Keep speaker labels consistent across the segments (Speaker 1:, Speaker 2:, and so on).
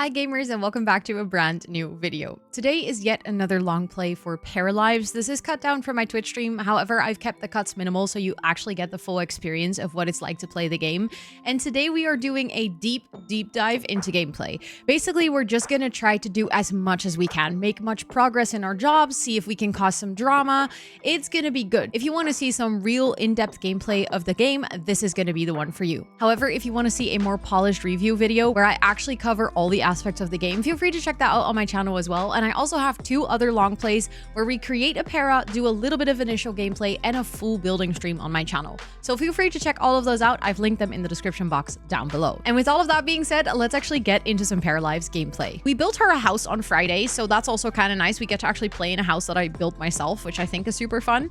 Speaker 1: Hi gamers and welcome back to a brand new video. Today is yet another long play for Paralives. This is cut down from my Twitch stream, however I've kept the cuts minimal so you actually get the full experience of what it's like to play the game. And today we are doing a deep dive into gameplay. Basically we're just gonna try to do as much as we can, make much progress in our jobs, see if we can cause some drama. It's gonna be good. If you want to see some real in-depth gameplay of the game, this is gonna be the one for you. However, if you want to see a more polished review video where I actually cover all the aspects of the game, feel free to check that out on my channel as well. And I also have two other long plays where we create a para, do a little bit of initial gameplay, and a full building stream on my channel. So feel free to check all of those out. I've linked them in the description box down below. And with all of that being said, let's actually get into some Paralives gameplay. We built her a house on Friday, so that's also kind of nice. We get to actually play in a house that I built myself, which I think is super fun.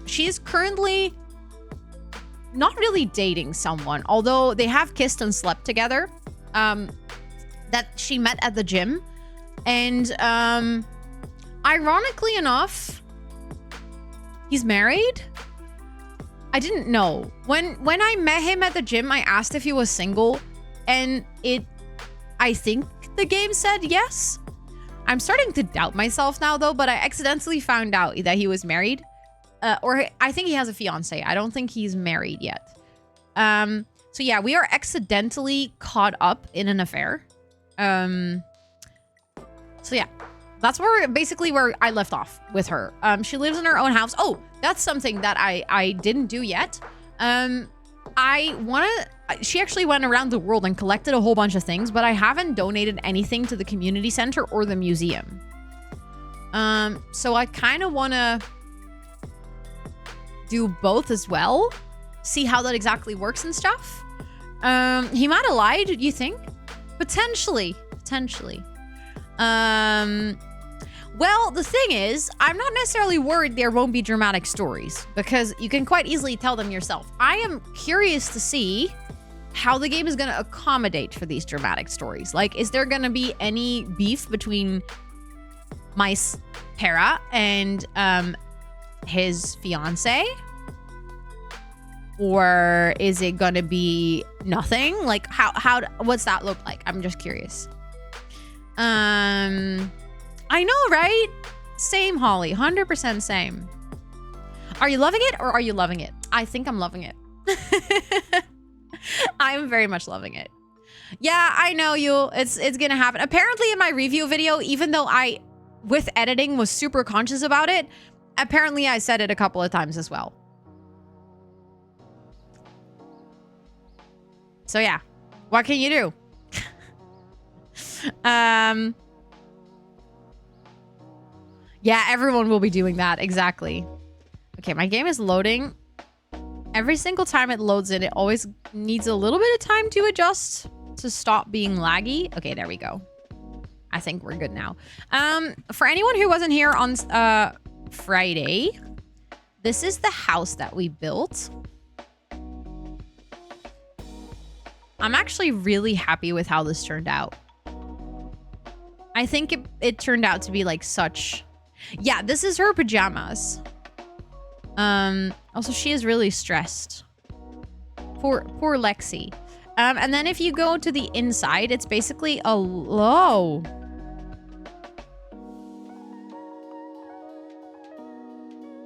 Speaker 1: She is currently not really dating someone, although they have kissed and slept together. That she met at the gym, and ironically enough, he's married. I didn't know. When I met him at the gym, I asked if he was single, and I think the game said yes. I'm starting to doubt myself now though, but I accidentally found out that he was married. Or I think he has a fiance. I don't think he's married yet. So yeah, we are accidentally caught up in an affair. So yeah, that's basically where I left off with her. She lives in her own house. Oh, that's something that I didn't do yet. She actually went around the world and collected a whole bunch of things, but I haven't donated anything to the community center or the museum. So I kind of want to do both as well. See how that exactly works and stuff. He might have lied, you think? Potentially. Well, the thing is, I'm not necessarily worried there won't be dramatic stories, because you can quite easily tell them yourself. I am curious to see how the game is going to accommodate for these dramatic stories. Like, is there going to be any beef between my Para and his fiance? Or is it gonna be nothing? Like, what's that look like? I'm just curious. I know, right? Same, Holly. 100% same. Are you loving it or are you loving it? I think I'm loving it. I'm very much loving it. Yeah, I know you. It's gonna happen. Apparently in my review video, even though I, with editing, was super conscious about it, apparently I said it a couple of times as well. So yeah, what can you do? Yeah, everyone will be doing that. Exactly. Okay, my game is loading. Every single time it loads in, it always needs a little bit of time to adjust to stop being laggy. Okay, there we go. I think we're good now. For anyone who wasn't here on Friday, this is the house that we built. I'm actually really happy with how this turned out. I think it turned out to be like such... Yeah, this is her pajamas. Also, she is really stressed. Poor Lexi. And then if you go to the inside, it's basically a low.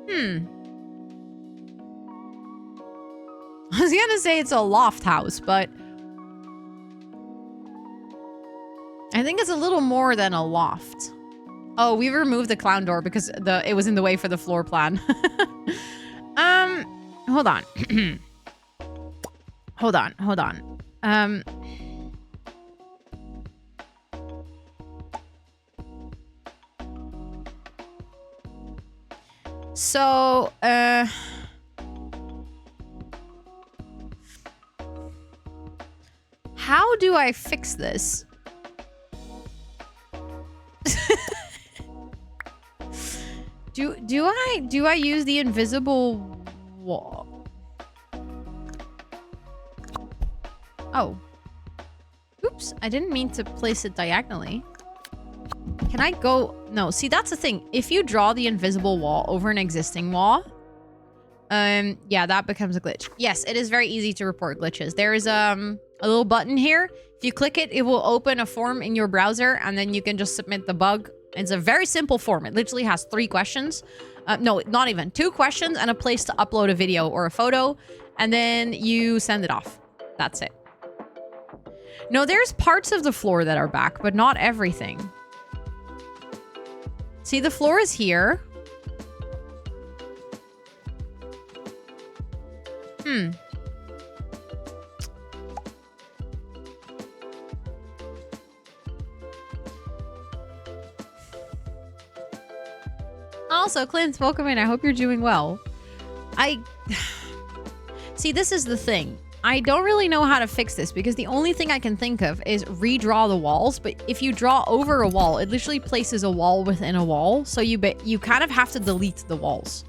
Speaker 1: I was gonna say it's a loft house, but I think it's a little more than a loft. Oh, we removed the clown door because it was in the way for the floor plan. Hold on. Hold on. So, how do I fix this? Do I use the invisible wall? Oh. Oops, I didn't mean to place it diagonally. Can I go? No, see, that's the thing. If you draw the invisible wall over an existing wall, yeah, that becomes a glitch. Yes, it is very easy to report glitches. There is a little button here. If you click it, it will open a form in your browser, and then you can just submit the bug. It's a very simple form. It literally has 3 questions. No, not even. 2 questions and a place to upload a video or a photo, and then you send it off. That's it. No, there's parts of the floor that are back, but not everything. See, the floor is here. Also, Clint, welcome in. I hope you're doing well. See, this is the thing. I don't really know how to fix this because the only thing I can think of is redraw the walls. But if you draw over a wall, it literally places a wall within a wall. So you kind of have to delete the walls.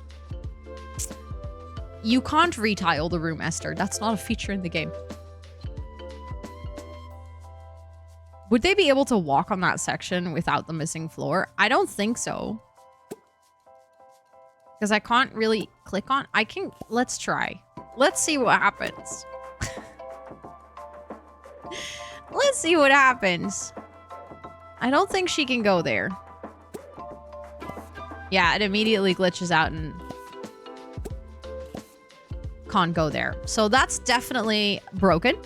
Speaker 1: You can't retile the room, Esther. That's not a feature in the game. Would they be able to walk on that section without the missing floor? I don't think so. Because I can't really click on... I can... Let's try. Let's see what happens. Let's see what happens. I don't think she can go there. Yeah, it immediately glitches out and can't go there. So that's definitely broken.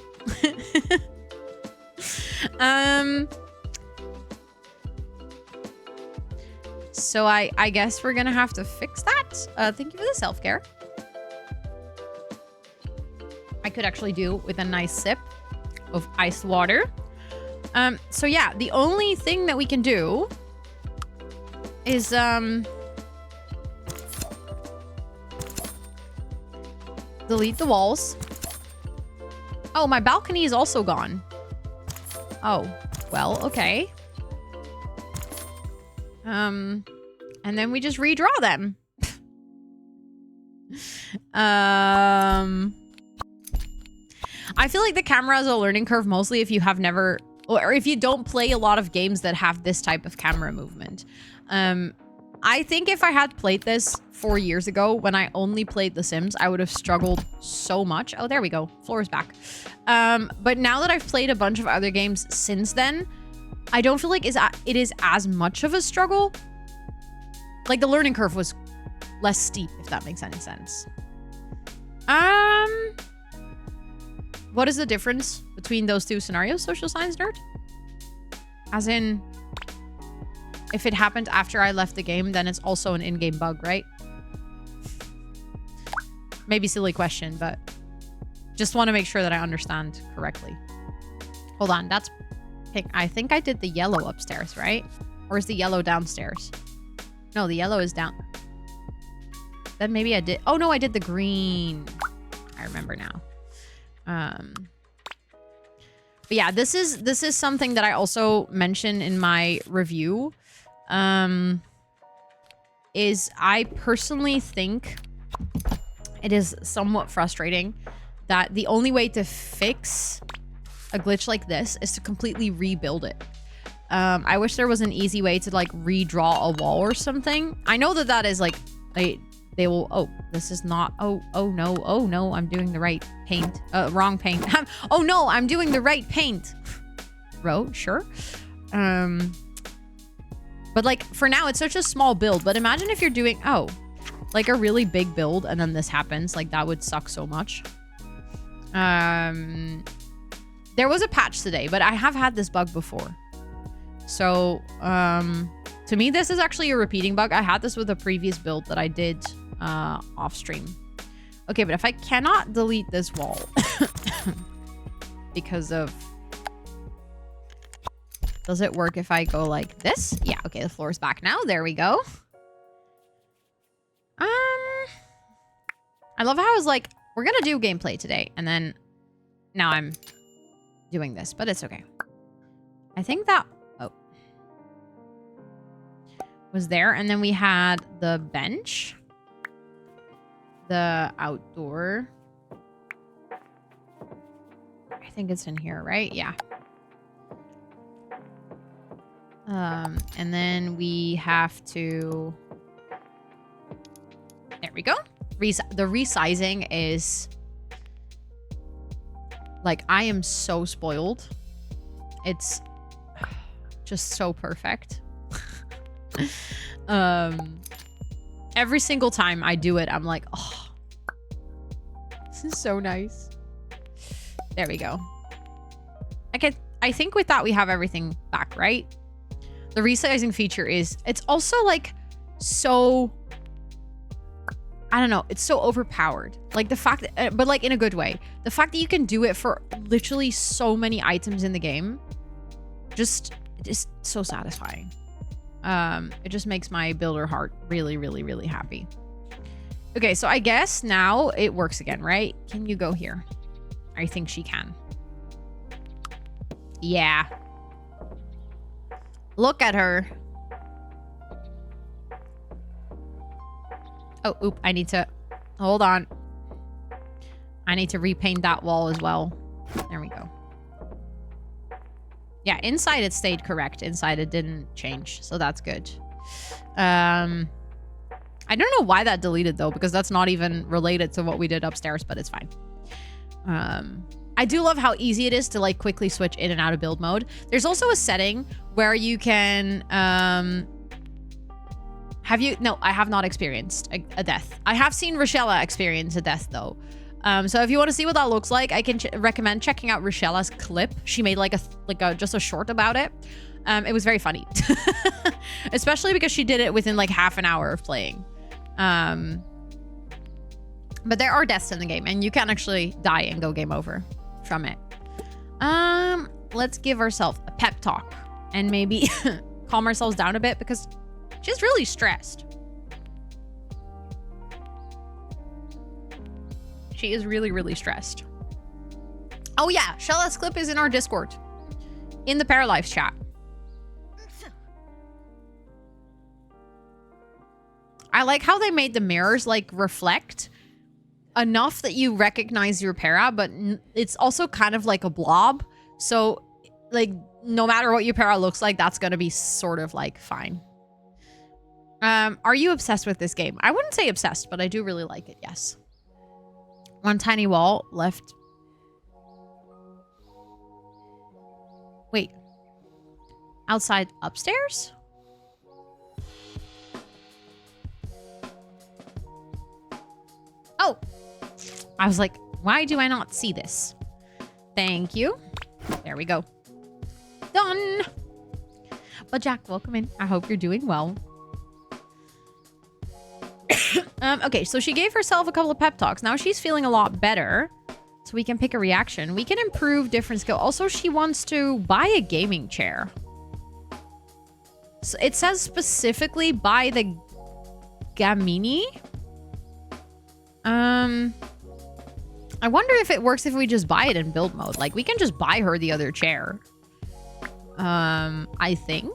Speaker 1: So I guess we're gonna have to fix that. Thank you for the self-care. I could actually do with a nice sip of iced water. So yeah, the only thing that we can do is delete the walls. Oh, my balcony is also gone. Oh, well, okay. And then we just redraw them. I feel like the camera is a learning curve mostly if you have never, or if you don't play a lot of games that have this type of camera movement. I think if I had played this 4 years ago when I only played The Sims, I would have struggled so much. Oh, there we go. Floor is back. But now that I've played a bunch of other games since then, I don't feel like it is as much of a struggle. Like, the learning curve was less steep, if that makes any sense. What is the difference between those 2 scenarios, social science nerd? As in, if it happened after I left the game, then it's also an in-game bug, right? Maybe silly question, but just want to make sure that I understand correctly. Hold on, that's pink. I think I did the yellow upstairs, right? Or is the yellow downstairs? No, the yellow is down. Then maybe I did... Oh, no, I did the green. I remember now. But yeah, this is something that I also mentioned in my review. Is I personally think it is somewhat frustrating that the only way to fix a glitch like this is to completely rebuild it. I wish there was an easy way to like redraw a wall or something. I know that that is like they will... Oh, this is not... Oh no, I'm doing the right paint. Wrong paint. Oh no, I'm doing the right paint. Bro, sure. But like, for now, it's such a small build. But imagine if you're doing... Oh, like a really big build and then this happens. Like, that would suck so much. There was a patch today, but I have had this bug before. So, to me, this is actually a repeating bug. I had this with a previous build that I did off stream. Okay, but if I cannot delete this wall because of... Does it work if I go like this? Yeah, okay, the floor is back now. There we go. I love how I was like, we're gonna do gameplay today. And then now I'm doing this, but it's okay. I think that... Oh. Was there. And then we had the bench. The outdoor. I think it's in here, right? Yeah. And then we have to... There we go. The resizing is Like, I am so spoiled. It's just so perfect. Every single time I do it, I'm like, oh, this is so nice. There we go. I think with that, we have everything back, right? The resizing feature it's also like so, I don't know, it's so overpowered. Like the fact that, but like in a good way. The fact that you can do it for literally so many items in the game, it is so satisfying. It just makes my builder heart really, really, really happy. Okay, so I guess now it works again, right? Can you go here? I think she can. Yeah. Look at her. Oh, oop, I need to... Hold on. I need to repaint that wall as well. There we go. Yeah, inside it stayed correct. Inside it didn't change, so that's good. I don't know why that deleted, though, because that's not even related to what we did upstairs, but it's fine. I do love how easy it is to like quickly switch in and out of build mode. There's also a setting where you can... No, I have not experienced a death. I have seen Rochella experience a death, though. So if you want to see what that looks like, I can recommend checking out Rochella's clip. She made just a short about it. It was very funny. Especially because she did it within like half an hour of playing. But there are deaths in the game, and you can actually die and go game over from it. Let's give ourselves a pep talk and maybe calm ourselves down a bit because she's really stressed. She is really, really stressed. Oh yeah, Shella's clip is in our Discord. In the Paralives chat. I like how they made the mirrors like reflect enough that you recognize your para, but it's also kind of like a blob. So like no matter what your para looks like, that's gonna be sort of like fine. Are you obsessed with this game? I wouldn't say obsessed, but I do really like it, yes. One tiny wall left. Wait. Outside upstairs? Oh. I was like, why do I not see this? Thank you. There we go. Done. But Jack, welcome in. I hope you're doing well. Okay, so she gave herself a couple of pep talks. Now she's feeling a lot better. So we can pick a reaction. We can improve different skill. Also, she wants to buy a gaming chair. So it says specifically buy the Gamini. I wonder if it works if we just buy it in build mode. Like, we can just buy her the other chair. I think.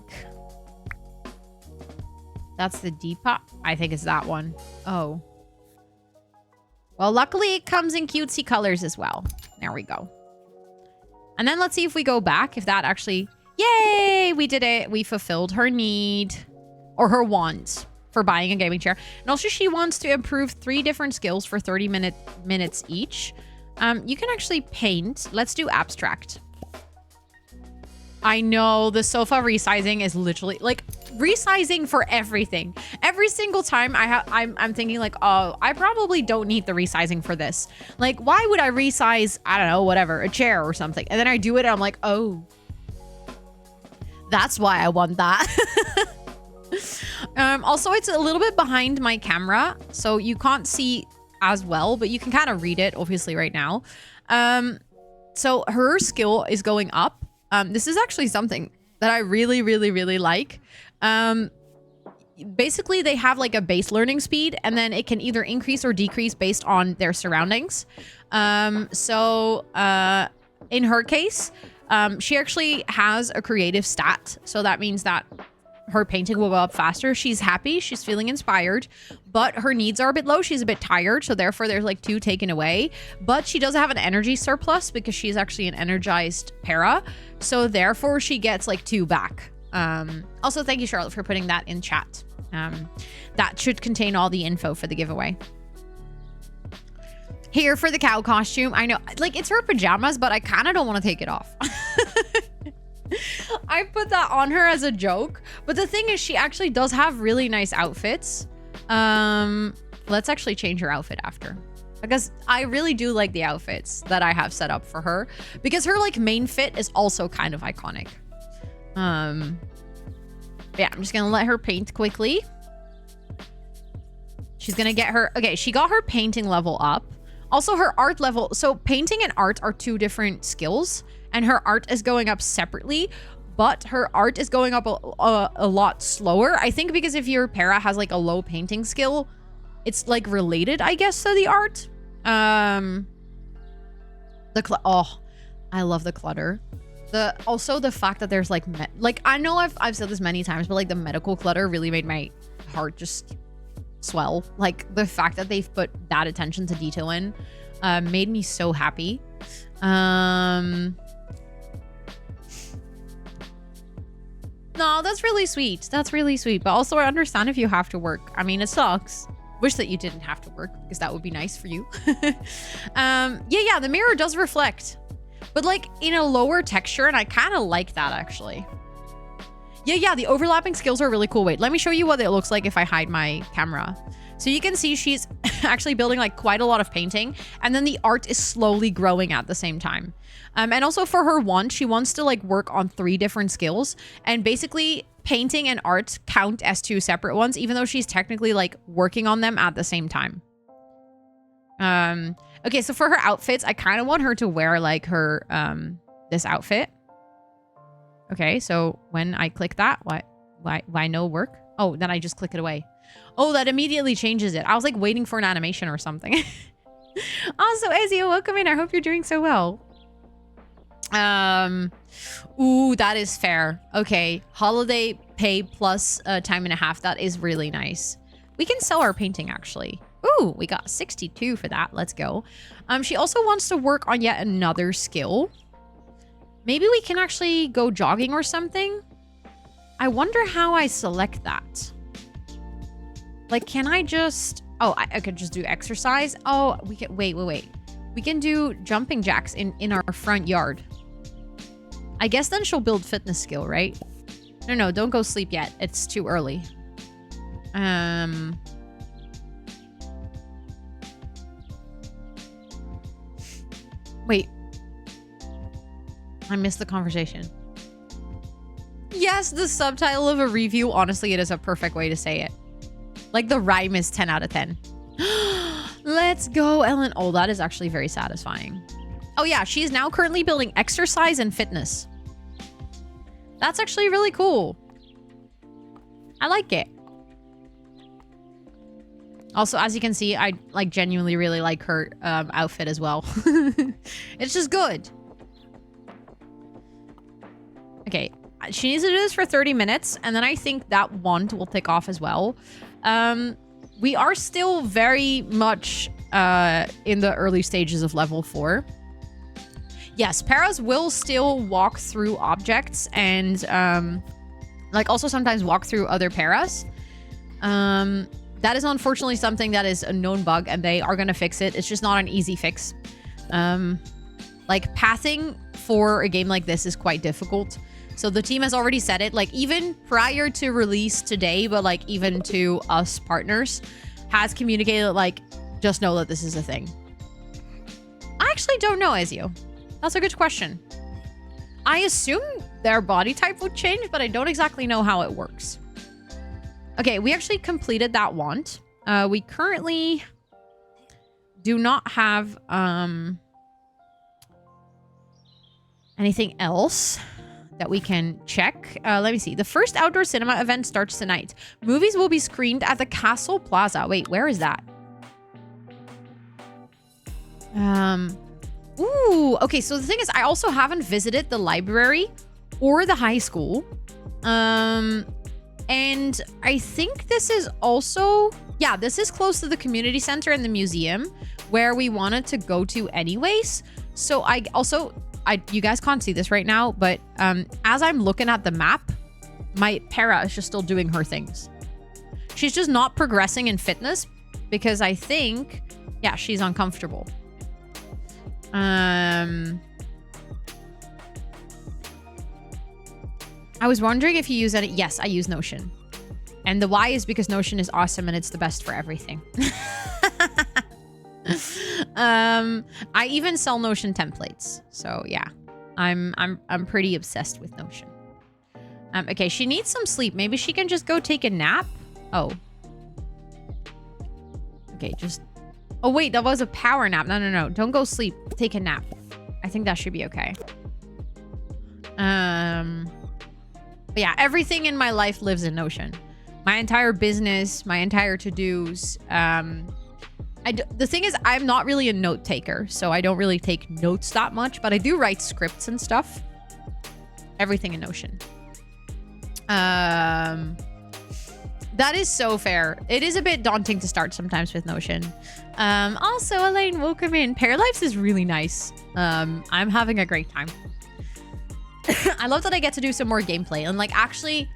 Speaker 1: That's the Depop. I think it's that one. Oh. Well, luckily it comes in cutesy colors as well. There we go. And then let's see if we go back. If that actually... Yay! We did it. We fulfilled her need. Or her want for buying a gaming chair. And also she wants to improve 3 different skills for 30 minutes each. You can actually paint. Let's do abstract. I know the sofa resizing is literally like resizing for everything. Every single time I'm thinking like, oh, I probably don't need the resizing for this. Like, why would I resize, I don't know, whatever, a chair or something? And then I do it and I'm like, oh, that's why I want that. Also, it's a little bit behind my camera, so you can't see as well, but you can kind of read it obviously right now. So her skill is going up. This is actually something that I really, really, really like. Basically, they have like a base learning speed, and then it can either increase or decrease based on their surroundings. In her case, she actually has a creative stat. So that means that her painting will go up faster. She's happy. She's feeling inspired, but her needs are a bit low. She's a bit tired. So therefore there's like 2 taken away, but she does have an energy surplus because she's actually an energized para. So therefore she gets like 2 back. Also, thank you, Charlotte, for putting that in chat. That should contain all the info for the giveaway. Here for the cow costume. I know, like, it's her pajamas, but I kind of don't want to take it off. I put that on her as a joke, but the thing is, she actually does have really nice outfits. Let's actually change her outfit after, because I really do like the outfits that I have set up for her, because her like main fit is also kind of iconic. Yeah, I'm just gonna let her paint quickly. She's gonna get her, okay, she got her painting level up. Also her art level, so painting and art are two different skills, and her art is going up separately, but her art is going up a lot slower. I think because if your para has like a low painting skill, it's like related, I guess, to the art. Oh, I love the clutter. Also the fact that there's like I know I've said this many times, but like the medical clutter really made my heart just swell. Like the fact that they've put that attention to detail in made me so happy. No, that's really sweet. That's really sweet. But also I understand if you have to work. I mean, it sucks. Wish that you didn't have to work, because that would be nice for you. Yeah, the mirror does reflect, but like in a lower texture, and I kind of like that actually. Yeah, the overlapping skills are really cool. Wait, let me show you what it looks like if I hide my camera. So you can see she's actually building like quite a lot of painting, and then the art is slowly growing at the same time. And also for her wand, she wants to like work on 3 different skills, and basically painting and art count as 2 separate ones, even though she's technically like working on them at the same time. Okay, so for her outfits, I kind of want her to wear like her this outfit. Okay, so when I click that, why no work? Oh, then I just click it away. Oh, that immediately changes it. I was like waiting for an animation or something. Also, Ezio, welcome in. I hope you're doing so well. Ooh, that is fair. Okay, holiday pay plus time and a half. That is really nice. We can sell our painting actually. Ooh, we got 62 for that. Let's go. She also wants to work on yet another skill. Maybe we can actually go jogging or something. I wonder how I select that. Like, can I just... Oh, I could just do exercise. Oh, we can... Wait. We can do jumping jacks in our front yard. I guess then she'll build fitness skill, right? No, don't go sleep yet. It's too early. Wait. I missed the conversation. Yes, the subtitle of a review. Honestly, it is a perfect way to say it. Like, the rhyme is 10 out of 10. Let's go, Ellen. Oh, that is actually very satisfying. Oh, yeah. She is now currently building exercise and fitness. That's actually really cool. I like it. Also, as you can see, I like genuinely really like her outfit as well. It's just good. Okay. She needs to do this for 30 minutes, and then I think that wand will take off as well. We are still very much in the early stages of level 4. Yes, paras will still walk through objects and like also sometimes walk through other paras. That is unfortunately something that is a known bug, and they are going to fix it. It's just not an easy fix. Like pathing for a game like this is quite difficult. So the team has already said it, like even prior to release today, but like even to us partners, has communicated like, just know that this is a thing. I actually don't know, Ezio. That's a good question. I assume their body type would change, but I don't exactly know how it works. Okay, we actually completed that wand. We currently do not have anything else that we can check. Let me see. The first outdoor cinema event starts tonight. Movies will be screened at the Castle Plaza. Wait, where is that? Ooh, okay. So the thing is, I also haven't visited the library or the high school. And I think this is also, yeah, this is close to the community center and the museum where we wanted to go to anyways. So you guys can't see this right now, but as I'm looking at the map, my para is just still doing her things. She's just not progressing in fitness because I think, yeah, she's uncomfortable. I was wondering if you use any. Yes, I use Notion. And the why is because Notion is awesome and it's the best for everything. I even sell Notion templates. So yeah, I'm pretty obsessed with Notion. Okay, she needs some sleep. Maybe she can just go take a nap. Oh. Okay, just... Oh, wait, that was a power nap. No. Don't go sleep. Take a nap. I think that should be okay. But yeah, everything in my life lives in Notion. My entire business, my entire to-dos. The thing is, I'm not really a note taker, so I don't really take notes that much, but I do write scripts and stuff. Everything in Notion. That is so fair. It is a bit daunting to start sometimes with Notion. Also, Elaine, welcome in. Paralives is really nice. I'm having a great time. I love that I get to do some more gameplay and like actually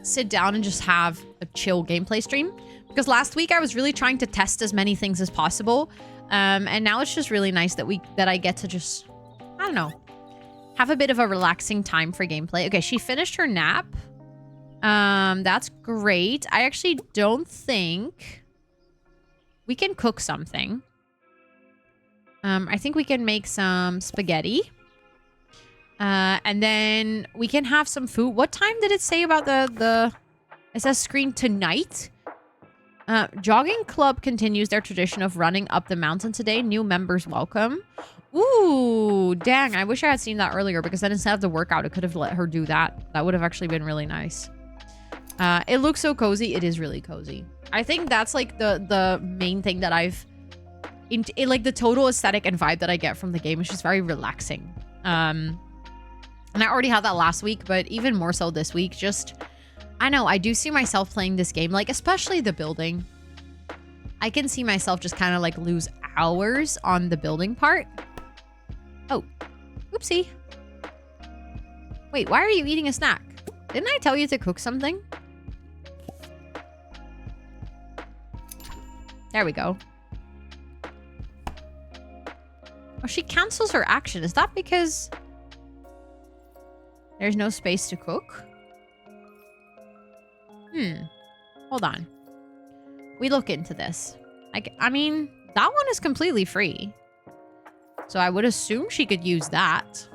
Speaker 1: sit down and just have a chill gameplay stream. Because last week I was really trying to test as many things as possible. And now it's just really nice that I get to just, I don't know, have a bit of a relaxing time for gameplay. Okay, she finished her nap. That's great. I actually don't think we can cook something. I think we can make some spaghetti. And then we can have some food. What time did it say about it says screen tonight? Jogging club continues their tradition of running up the mountain today. New members welcome. Ooh, dang. I wish I had seen that earlier because then instead of the workout, I could have let her do that. That would have actually been really nice. It looks so cozy. It is really cozy. I think that's like the main thing that I've... like the total aesthetic and vibe that I get from the game is just very relaxing. And I already had that last week, but even more so this week. Just, I know, I do see myself playing this game, like especially the building. I can see myself just kind of like lose hours on the building part. Oh, oopsie. Wait, why are you eating a snack? Didn't I tell you to cook something? There we go. Oh, she cancels her action. Is that because there's no space to cook? Hold on. We look into this. I mean, that one is completely free. So I would assume she could use that.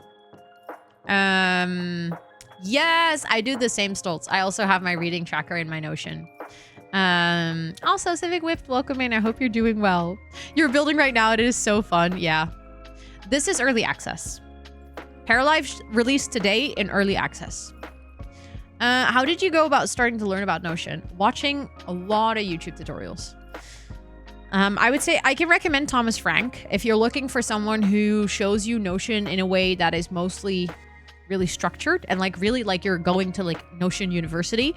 Speaker 1: Yes, I do the same stolts. I also have my reading tracker in my Notion. Also, Civic Whipped, welcome in. I hope you're doing well. You're building right now. It is so fun. Yeah. This is early access. Paralives released today in early access. How did you go about starting to learn about Notion? Watching a lot of YouTube tutorials. I would say I can recommend Thomas Frank if you're looking for someone who shows you Notion in a way that is mostly really structured and like really like you're going to like Notion University.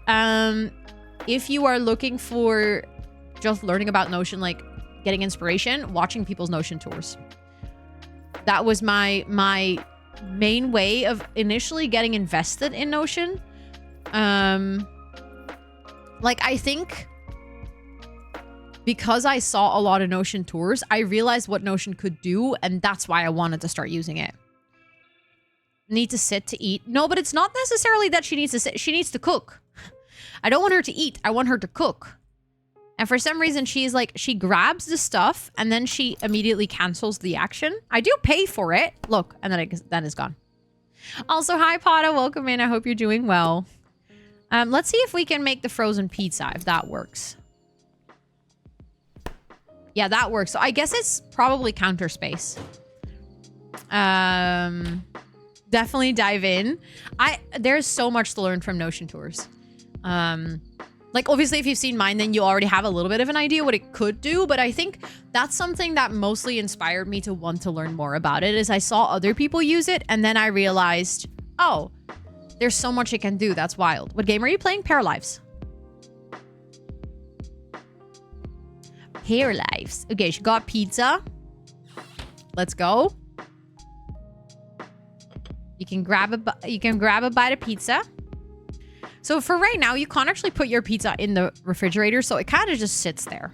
Speaker 1: If you are looking for just learning about Notion, like getting inspiration, watching people's Notion tours. That was my main way of initially getting invested in Notion. Like I think because I saw a lot of Notion tours, I realized what Notion could do, and that's why I wanted to start using it. Need to sit to eat. No, but it's not necessarily that she needs to sit. She needs to cook. I don't want her to eat. I want her to cook. And for some reason, she's like, she grabs the stuff and then she immediately cancels the action. I do pay for it. Look, and then it's gone. Also, hi, Pata. Welcome in. I hope you're doing well. Let's see if we can make the frozen pizza, if that works. Yeah, that works. So I guess it's probably counter space. Definitely dive in. There's so much to learn from Notion tours. Like obviously if you've seen mine, then you already have a little bit of an idea what it could do. But I think that's something that mostly inspired me to want to learn more about it is I saw other people use it. And then I realized, oh, there's so much it can do. That's wild. What game are you playing? Paralives. Paralives. Okay, she got pizza. Let's go. You can grab a bite of pizza. So for right now, you can't actually put your pizza in the refrigerator, so it kind of just sits there.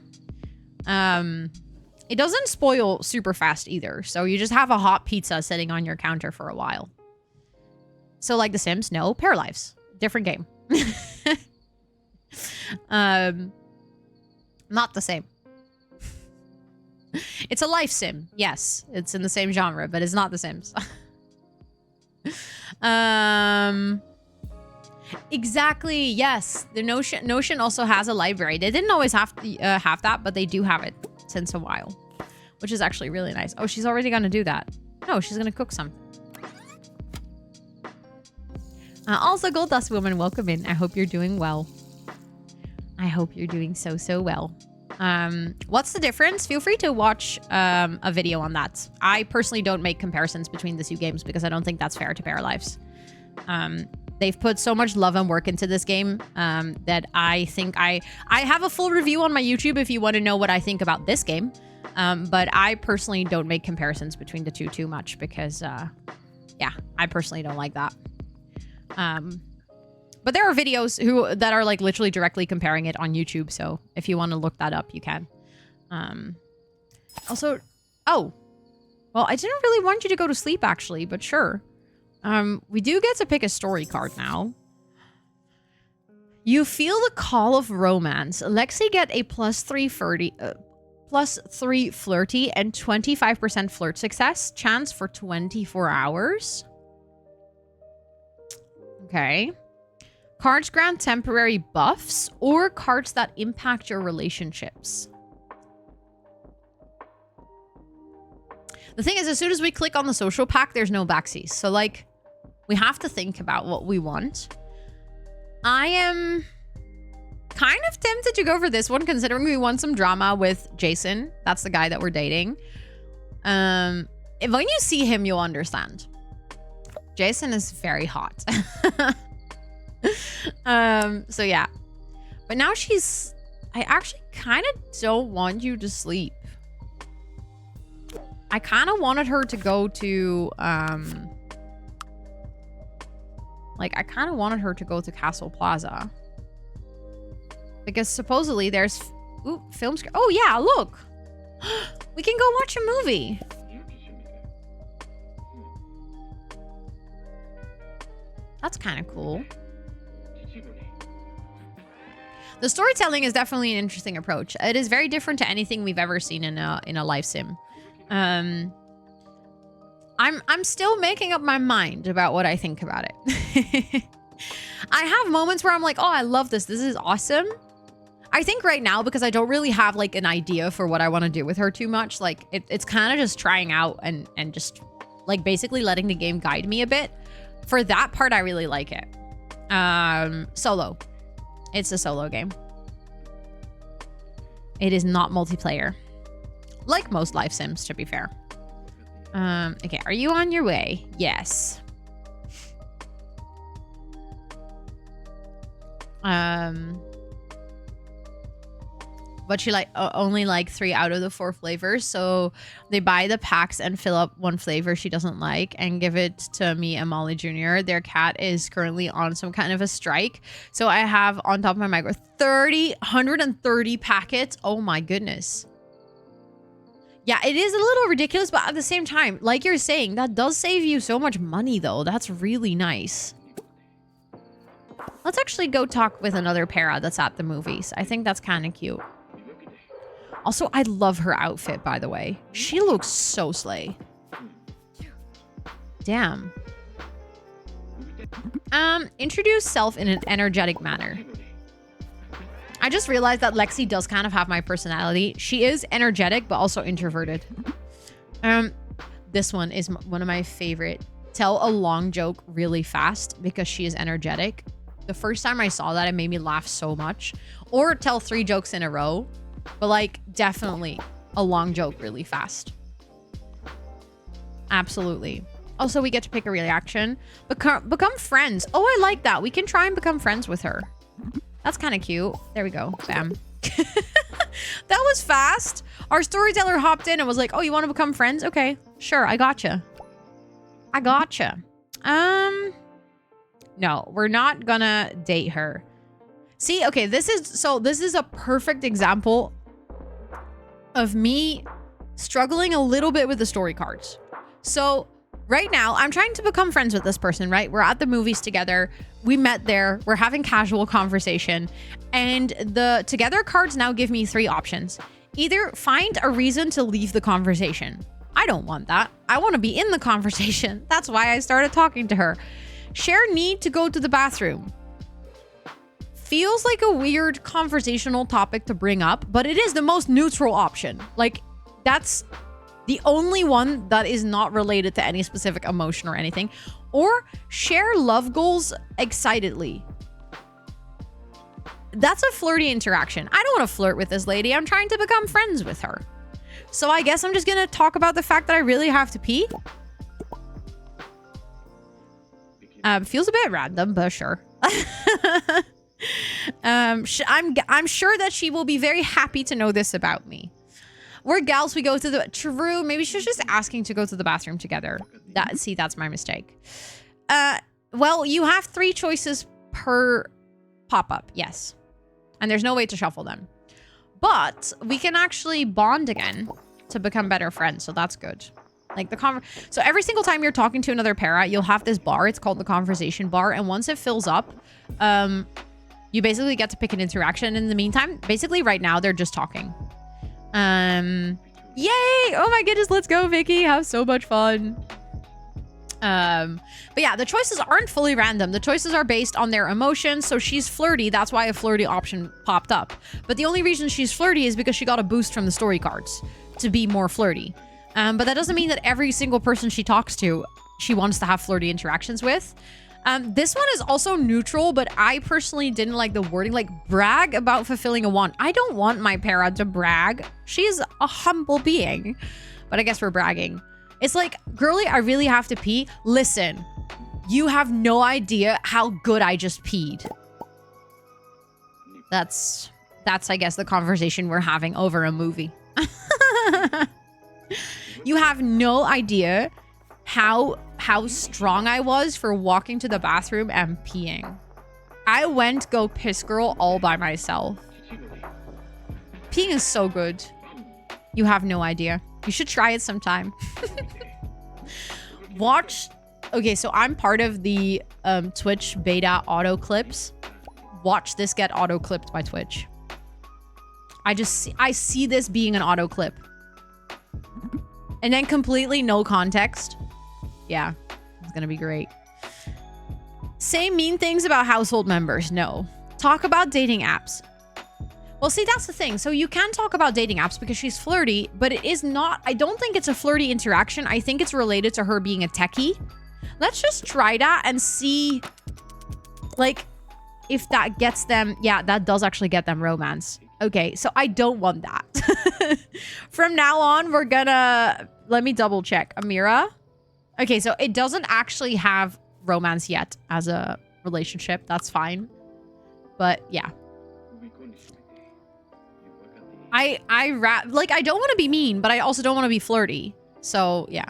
Speaker 1: It doesn't spoil super fast either. So you just have a hot pizza sitting on your counter for a while. So like The Sims, no. Paralives, different game. Not the same. It's a life sim. Yes, it's in the same genre, but it's not The Sims. Exactly. Yes, the Notion also has a library. They didn't always have that, but they do have it since a while, which is actually really nice. Oh, she's already gonna do that. No, she's gonna cook some. Also, Gold Dust Woman, welcome in. I hope you're doing well. I hope you're doing so well. What's the difference? Feel free to watch a video on that. I personally don't make comparisons between the two games because I don't think that's fair to Paralives. They've put so much love and work into this game that I think I have a full review on my YouTube if you want to know what I think about this game. But I personally don't make comparisons between the two too much because, yeah, I personally don't like that. But there are videos that are like literally directly comparing it on YouTube. So if you want to look that up, you can. Also, oh, well, I didn't really want you to go to sleep actually, but sure. We do get to pick a story card now. You feel the call of romance. Lexi get a +3 flirty and 25% flirt success chance for 24 hours. Okay. Cards grant temporary buffs or cards that impact your relationships. The thing is, as soon as we click on the social pack, there's no backsies. So, like, we have to think about what we want. I am kind of tempted to go for this one, considering we want some drama with Jason. That's the guy that we're dating. When you see him, you'll understand. Jason is very hot. So yeah. But now I actually kind of don't want you to sleep. I kind of wanted her to go to, like, I kind of wanted her to go to Castle Plaza. Because supposedly there's, film screen. Oh yeah, look. We can go watch a movie. That's kind of cool. The storytelling is definitely an interesting approach. It is very different to anything we've ever seen in a life sim. I'm still making up my mind about what I think about it. I have moments where I'm like, oh, I love this. This is awesome. I think right now, because I don't really have like an idea for what I want to do with her too much, like it's kind of just trying out and just like basically letting the game guide me a bit. For that part, I really like it. Solo. It's a solo game. It is not multiplayer. Like most life sims, to be fair. Okay, are you on your way? Yes. But you like only like 3 out of the 4 flavors, so they buy the packs and fill up one flavor she doesn't like and give it to me and Molly Jr. Their cat is currently on some kind of a strike, so I have on top of my micro 130 packets. Oh my goodness. Yeah, it is a little ridiculous, but at the same time, like you're saying, that does save you so much money though. That's really nice. Let's actually go talk with another para that's at the movies. I think that's kind of cute. Also, I love her outfit, by the way. She looks so slay. Damn. Introduce self in an energetic manner. I just realized that Lexi does kind of have my personality. She is energetic, but also introverted. This one is one of my favorite. Tell a long joke really fast because she is energetic. The first time I saw that, it made me laugh so much. Or tell 3 jokes in a row. But like, definitely a long joke really fast. Absolutely. Also, we get to pick a reaction. Become friends. Oh, I like that. We can try and become friends with her. That's kind of cute. There we go. Bam. That was fast. Our storyteller hopped in and was like, oh, you want to become friends? Okay, sure. I gotcha. I gotcha. No, we're not gonna date her. See, okay, this is a perfect example of me struggling a little bit with the story cards. So right now, I'm trying to become friends with this person, right? We're at the movies together. We met there. We're having casual conversation. And the together cards now give me 3 options. Either find a reason to leave the conversation. I don't want that. I want to be in the conversation. That's why I started talking to her. Share need to go to the bathroom. Feels like a weird conversational topic to bring up, but it is the most neutral option. Like, that's the only one that is not related to any specific emotion or anything. Or share love goals excitedly. That's a flirty interaction. I don't want to flirt with this lady. I'm trying to become friends with her. So I guess I'm just going to talk about the fact that I really have to pee. Feels a bit random, but sure. I'm sure that she will be very happy to know this about me. We're gals, we go to the... True, maybe she's just asking to go to the bathroom together. See, that's my mistake. Well, you have 3 choices per pop-up, yes. And there's no way to shuffle them. But we can actually bond again to become better friends, so that's good. Like so every single time you're talking to another para, you'll have this bar. It's called the conversation bar. And once it fills up, you basically get to pick an interaction. In the meantime, basically right now, they're just talking. Yay! Oh my goodness, let's go, Vicky. Have so much fun. But yeah, the choices aren't fully random. The choices are based on their emotions. So she's flirty. That's why a flirty option popped up. But the only reason she's flirty is because she got a boost from the story cards to be more flirty. But that doesn't mean that every single person she talks to, she wants to have flirty interactions with. This one is also neutral, but I personally didn't like the wording, like brag about fulfilling a want. I don't want my para to brag. She's a humble being, but I guess we're bragging. It's like, girly, I really have to pee. Listen, you have no idea how good I just peed. That's I guess, the conversation we're having over a movie. You have no idea how strong I was for walking to the bathroom and peeing. I went go piss girl all by myself. Peeing is so good. You have no idea. You should try it sometime. Watch. Okay, so I'm part of the Twitch beta auto clips. Watch this get auto clipped by Twitch. I see this being an auto clip. And then completely no context. Yeah, it's gonna be great. Say mean things about household members. No. Talk about dating apps. Well, see, that's the thing. So you can talk about dating apps because she's flirty, but it is not... I don't think it's a flirty interaction. I think it's related to her being a techie. Let's just try that and see, like, if that gets them... Yeah, that does actually get them romance. Okay, so I don't want that. From now on, we're gonna... Let me double check. Amira? Okay, so it doesn't actually have romance yet as a relationship. That's fine. But yeah. I don't want to be mean, but I also don't want to be flirty. So yeah.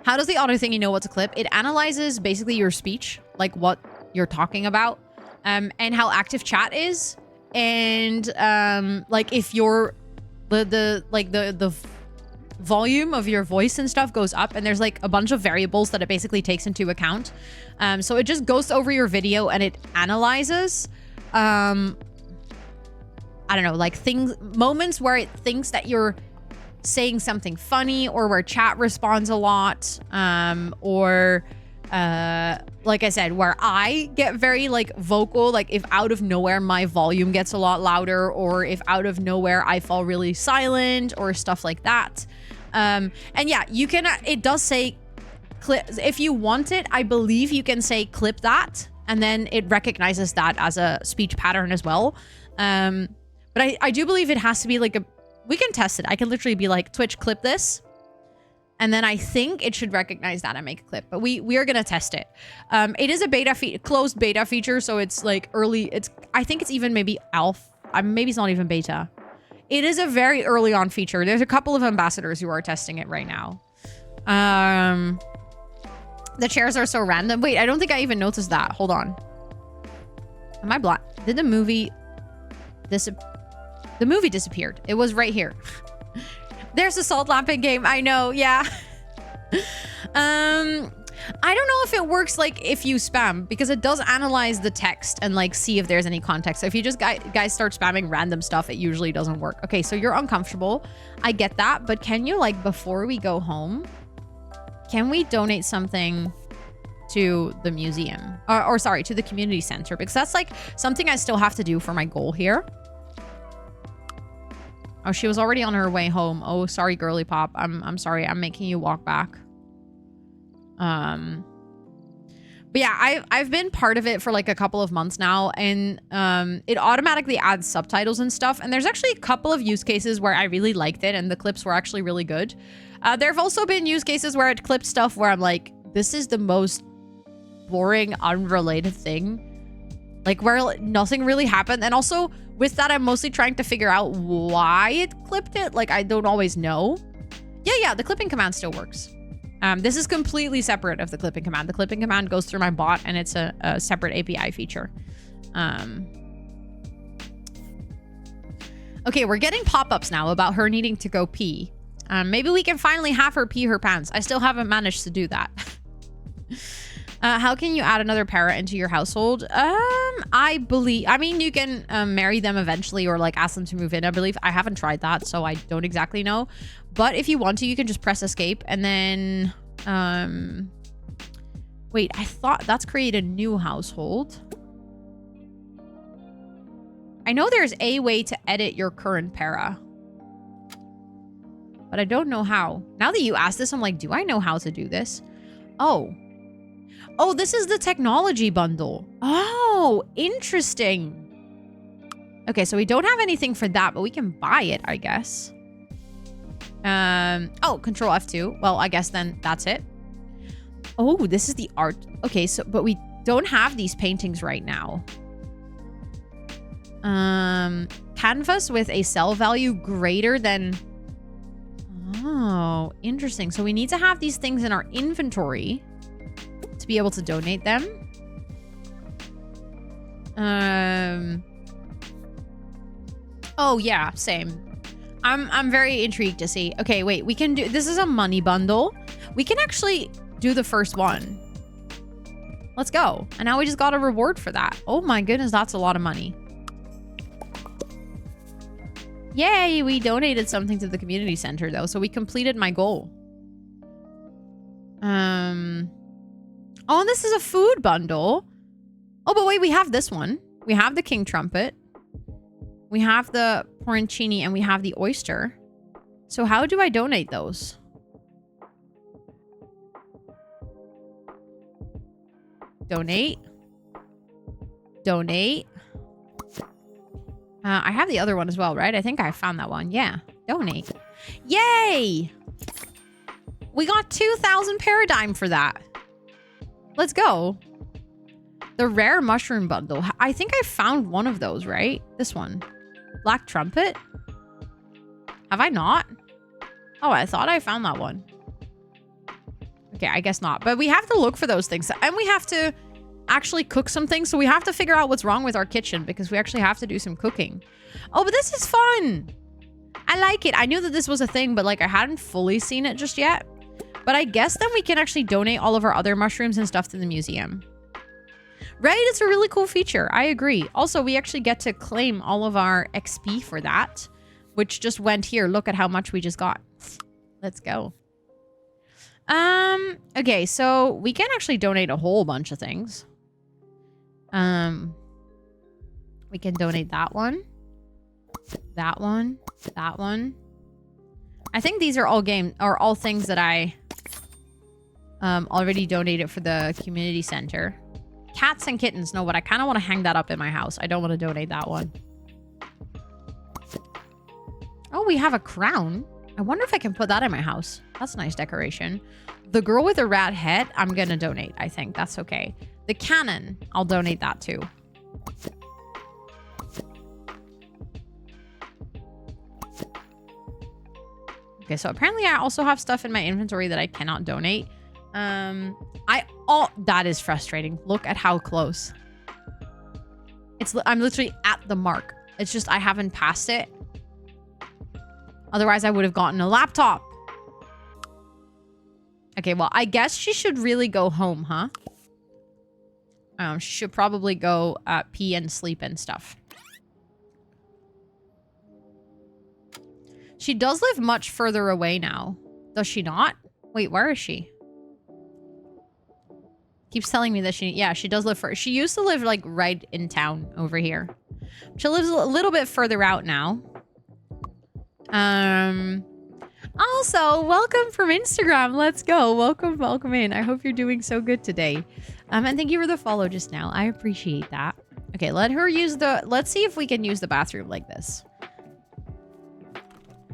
Speaker 1: How does the auto thingy know what's a clip? It analyzes basically your speech, like what you're talking about, and how active chat is, and like if your the volume of your voice and stuff goes up, and there's like a bunch of variables that it basically takes into account. So it just goes over your video and it analyzes I don't know, like moments where it thinks that you're saying something funny, or where chat responds a lot, or like I said, where I get very like vocal, like if out of nowhere my volume gets a lot louder, or if out of nowhere I fall really silent, or stuff like that. And yeah, you can, it does say clip. If you want it, I believe you can say clip that, and then it recognizes that as a speech pattern as well. But I do believe it has to be like we can test it. I can literally be like, Twitch, clip this. And then I think it should recognize that and make a clip. But we are going to test it. It is a closed beta feature. So it's like early. I think it's even maybe alpha. Maybe it's not even beta. It is a very early on feature. There's a couple of ambassadors who are testing it right now. The chairs are so random. Wait, I don't think I even noticed that. Hold on. Am I blind? Did the movie... The movie disappeared. It was right here. There's a salt lamping game. I know. Yeah. I don't know if it works like if you spam, because it does analyze the text and like see if there's any context. So if you just guys start spamming random stuff, it usually doesn't work. Okay, so you're uncomfortable. I get that, but can you, like, before we go home, can we donate something to the museum or sorry, to the community center? Because that's like something I still have to do for my goal here. Oh, she was already on her way home. Oh, sorry, girly pop. I'm sorry. I'm making you walk back. But yeah, I've been part of it for like a couple of months now, and it automatically adds subtitles and stuff. And there's actually a couple of use cases where I really liked it, and the clips were actually really good. There have also been use cases where it clipped stuff where I'm like, this is the most boring, unrelated thing. Like where nothing really happened. And also with that, I'm mostly trying to figure out why it clipped it. Like I don't always know. Yeah, the clipping command still works. This is completely separate of the clipping command. The clipping command goes through my bot, and it's a separate API feature. Okay, we're getting pop-ups now about her needing to go pee. Maybe we can finally have her pee her pants. I still haven't managed to do that. How can you add another para into your household? I mean, you can marry them eventually, or like ask them to move in, I believe. I haven't tried that, so I don't exactly know. But if you want to, you can just press escape and then, wait, I thought that's create a new household. I know there's a way to edit your current para, but I don't know how. Now that you ask this, I'm like, do I know how to do this? Oh, this is the technology bundle. Oh, interesting. Okay, so we don't have anything for that, but we can buy it, I guess. Oh, control F2. Well, I guess then that's it. Oh, this is the art. Okay, so, but we don't have these paintings right now. Canvas with a sell value greater than... Oh, interesting. So we need to have these things in our inventory to be able to donate them. Oh yeah, same. I'm very intrigued to see. Okay, wait, we can do, this is a money bundle. We can actually do the first one. Let's go. And now we just got a reward for that. Oh my goodness, that's a lot of money. Yay, we donated something to the community center though, so we completed my goal. Oh, and this is a food bundle. Oh, but wait, we have this one. We have the king trumpet. We have the porcini, and we have the oyster. So how do I donate those? Donate. Donate. I have the other one as well, right? I think I found that one. Yeah. Donate. Yay! We got 2,000 paradigm for that. Let's go. The rare mushroom bundle. I think I found one of those, right? This one. Black trumpet? Have I not? Oh, I thought I found that one. Okay, I guess not. But we have to look for those things. And we have to actually cook some things. So we have to figure out what's wrong with our kitchen, because we actually have to do some cooking. Oh, but this is fun. I like it. I knew that this was a thing, but like I hadn't fully seen it just yet. But I guess then we can actually donate all of our other mushrooms and stuff to the museum. Right? It's a really cool feature. I agree. Also, we actually get to claim all of our XP for that, which just went here. Look at how much we just got. Let's go. Okay, so we can actually donate a whole bunch of things. We can donate that one. That one. That one. I think these are all all things that I already donated for the community center. Cats and kittens. No, but I kind of want to hang that up in my house. I don't want to donate that one. Oh, we have a crown. I wonder if I can put that in my house. That's a nice decoration. The girl with a rat head, I'm going to donate. I think that's okay. The cannon, I'll donate that too. Okay, so apparently I also have stuff in my inventory that I cannot donate. That is frustrating. Look at how close. I'm literally at the mark. It's just I haven't passed it. Otherwise, I would have gotten a laptop. Okay, well, I guess she should really go home, huh? She should probably go pee and sleep and stuff. She does live much further away now. Does she not? Wait, where is she? Keeps telling me that she does live she used to live like right in town over here. She lives a little bit further out now. Also, welcome from Instagram. Let's go. Welcome in. I hope you're doing so good today. And thank you for the follow just now. I appreciate that. Okay, let's see if we can use the bathroom like this.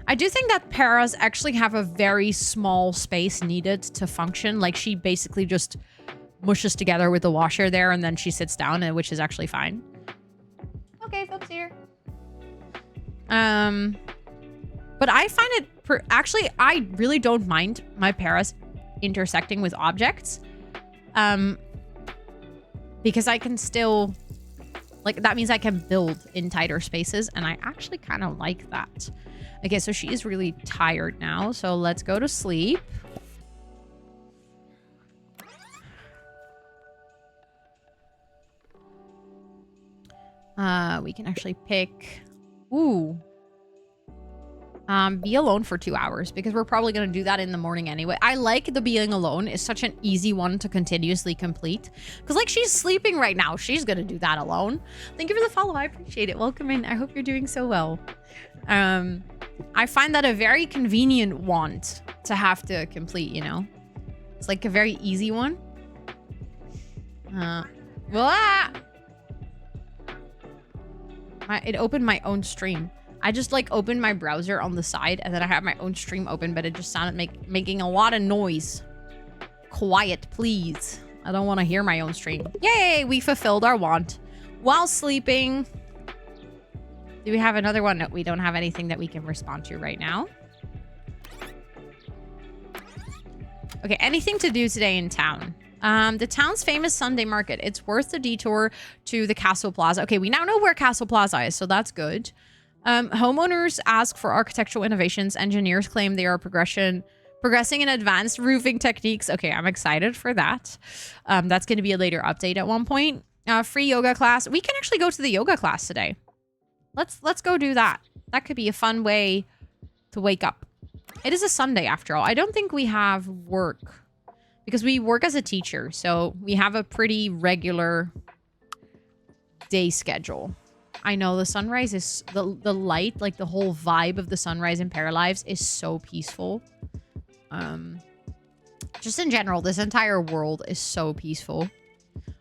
Speaker 1: I do think that Paras actually have a very small space needed to function. Like, she basically just mushes together with the washer there, and then she sits down, which is actually fine. Okay, folks here. But I find it... actually, I really don't mind my Paras intersecting with objects. Because I can still... like, that means I can build in tighter spaces, and I actually kind of like that. Okay, so she is really tired now, so let's go to sleep. We can actually pick... Ooh. Be alone for 2 hours, because we're probably going to do that in the morning anyway. I like the being alone. It's such an easy one to continuously complete. Because, like, she's sleeping right now. She's going to do that alone. Thank you for the follow. I appreciate it. Welcome in. I hope you're doing so well. I find that a very convenient want to have to complete, you know? It's like a very easy one. It opened my own stream. I just like opened my browser on the side and then I have my own stream open, but it just sounded making a lot of noise. Quiet, please. I don't want to hear my own stream. Yay, we fulfilled our want while sleeping. Do we have another one? No, we don't have anything that we can respond to right now. Okay, anything to do today in town? The town's famous Sunday market. It's worth the detour to the Castle Plaza. Okay, we now know where Castle Plaza is, so that's good. Homeowners ask for architectural innovations. Engineers claim they are progressing in advanced roofing techniques. Okay, I'm excited for that. That's going to be a later update at one point. Free yoga class. We can actually go to the yoga class today. Let's go do that. That could be a fun way to wake up. It is a Sunday after all. I don't think we have work because we work as a teacher, so we have a pretty regular day schedule. I know the sunrise is the light, like the whole vibe of the sunrise in Paralives is so peaceful. Just in general, this entire world is so peaceful.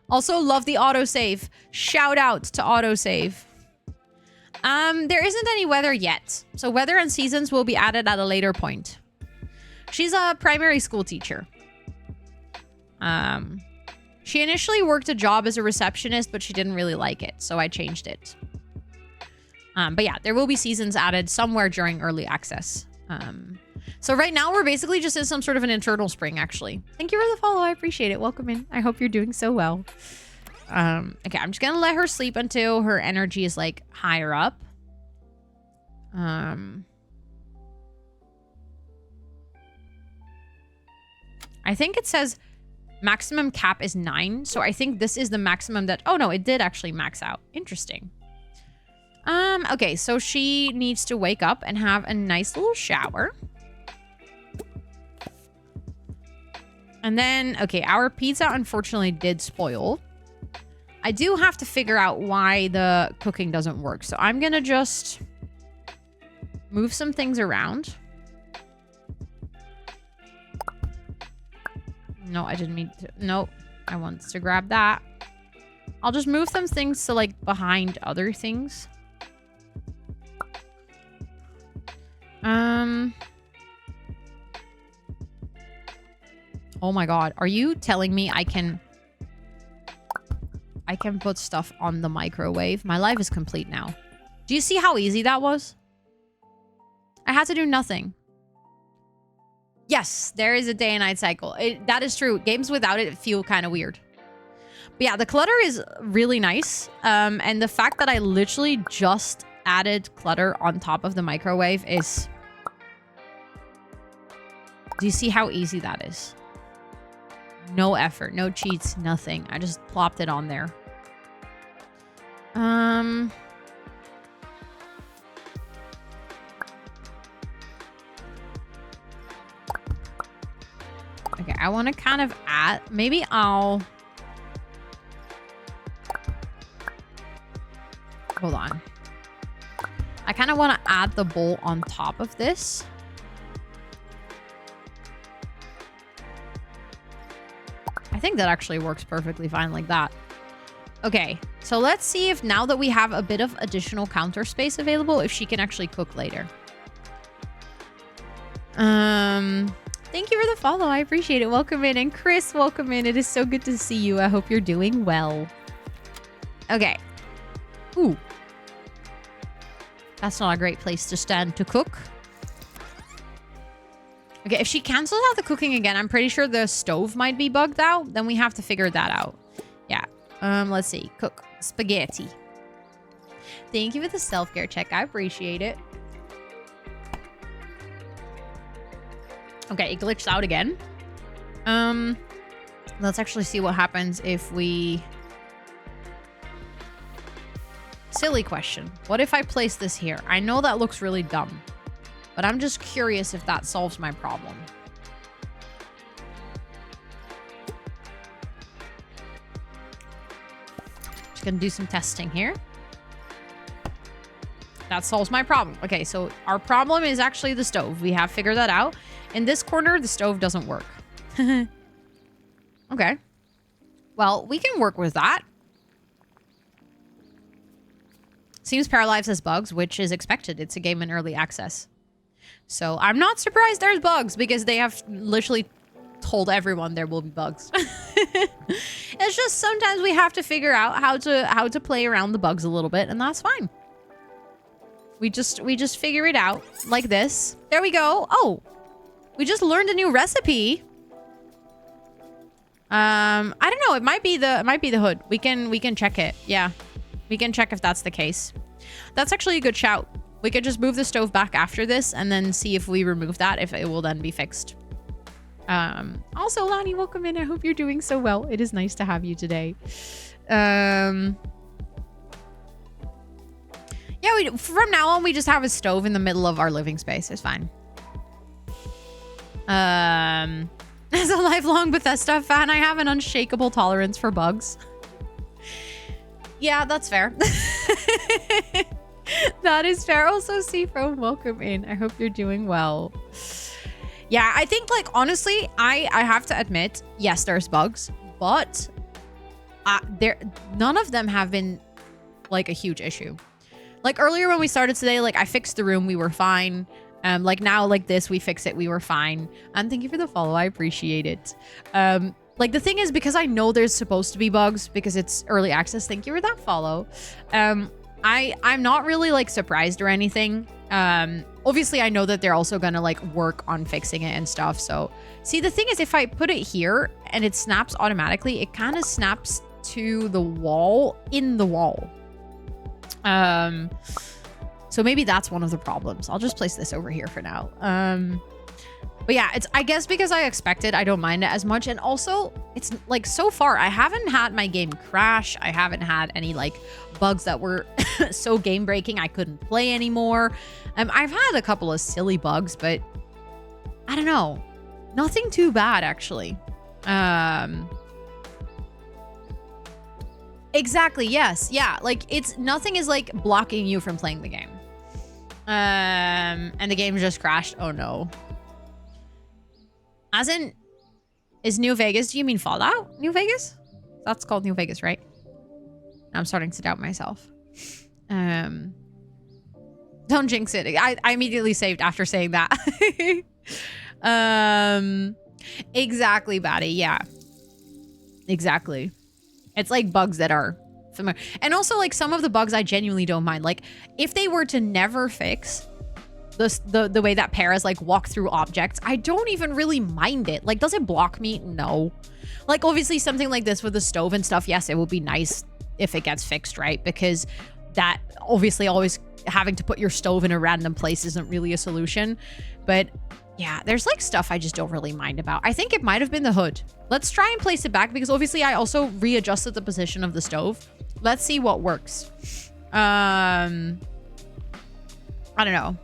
Speaker 1: Also, love the autosave. Shout out to autosave. There isn't any weather yet, so weather and seasons will be added at a later point. She's a primary school teacher. She initially worked a job as a receptionist, but she didn't really like it, so I changed it. But yeah, there will be seasons added somewhere during early access. So right now we're basically just in some sort of an internal spring, actually. Thank you for the follow. I appreciate it. Welcome in. I hope you're doing so well. Okay, I'm just gonna let her sleep until her energy is like higher up. I think it says maximum cap is 9, so I think this is the maximum that... Oh no, it did actually max out. Interesting. Okay, so she needs to wake up and have a nice little shower. And then, okay, our pizza unfortunately did spoil. I do have to figure out why the cooking doesn't work. So I'm gonna just move some things around. No, I didn't mean to. No, I want to grab that. I'll just move some things to like behind other things. Oh my god, are you telling me I can put stuff on the microwave? My life is complete now. Do you see how easy that was? I had to do nothing. Yes, there is a day and night cycle. That is true. Games without it feel kind of weird. But yeah, the clutter is really nice. And the fact that I literally just added clutter on top of the microwave is Do you see how easy that is? No effort, no cheats, nothing. I just plopped it on there. Okay, I want to kind of add... Maybe I'll... Hold on. I kind of want to add the bowl on top of this. I think that actually works perfectly fine like that. Okay, so let's see if now that we have a bit of additional counter space available, if she can actually cook later. Thank you for the follow. I appreciate it. Welcome in. And Chris, welcome in. It is so good to see you. I hope you're doing well. Okay. Ooh. That's not a great place to stand to cook. Okay, if she cancels out the cooking again, I'm pretty sure the stove might be bugged out. Then we have to figure that out. Yeah. Let's see. Cook. Spaghetti. Thank you for the self-care check. I appreciate it. Okay, it glitched out again. Let's actually see what happens if we... Silly question. What if I place this here? I know that looks really dumb, but I'm just curious if that solves my problem. Just gonna do some testing here. That solves my problem. Okay, so our problem is actually the stove. We have figured that out. In this corner, the stove doesn't work. Okay. Well, we can work with that. Seems Paralives has bugs, which is expected. It's a game in early access. So I'm not surprised there's bugs because they have literally told everyone there will be bugs. It's just sometimes we have to figure out how to play around the bugs a little bit, and that's fine. We just figure it out like this. There we go. Oh, we just learned a new recipe. I don't know. It might be the hood. We can check it. Yeah, we can check if that's the case. That's actually a good shout. We could just move the stove back after this and then see if we remove that, if it will then be fixed. Also, Lonnie, welcome in. I hope you're doing so well. It is nice to have you today. Yeah, from now on, we just have a stove in the middle of our living space. It's fine. As a lifelong Bethesda fan, I have an unshakable tolerance for bugs. Yeah, that's fair. That is fair. Also, Seafoam, welcome in. I hope you're doing well. Yeah, I think, like, honestly, I have to admit, yes, there's bugs, but none of them have been, like, a huge issue. Like, earlier when we started today, like, I fixed the room. We were fine. Like, now, like this, we fix it. We were fine. And thank you for the follow. I appreciate it. Like, the thing is, because I know there's supposed to be bugs because it's early access. Thank you for that follow. I'm not really, like, surprised or anything. Obviously, I know that they're also gonna, like, work on fixing it and stuff. So, see, the thing is, if I put it here and it snaps automatically, it kind of snaps to the wall in the wall. So maybe that's one of the problems. I'll just place this over here for now. But yeah, I guess because I expected, I don't mind it as much. And also, it's like, so far, I haven't had my game crash. I haven't had any, like, bugs that were so game breaking I couldn't play anymore. I've had a couple of silly bugs, but I don't know. Nothing too bad, actually. Exactly, yes. Yeah, like, nothing is, like, blocking you from playing the game. And the game just crashed. Oh, no. As in, is New Vegas, do you mean Fallout? New Vegas? That's called New Vegas, right? I'm starting to doubt myself. Don't jinx it. I immediately saved after saying that. Exactly, Batty. Yeah. Exactly. It's like bugs that are familiar. And also, like, some of the bugs I genuinely don't mind. Like, if they were to never fix the way that Paras, like, walk through objects, I don't even really mind it. Like, does it block me? No. Like, obviously, something like this with the stove and stuff, yes, it would be nice if it gets fixed, right? Because that obviously always having to put your stove in a random place isn't really a solution. But yeah, there's like stuff I just don't really mind about. I think it might have been the hood. Let's try and place it back because obviously I also readjusted the position of the stove. Let's see what works. I don't know.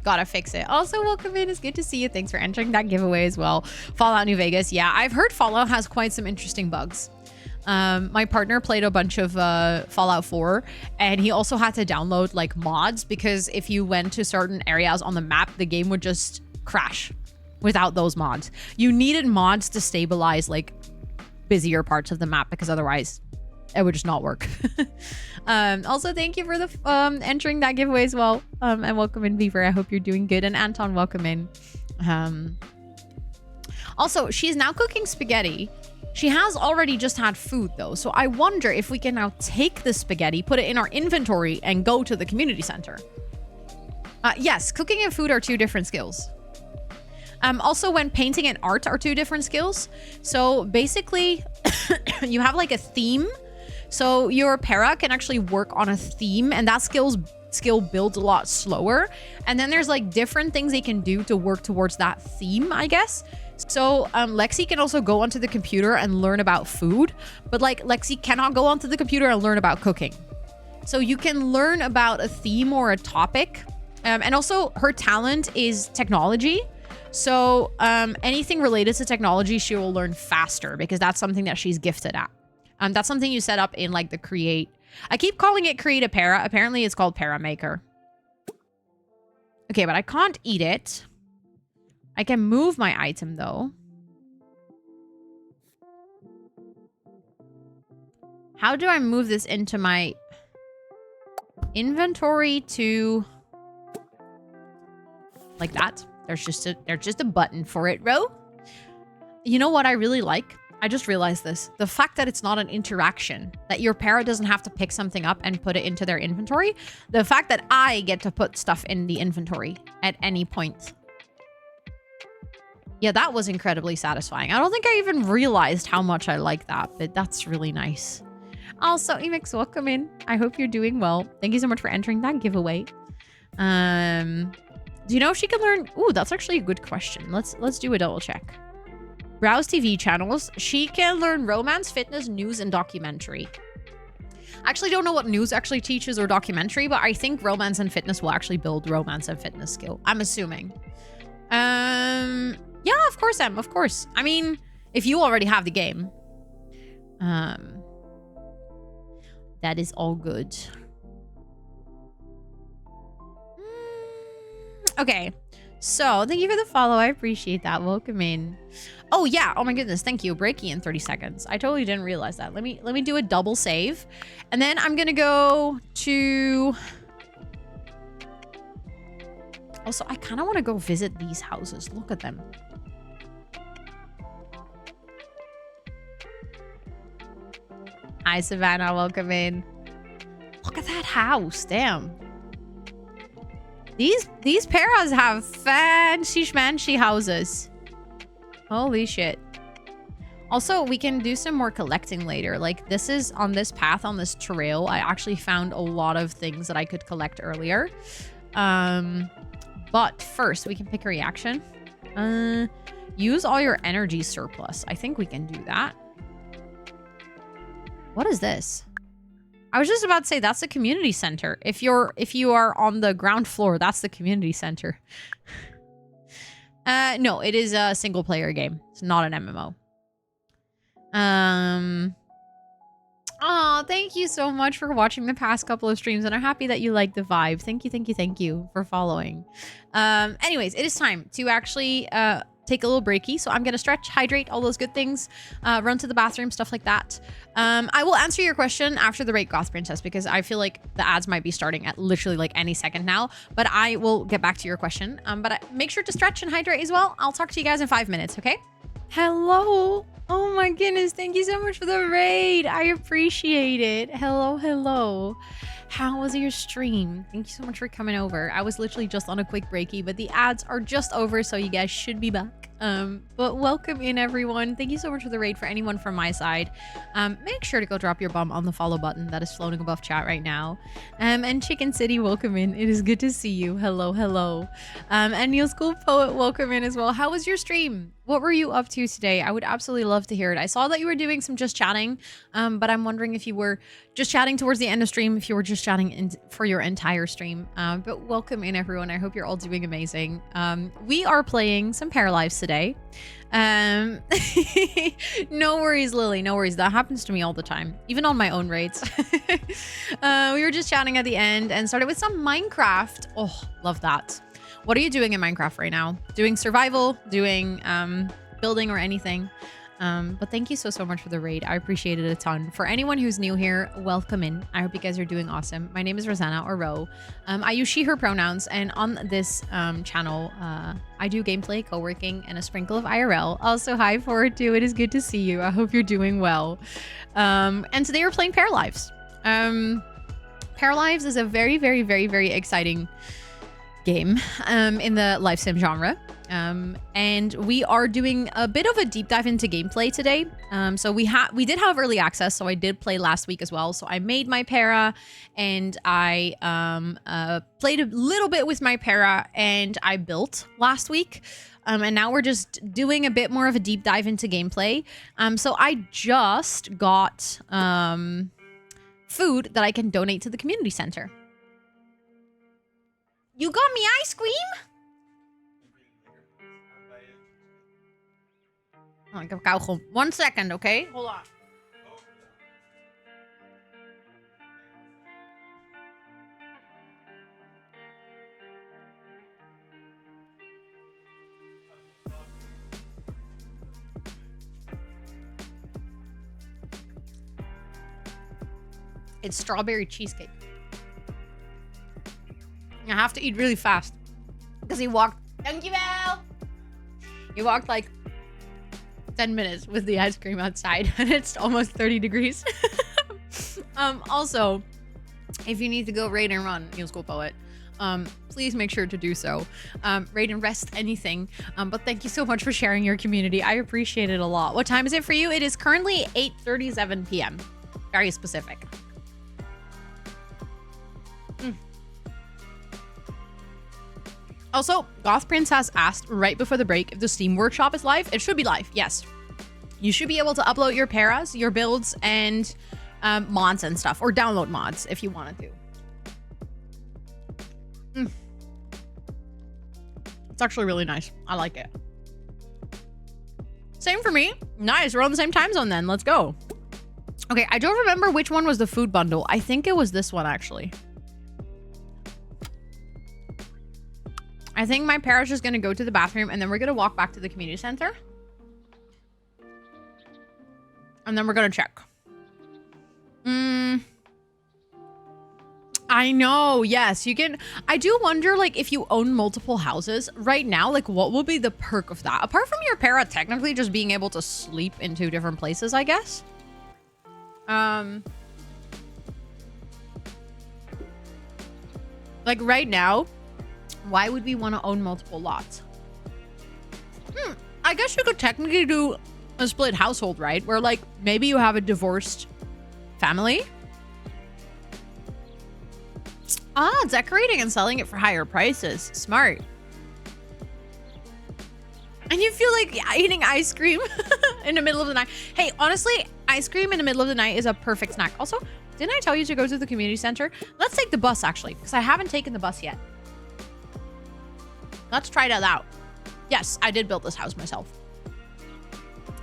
Speaker 1: Gotta fix it. Also, welcome in. It's good to see you. Thanks for entering that giveaway as well. Fallout New Vegas. Yeah, I've heard Fallout has quite some interesting bugs. My partner played a bunch of Fallout 4, and he also had to download like mods because if you went to certain areas on the map, the game would just crash without those mods. You needed mods to stabilize like busier parts of the map because otherwise it would just not work. Also, thank you for the entering that giveaway as well. And welcome in, Beaver. I hope you're doing good. And Anton, welcome in. Also, she's now cooking spaghetti. She has already just had food though. So I wonder if we can now take the spaghetti, put it in our inventory and go to the community center. Yes, cooking and food are two different skills. Also, when painting and art are two different skills. So basically, you have like a theme. So your para can actually work on a theme, and that skill builds a lot slower. And then there's like different things they can do to work towards that theme, I guess. So Lexi can also go onto the computer and learn about food, but like Lexi cannot go onto the computer and learn about cooking. So you can learn about a theme or a topic. And also her talent is technology. So anything related to technology, she will learn faster because that's something that she's gifted at. That's something you set up in like the create. I keep calling it create a para. Apparently it's called para maker. Okay, but I can't eat it. I can move my item though. How do I move this into my inventory to like that? There's just a button for it, bro. You know what I really like? I just realized this. The fact that it's not an interaction, that your para doesn't have to pick something up and put it into their inventory. The fact that I get to put stuff in the inventory at any point. Yeah, that was incredibly satisfying. I don't think I even realized how much I like that, but that's really nice. Also, Emix, welcome in. I hope you're doing well. Thank you so much for entering that giveaway. Do you know if she can learn? Ooh, that's actually a good question. Let's do a double check. Browse TV channels. She can learn romance, fitness, news, and documentary. I actually don't know what news actually teaches or documentary, but I think romance and fitness will actually build romance and fitness skill. I'm assuming. Yeah, of course, Em. Of course. I mean, if you already have the game, that is all good. Okay. So, thank you for the follow. I appreciate that. Welcome in. Oh, yeah. Oh, my goodness. Thank you. Breaking in 30 seconds. I totally didn't realize that. Let me do a double save. And then I'm going to go to... Also, I kind of want to go visit these houses. Look at them. Hi, Savannah. Welcome in. Look at that house. Damn. These paras have fancy schmancy houses. Holy shit. Also, we can do some more collecting later. Like, this is on this path, on this trail. I actually found a lot of things that I could collect earlier. But first, we can pick a reaction. Use all your energy surplus. I think we can do that. What is this? I was just about to say that's the community center. If you are on the ground floor, that's the community center. No, it is a single player game. It's not an MMO. Oh, thank you so much for watching the past couple of streams, and I'm happy that you like the vibe. Thank you for following. Anyways, it is time to actually take a little breaky. So I'm gonna stretch, hydrate, all those good things, run to the bathroom, stuff like that. I will answer your question after the break, Goth Princess, because I feel like the ads might be starting at literally like any second now, but I will get back to your question. Make sure to stretch and hydrate as well. I'll talk to you guys in 5 minutes, okay? Hello. Oh my goodness, thank you so much for the raid. I appreciate it. Hello. How was your stream? Thank you so much for coming over. I was literally just on a quick breaky, but the ads are just over, so you guys should be back. But welcome in, everyone. Thank you so much for the raid for anyone from my side. Make sure to go drop your bomb on the follow button that is floating above chat right now. And Chicken City, welcome in. It is good to see you. Hello, hello. And Neil School Poet, welcome in as well. How was your stream? What were you up to today? I would absolutely love to hear it. I saw that you were doing some just chatting, but I'm wondering if you were just chatting towards the end of stream, if you were just chatting for your entire stream. But welcome in, everyone. I hope you're all doing amazing. We are playing some Paralives today. No worries, Lily. No worries. That happens to me all the time, even on my own raids. We were just chatting at the end and started with some Minecraft. Oh, love that. What are you doing in Minecraft right now? Doing survival, doing building or anything? But thank you so much for the raid. I appreciate it a ton. For anyone who's new here, welcome in. I hope you guys are doing awesome. My name is Rosanna, or Ro. I use she, her pronouns, and on this channel, I do gameplay, co-working, and a sprinkle of IRL. Also, hi, Forward too. It is good to see you. I hope you're doing well. And today we're playing Paralives. Paralives is a very, very, very, very exciting game in the life sim genre. And we are doing a bit of a deep dive into gameplay today. So we did have early access, so I did play last week as well. So I made my para, and I played a little bit with my para, and I built last week. And now we're just doing a bit more of a deep dive into gameplay. So I just got food that I can donate to the community center. You got me ice cream? Oh, ik heb kauwgom. 1 second, okay? Hold on. It's strawberry cheesecake. I have to eat really fast because he walked. Thank you, Val. He walked like 10 minutes with the ice cream outside, and it's almost 30 degrees. Also, if you need to go raid and run, New School Poet, please make sure to do so. Raid and rest anything. But thank you so much for sharing your community. I appreciate it a lot. What time is it for you? It is currently 8:37 p.m. Very specific. Also, Goth Prince has asked right before the break if the Steam Workshop is live. It should be live, yes. You should be able to upload your paras, your builds, and mods and stuff, or download mods if you wanted to. It's actually really nice. I like it. Same for me. Nice, we're on the same time zone then. Let's go. Okay, I don't remember which one was the food bundle. I think it was this one, actually. I think my para's just gonna go to the bathroom, and then we're gonna walk back to the community center. And then we're gonna check. I know, yes, you can. I do wonder, like, if you own multiple houses right now, like, what will be the perk of that? Apart from your para technically just being able to sleep in 2 different places, I guess. Like, right now, why would we want to own multiple lots? I guess you could technically do a split household, right? Where, like, maybe you have a divorced family. Ah, decorating and selling it for higher prices. Smart. And you feel like eating ice cream in the middle of the night. Hey, honestly, ice cream in the middle of the night is a perfect snack. Also, didn't I tell you to go to the community center? Let's take the bus, actually, because I haven't taken the bus yet. Let's try that out. Yes, I did build this house myself.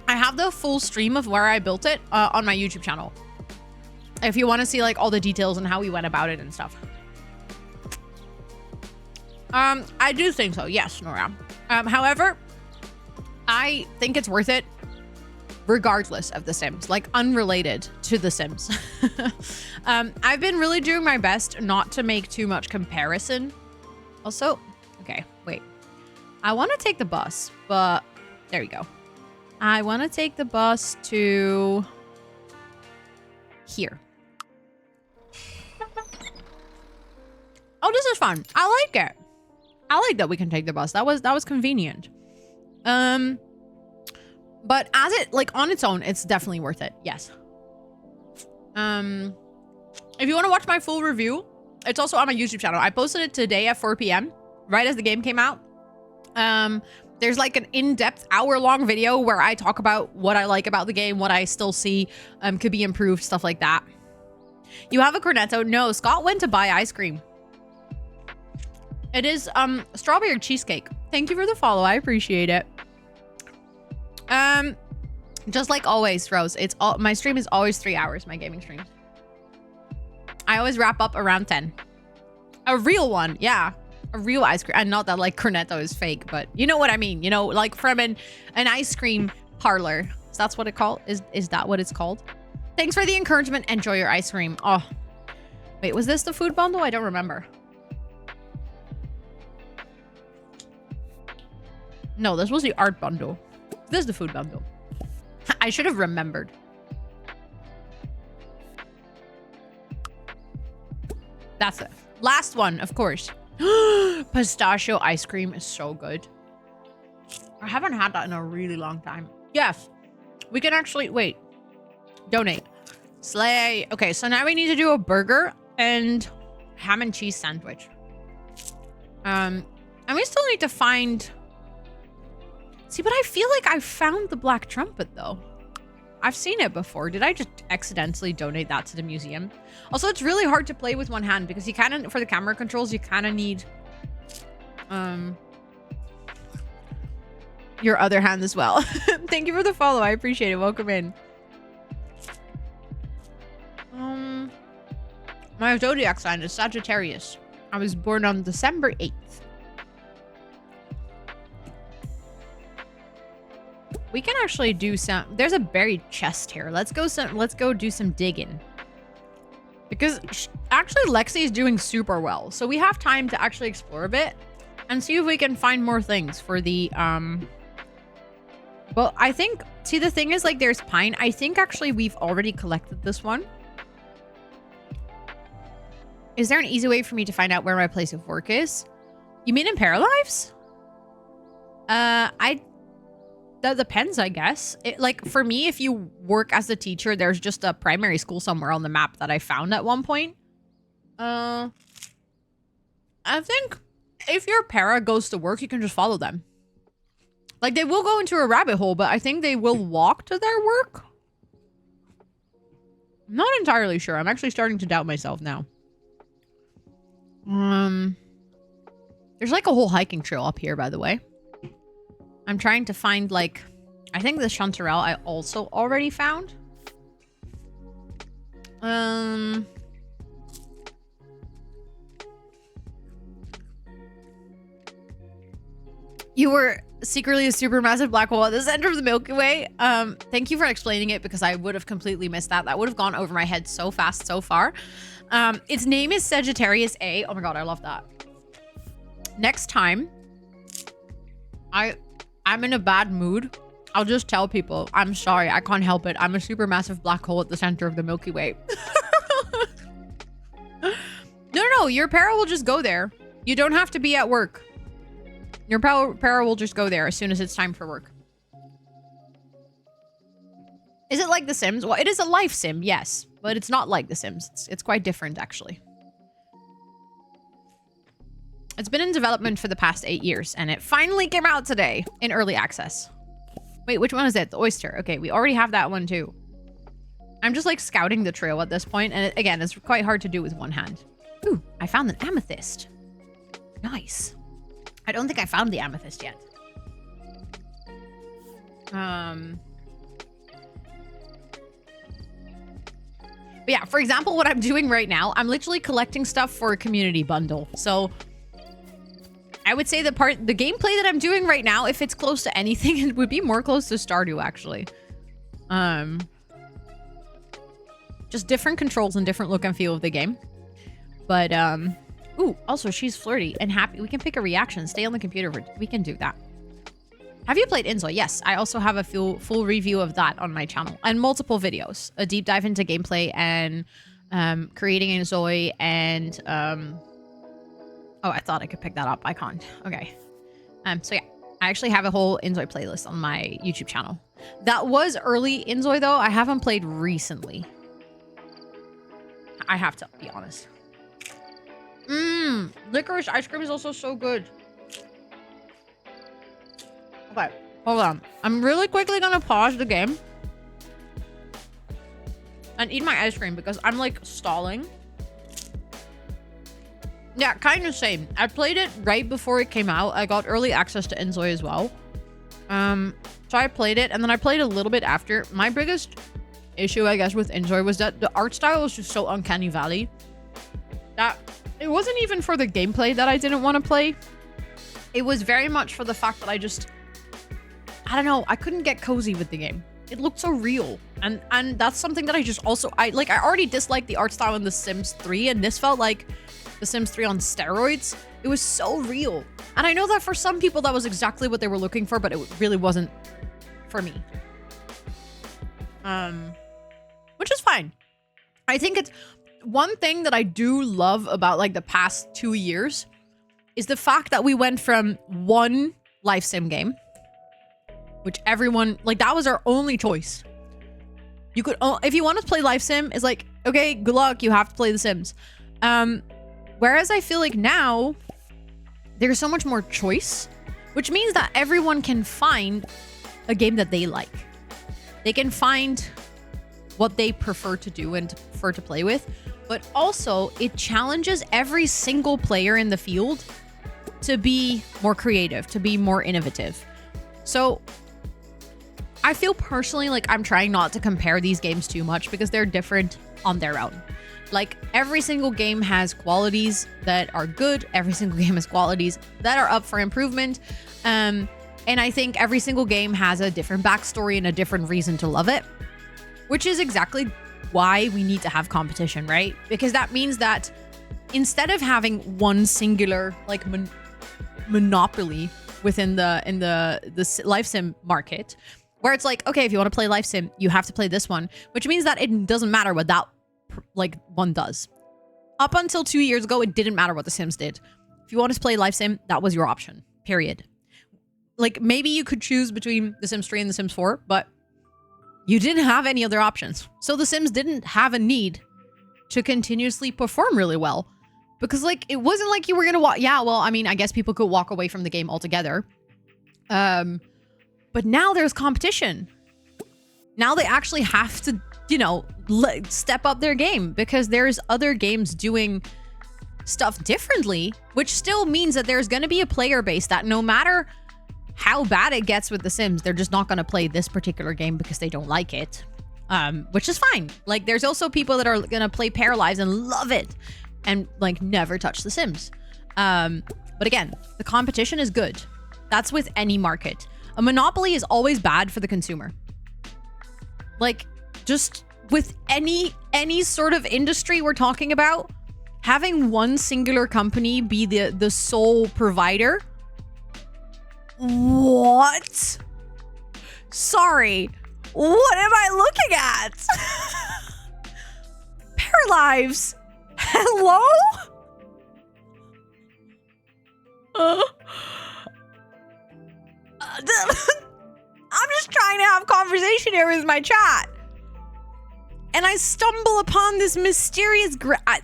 Speaker 1: I have the full stream of where I built it on my YouTube channel. If you want to see, like, all the details and how we went about it and stuff. I do think so. Yes, Nora. However, I think it's worth it regardless of The Sims, like, unrelated to The Sims. I've been really doing my best not to make too much comparison. Also, okay, wait. I want to take the bus, but there you go. I want to take the bus to here. Oh, this is fun. I like it. I like that we can take the bus. That was convenient. But as it, like, on its own, it's definitely worth it. Yes. If you want to watch my full review, it's also on my YouTube channel. I posted it today at 4 p.m. right as the game came out. There's like an in-depth hour-long video where I talk about what I like about the game, what I still see could be improved, stuff like that. You have a cornetto? No, Scott went to buy ice cream. It is strawberry cheesecake. Thank you for the follow. I appreciate it. Just like always, Rose, it's all my stream is always 3 hours, my gaming stream. I always wrap up around 10. A real one, yeah. A real ice cream. And not that like cornetto is fake, but you know what I mean. You know, like from an ice cream parlor. So that's what it called. Is that what it's called? Thanks for the encouragement. Enjoy your ice cream. Oh, wait, was this the food bundle? I don't remember. No, this was the art bundle. This is the food bundle. I should have remembered. That's it. Last one, of course. Pistachio ice cream is so good. I haven't had that in a really long time. Yes. We can actually... Wait. Donate. Slay. Okay, so now we need to do a burger and ham and cheese sandwich. And we still need to find... See, but I feel like I found the black trumpet, though. I've seen it before. Did I just accidentally donate that to the museum? Also, it's really hard to play with one hand because you kind of, for the camera controls, you kind of need your other hand as well. Thank you for the follow. I appreciate it. Welcome in. My zodiac sign is Sagittarius. I was born on December 8th. We can actually do some... There's a buried chest here. Let's go do some digging. Because actually Lexi is doing super well. So we have time to actually explore a bit and see if we can find more things for the well, I think... See, the thing is, like, there's pine. I think actually we've already collected this one. Is there an easy way for me to find out where my place of work is? You mean in Paralives? That depends, I guess. Like, for me, if you work as a teacher, there's just a primary school somewhere on the map that I found at one point. I think if your para goes to work, you can just follow them. Like, they will go into a rabbit hole, but I think they will walk to their work. I'm not entirely sure. I'm actually starting to doubt myself now. There's like a whole hiking trail up here, by the way. I'm trying to find, like... I think the chanterelle I also already found. You were secretly a supermassive black hole at the center of the Milky Way. Thank you for explaining it, because I would have completely missed that. That would have gone over my head so fast, so far. Its name is Sagittarius A. Oh my god, I love that. Next time... I'm in a bad mood, I'll just tell people, I'm sorry, I can't help it. I'm a supermassive black hole at the center of the Milky Way. No, your para will just go there. You don't have to be at work. Your para will just go there as soon as it's time for work. Is it like The Sims? Well, it is a life sim, yes. But it's not like The Sims. It's quite different, actually. It's been in development for the past 8 years, and it finally came out today in early access. Wait, which one is it? The oyster. Okay, we already have that one too. I'm just like scouting the trail at this point, and again, it's quite hard to do with one hand. Ooh, I found an amethyst. Nice. I don't think I found the amethyst yet. But yeah, for example, what I'm doing right now, I'm literally collecting stuff for a community bundle. So I would say the gameplay that I'm doing right now, if it's close to anything, it would be more close to Stardew, actually. Just different controls and different look and feel of the game. But, ooh, also, she's flirty and happy. We can pick a reaction. Stay on the computer. We can do that. Have you played Inzo? Yes, I also have a full review of that on my channel. And multiple videos. A deep dive into gameplay and creating Inzo and... Oh, I thought I could pick that up. I can't. Okay. So yeah, I actually have a whole ELSWHERE playlist on my YouTube channel. That was early ELSWHERE though. I haven't played recently. I have to be honest. Licorice ice cream is also so good. Okay, hold on. I'm really quickly gonna pause the game and eat my ice cream because I'm like stalling. Yeah, kind of same. I played it right before it came out. I got early access to ELSWHERE as well. So I played it and then I played a little bit after. My biggest issue, I guess, with ELSWHERE was that the art style was just so uncanny valley that it wasn't even for the gameplay that I didn't want to play. It was very much for the fact that I don't know, I couldn't get cozy with the game. It looked so real. And that's something that I just also, I already disliked the art style in The Sims 3, and this felt like The Sims 3 on steroids. It was so real. And I know that for some people that was exactly what they were looking for, but it really wasn't for me. Which is fine. I think it's one thing that I do love about like the past 2 years is the fact that we went from one life sim game, which everyone, like, that was our only choice. You could, if you want to play life sim, it's like, okay, good luck, you have to play The Sims. Whereas I feel like now there's so much more choice, which means that everyone can find a game that they like. They can find what they prefer to do and prefer to play with, but also it challenges every single player in the field to be more creative, to be more innovative. So I feel personally like I'm trying not to compare these games too much because they're different on their own. Like, every single game has qualities that are good. Every single game has qualities that are up for improvement. And I think every single game has a different backstory and a different reason to love it, which is exactly why we need to have competition, right? Because that means that instead of having one singular like monopoly within the life sim market, where it's like, okay, if you want to play life sim, you have to play this one, which means that it doesn't matter what that like one does. Up until 2 years ago, it didn't matter what The Sims did. If you want to play life sim, that was your option, period. Like, maybe you could choose between The Sims 3 and The Sims 4, but you didn't have any other options. So The Sims didn't have a need to continuously perform really well, because like, it wasn't like you were gonna walk. Yeah, well, I mean, I guess people could walk away from the game altogether. But now there's competition. Now they actually have to, you know, step up their game because there's other games doing stuff differently, which still means that there's going to be a player base that no matter how bad it gets with The Sims, they're just not going to play this particular game because they don't like it, which is fine. Like, there's also people that are going to play Paralives and love it and like never touch The Sims. But again, the competition is good. That's with any market. A monopoly is always bad for the consumer. Like, just with any sort of industry we're talking about, having one singular company be the sole provider. What? Sorry. What am I looking at? Paralives. Hello? I'm just trying to have conversation here with my chat. And I stumble upon this mysterious I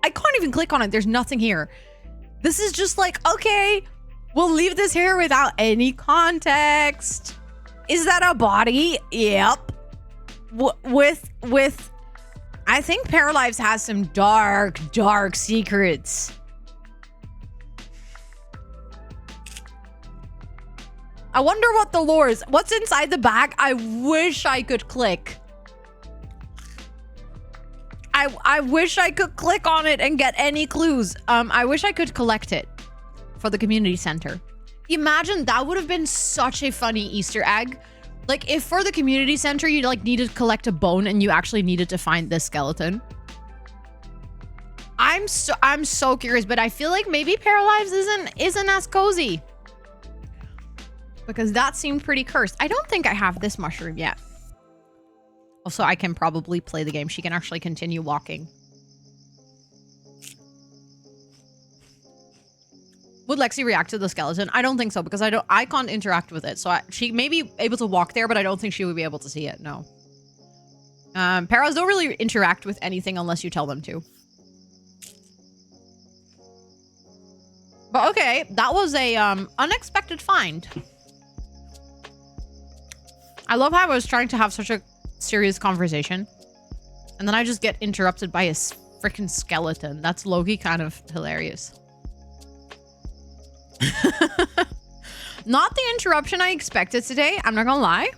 Speaker 1: can't even click on it. There's nothing here. This is just like, okay, we'll leave this here without any context. Is that a body? Yep. With I think Paralives has some dark secrets. I wonder what the lore is. What's inside the bag? I wish I could click. I wish I could click on it and get any clues. I wish I could collect it for the community center. Imagine that would have been such a funny Easter egg. Like, if for the community center you like needed to collect a bone and you actually needed to find this skeleton. I'm so curious, but I feel like maybe Paralives isn't as cozy. Because that seemed pretty cursed. I don't think I have this mushroom yet. Also, I can probably play the game. She can actually continue walking. Would Lexi react to the skeleton? I don't think so because I can't interact with it. So she may be able to walk there, but I don't think she would be able to see it. No. Paras don't really interact with anything unless you tell them to. But okay, that was a unexpected find. I love how I was trying to have such a serious conversation, and then I just get interrupted by a freaking skeleton. That's low-key kind of hilarious. Not the interruption I expected today, I'm not gonna lie.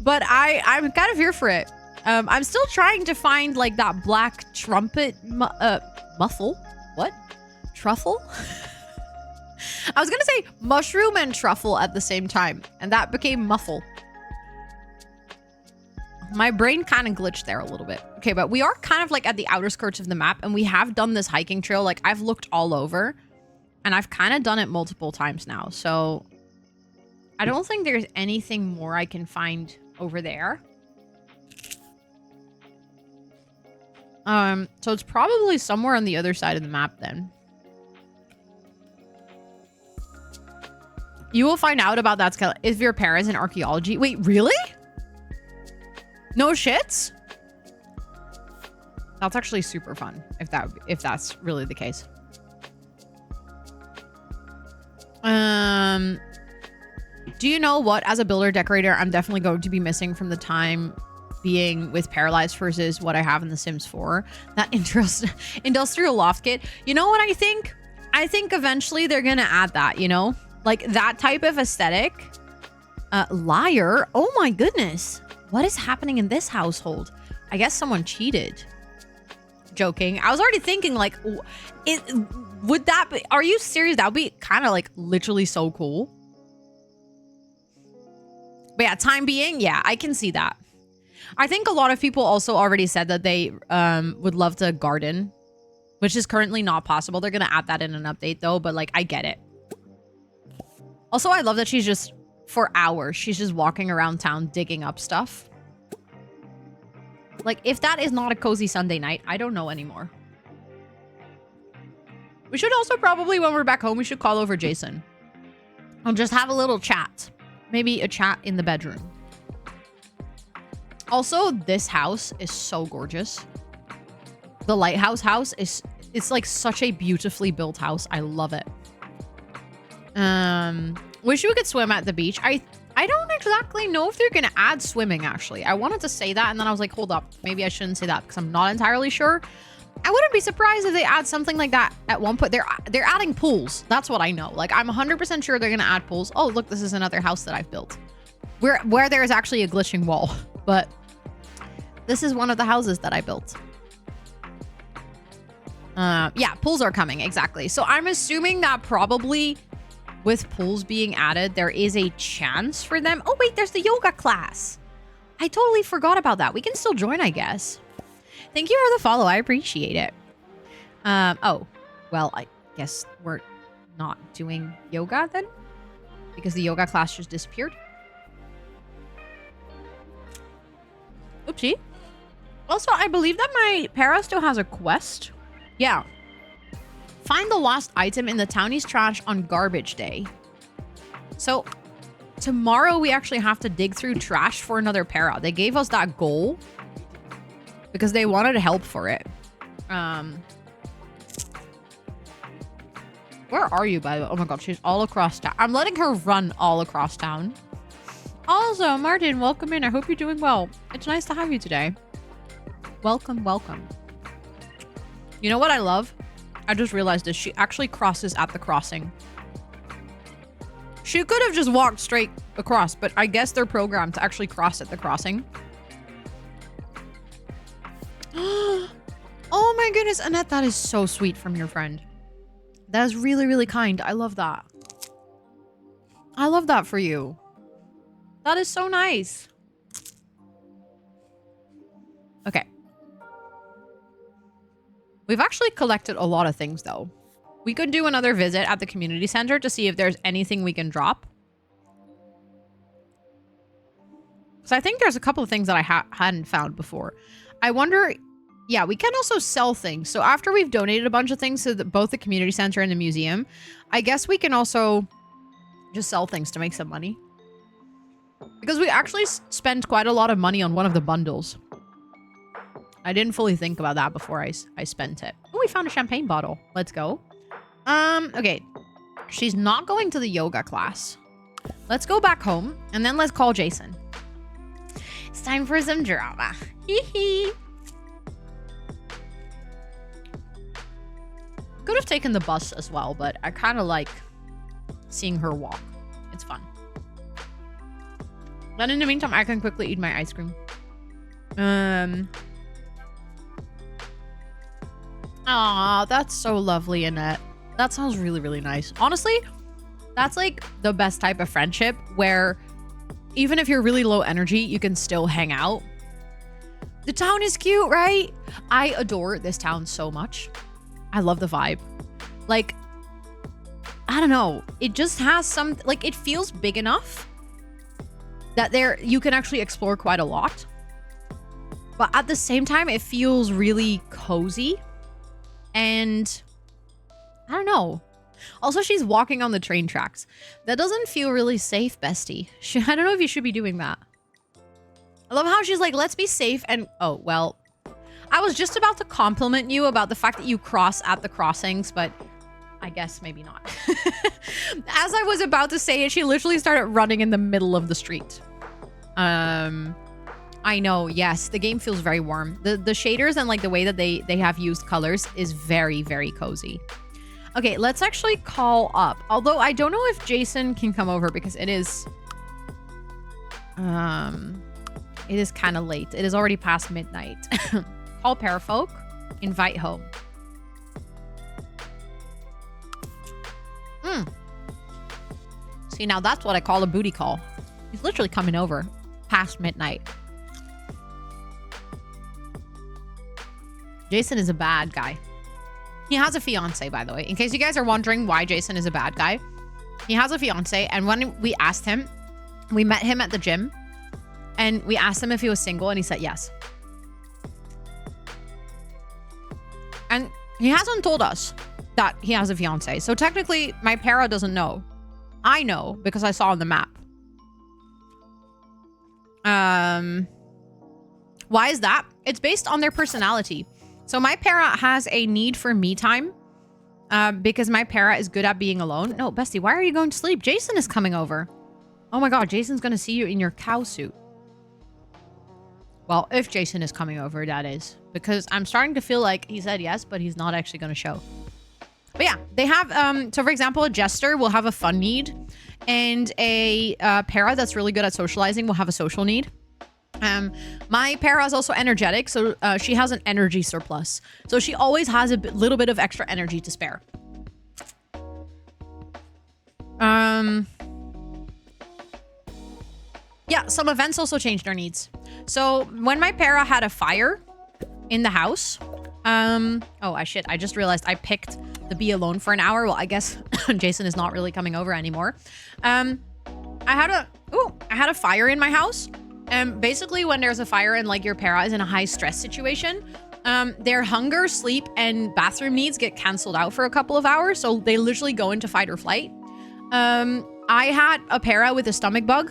Speaker 1: But I'm kind of here for it. I'm still trying to find like that black trumpet muffle. What? Truffle? I was gonna say mushroom and truffle at the same time, and that became muffle. My brain kind of glitched there a little bit. Okay, but we are kind of like at the outer skirts of the map, and we have done this hiking trail. Like, I've looked all over, and I've kind of done it multiple times now. So I don't think there's anything more I can find over there. So it's probably somewhere on the other side of the map then. You will find out about that skeleton if your parents in archaeology. Wait, really? No shits? That's actually super fun if that's really the case. Do you know what? As a builder decorator, I'm definitely going to be missing from the time being with Paralives versus what I have in The Sims 4. That industrial loft kit. You know what I think? I think eventually they're gonna add that, you know? Like that type of aesthetic. Liar. Oh my goodness. What is happening in this household? I guess someone cheated. Joking. I was already thinking like, would that be, are you serious? That would be kind of like literally so cool. But yeah, time being, yeah, I can see that. I think a lot of people also already said that they would love to garden, which is currently not possible. They're going to add that in an update though, but like, I get it. Also, I love that she's just, for hours, she's just walking around town digging up stuff. Like, if that is not a cozy Sunday night, I don't know anymore. We should also probably, when we're back home, we should call over Jason. And just have a little chat. Maybe a chat in the bedroom. Also, this house is so gorgeous. The lighthouse house is, it's like such a beautifully built house. I love it. Wish we could swim at the beach. I don't exactly know if they're gonna add swimming, actually. I wanted to say that, and then I was like, hold up. Maybe I shouldn't say that because I'm not entirely sure. I wouldn't be surprised if they add something like that at one point. They're adding pools. That's what I know. Like, I'm 100% sure they're gonna add pools. Oh, look, this is another house that I've built. Where there is actually a glitching wall. But this is one of the houses that I built. Yeah, pools are coming, exactly. So I'm assuming that probably with pools being added, there is a chance for them. Oh, wait, there's the yoga class. I totally forgot about that. We can still join, I guess. Thank you for the follow. I appreciate it. Oh, well, I guess we're not doing yoga then? Because the yoga class just disappeared. Oopsie. Also, I believe that my Para still has a quest. Yeah. Find the lost item in the townie's trash on garbage day. So tomorrow we actually have to dig through trash for another Para. They gave us that goal because they wanted help for it. Where are you, by the way? Oh my god, she's all across town. I'm letting her run all across town. Also, Martin, welcome in. I hope you're doing well. It's nice to have you today. Welcome, welcome. You know what I love? I just realized this. She actually crosses at the crossing. She could have just walked straight across, but I guess they're programmed to actually cross at the crossing. Oh my goodness, Annette, that is so sweet from your friend. That is really, really kind. I love that. I love that for you. That is so nice. Okay. We've actually collected a lot of things, though. We could do another visit at the community center to see if there's anything we can drop. So I think there's a couple of things that I hadn't found before. I wonder Yeah, we can also sell things. So after we've donated a bunch of things to both the community center and the museum, I guess we can also just sell things to make some money. Because we actually spent quite a lot of money on one of the bundles. I didn't fully think about that before I spent it. Oh, we found a champagne bottle. Let's go. Okay. She's not going to the yoga class. Let's go back home and then let's call Jason. It's time for some drama. Hee hee. Could have taken the bus as well, but I kind of like seeing her walk. It's fun. Then in the meantime, I can quickly eat my ice cream. Aw, that's so lovely, Annette. That sounds really, really nice. Honestly, that's like the best type of friendship where even if you're really low energy, you can still hang out. The town is cute, right? I adore this town so much. I love the vibe. Like, I don't know. It just has some, like, it feels big enough that you can actually explore quite a lot. But at the same time, it feels really cozy. And I don't know. Also, she's walking on the train tracks. That doesn't feel really safe, bestie. I don't know if you should be doing that. I love how she's like, let's be safe. And, oh, well, I was just about to compliment you about the fact that you cross at the crossings, but I guess maybe not. As I was about to say it, she literally started running in the middle of the street. I know, yes, the game feels very warm. The shaders and like the way that they have used colors is very, very cozy. Okay, let's actually call up. Although I don't know if Jason can come over because it is kind of late. It is already past midnight. Call Parafolk, invite home. See, now that's what I call a booty call. He's literally coming over past midnight. Jason is a bad guy. He has a fiance, by the way. In case you guys are wondering why Jason is a bad guy. He has a fiance, and when we asked him, we met him at the gym, and we asked him if he was single, and he said yes. And he hasn't told us that he has a fiance. So technically, my para doesn't know. I know because I saw on the map. Why is that? It's based on their personality. So my para has a need for me time because my para is good at being alone. No, bestie, why are you going to sleep? Jason is coming over. Oh my God, Jason's going to see you in your cow suit. Well, if Jason is coming over, that is. Because I'm starting to feel like he said yes, but he's not actually going to show. But yeah, they have, so for example, a jester will have a fun need. And a para that's really good at socializing will have a social need. My para is also energetic, so she has an energy surplus. So she always has a little bit of extra energy to spare. Yeah, some events also changed their needs. So when my para had a fire in the house, oh, I just realized I picked the be alone for an hour. Well, I guess Jason is not really coming over anymore. I had a fire in my house. Basically when there's a fire and like your para is in a high stress situation, their hunger, sleep, and bathroom needs get canceled out for a couple of hours. So they literally go into fight or flight. I had a para with a stomach bug.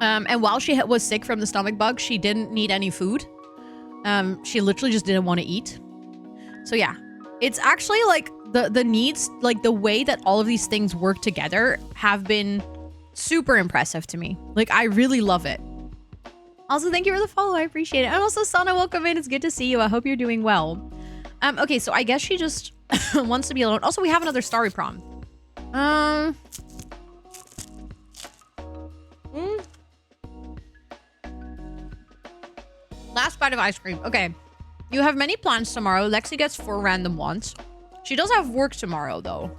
Speaker 1: And while she was sick from the stomach bug, she didn't need any food. She literally just didn't want to eat. So yeah, it's actually like the needs, like the way that all of these things work together have been super impressive to me. Like, I really love it. Also, thank you for the follow. I appreciate it. And also, Sana, welcome in. It's good to see you. I hope you're doing well. Okay, so I guess she just wants to be alone. Also, we have another story prompt. Last bite of ice cream. Okay. You have many plans tomorrow. Lexi gets 4 random ones. She does have work tomorrow, though.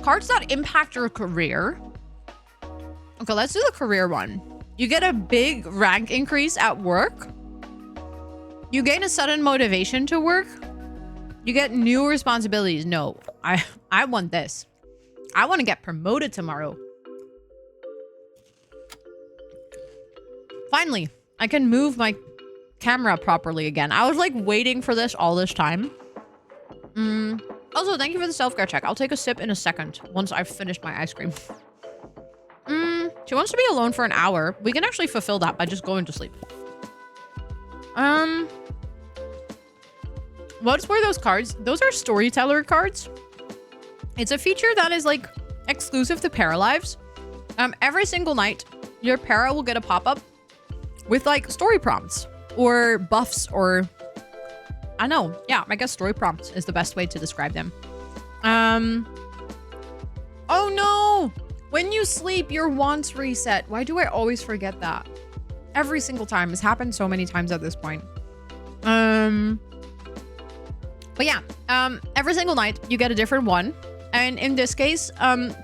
Speaker 1: Cards that impact your career. Okay, let's do the career one. You get a big rank increase at work. You gain a sudden motivation to work. You get new responsibilities. No, I want this. I want to get promoted tomorrow. Finally, I can move my camera properly again. I was like waiting for this all this time. Also, thank you for the self-care check. I'll take a sip in a second once I've finished my ice cream. She wants to be alone for an hour. We can actually fulfill that by just going to sleep. What's were those cards? Those are storyteller cards. It's a feature that is like exclusive to Paralives. Every single night, your para will get a pop-up with like story prompts or buffs or I know. Yeah, I guess story prompts is the best way to describe them. Oh no! When you sleep, your wants reset. Why do I always forget that? Every single time. It's happened so many times at this point. But yeah, every single night you get a different one. And in this case,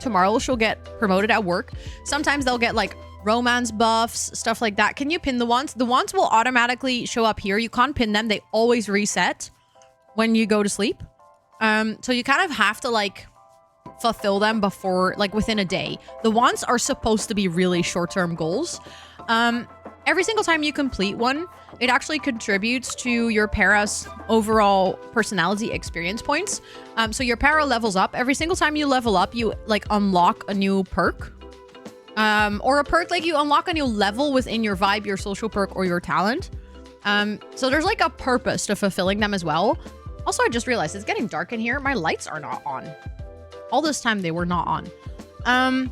Speaker 1: tomorrow she'll get promoted at work. Sometimes they'll get like romance buffs, stuff like that. Can you pin the wants? The wants will automatically show up here. You can't pin them. They always reset when you go to sleep. So you kind of have to like fulfill them before, like within a day. The wants are supposed to be really short-term goals. Every single time you complete one, it actually contributes to your para's overall personality experience points. So your para levels up. Every single time you level up, you like unlock a new perk. Or a perk, like you unlock a new level within your vibe, your social perk, or your talent. So there's like a purpose to fulfilling them as well. Also, I just realized it's getting dark in here. My lights are not on. All this time they were not on.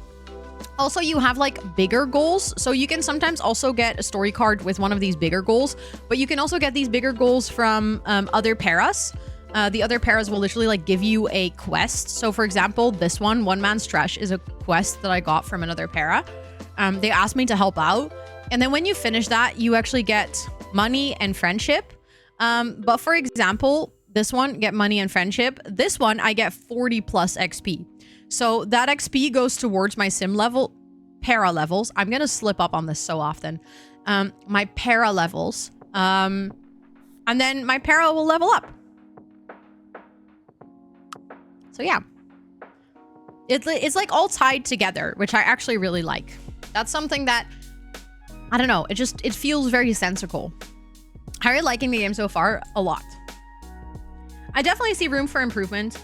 Speaker 1: Also, you have like bigger goals. So you can sometimes also get a story card with one of these bigger goals, but you can also get these bigger goals from other paras. The other paras will literally like give you a quest. So for example, this one man's trash is a quest that I got from another para. They asked me to help out. And then when you finish that, you actually get money and friendship. But for example, this one, get money and friendship. This one, I get 40 plus XP. So that XP goes towards my sim level, para levels. I'm going to slip up on this so often. My para levels. And then my para will level up. So yeah. It's like all tied together, which I actually really like. That's something that, I don't know, it feels very sensical. I'm really liking the game so far a lot. I definitely see room for improvement,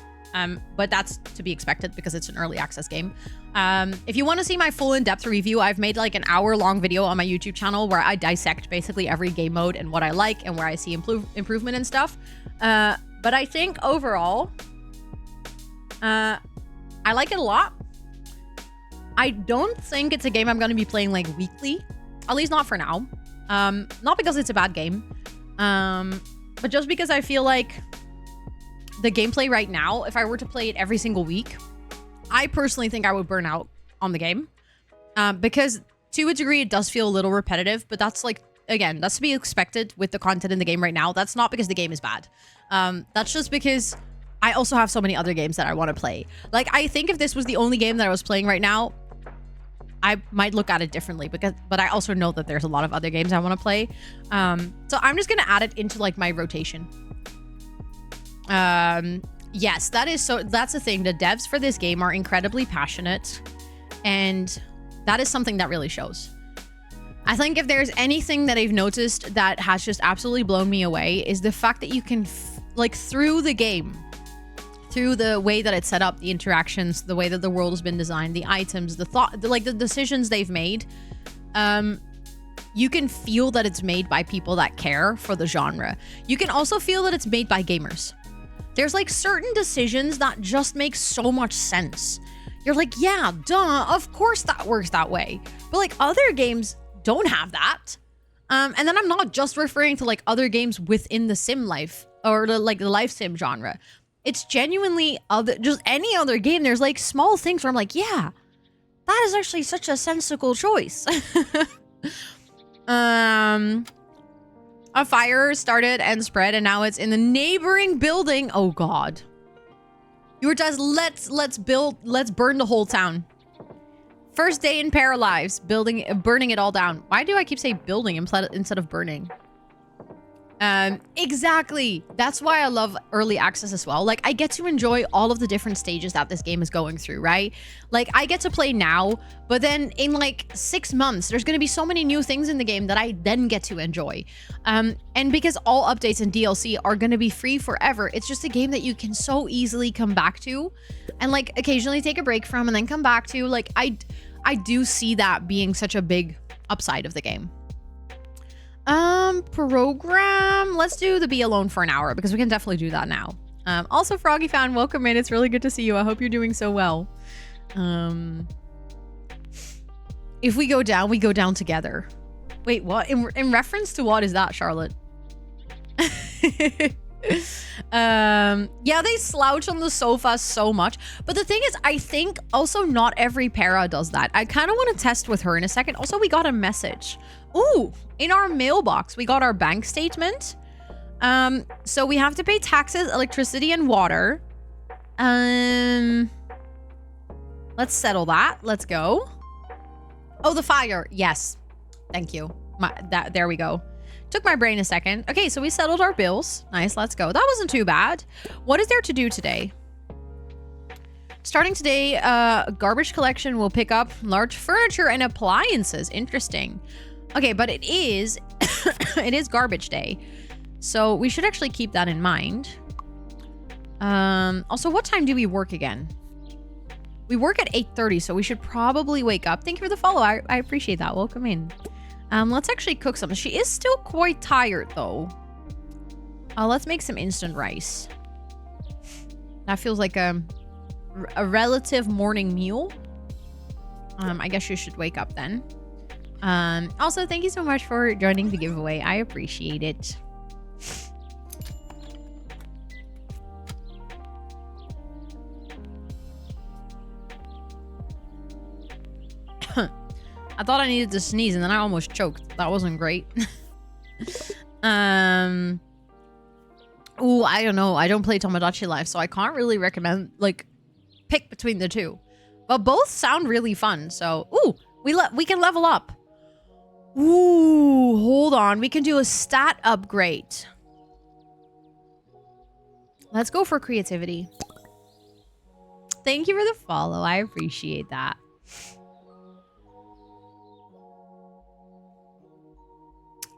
Speaker 1: but that's to be expected because it's an early access game. If you want to see my full in-depth review, I've made like an hour-long video on my YouTube channel where I dissect basically every game mode and what I like and where I see improvement and stuff. But I think overall, I like it a lot. I don't think it's a game I'm going to be playing like weekly, at least not for now. Not because it's a bad game, but just because I feel like the gameplay right now, if I were to play it every single week, I personally think I would burn out on the game. Because to a degree, it does feel a little repetitive, but that's like, again, that's to be expected with the content in the game right now. That's not because the game is bad. That's just because I also have so many other games that I want to play. Like, I think if this was the only game that I was playing right now, I might look at it differently, but I also know that there's a lot of other games I want to play. So I'm just going to add it into like my rotation. Yes, that's the thing. The devs for this game are incredibly passionate, and that is something that really shows. I think if there's anything that I've noticed that has just absolutely blown me away is the fact that you can like through the game, through the way that it's set up, the interactions, the way that the world has been designed, the items, the decisions they've made, you can feel that it's made by people that care for the genre. You can also feel that it's made by gamers. There's like certain decisions that just make so much sense. You're like, yeah, duh, of course that works that way. But like other games don't have that. And then I'm not just referring to like other games within the sim life or the life sim genre. It's genuinely just any other game. There's like small things where I'm like, yeah, that is actually such a sensical choice. A fire started and spread, and now it's in the neighboring building. Oh God. You were just let's burn the whole town. First day in Paralives, burning it all down. Why do I keep saying building instead of burning? Exactly. That's why I love early access as well. Like, I get to enjoy all of the different stages that this game is going through, right? Like, I get to play now, but then in like 6 months, there's going to be so many new things in the game that I then get to enjoy. And because all updates and DLC are going to be free forever, it's just a game that you can so easily come back to and like occasionally take a break from and then come back to. Like, I do see that being such a big upside of the game. Program. Let's do the be alone for an hour because we can definitely do that now. Also, Froggy fan, welcome in. It's really good to see you. I hope you're doing so well. If we go down together. Wait, what? In reference to what is that, Charlotte? Yeah, they slouch on the sofa so much. But the thing is, I think also not every para does that. I kind of want to test with her in a second. Also, we got a message. Ooh, in our mailbox, we got our bank statement. So we have to pay taxes, electricity, and water. Let's settle that. Let's go. Oh, the fire. Yes. Thank you. There we go. Took my brain a second. Okay, so we settled our bills. Nice, let's go. That wasn't too bad. What is there to do today? Starting today, garbage collection will pick up large furniture and appliances. Interesting. Okay, but it is it is garbage day. So we should actually keep that in mind. Also, what time do we work again? We work at 8:30, so we should probably wake up. Thank you for the follow. I appreciate that. Welcome in. Let's actually cook something. She is still quite tired, though. Let's make some instant rice. That feels like a relative morning meal. I guess you should wake up then. Also, thank you so much for joining the giveaway. I appreciate it. I thought I needed to sneeze and then I almost choked. That wasn't great. Ooh, I don't know. I don't play Tomodachi Life, so I can't really recommend, like, pick between the two. But both sound really fun, so... Ooh, we can level up. Ooh, hold on. We can do a stat upgrade. Let's go for creativity. Thank you for the follow. I appreciate that.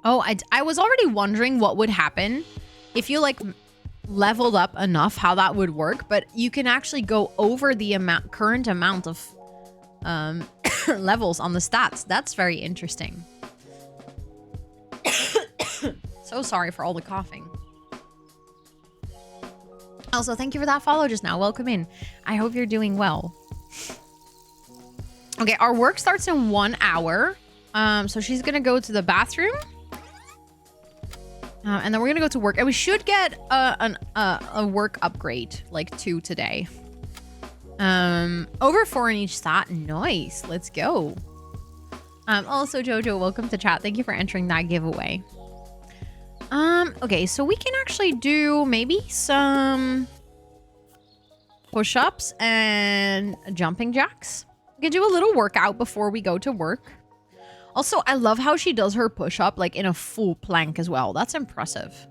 Speaker 1: Oh, I was already wondering what would happen if you, like, leveled up enough, how that would work. But you can actually go over the current amount of levels on the stats. That's very interesting. So sorry for all the coughing. Also, thank you for that follow just now. Welcome in. I hope you're doing well. Okay, our work starts in 1 hour. So she's going to go to the bathroom. And then we're gonna go to work, and we should get a work upgrade, like 2 today. Over 4 in each stat. Nice. Let's go. Also, Jojo, welcome to chat. Thank you for entering that giveaway. Okay, so we can actually do maybe some push-ups and jumping jacks. We can do a little workout before we go to work. Also, I love how she does her push-up, like, in a full plank as well. That's impressive.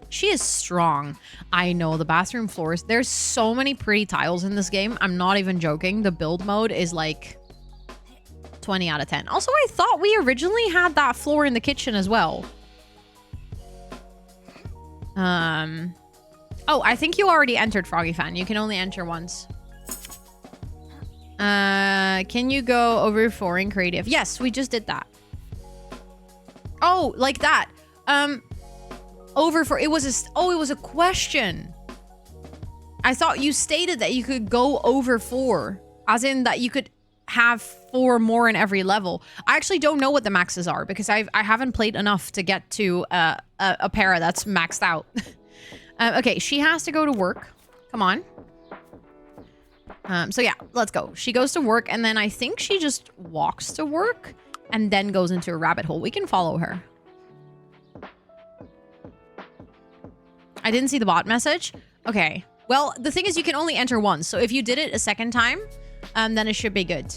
Speaker 1: She is strong. I know, the bathroom floors. There's so many pretty tiles in this game. I'm not even joking. The build mode is, like, 20 out of 10. Also, I thought we originally had that floor in the kitchen as well. Oh, I think you already entered, Froggy Fan. You can only enter once. Can you go over 4 in creative? Yes, we just did that. Oh, like that. Over 4. It was a question. I thought you stated that you could go over 4, as in that you could have 4 more in every level. I actually don't know what the maxes are because I haven't played enough to get to a para that's maxed out. Okay, she has to go to work. Come on. So yeah, let's go. She goes to work, and then I think she just walks to work and then goes into a rabbit hole. We can follow her. I didn't see the bot message. Okay. Well, the thing is you can only enter once. So if you did it a second time, then it should be good.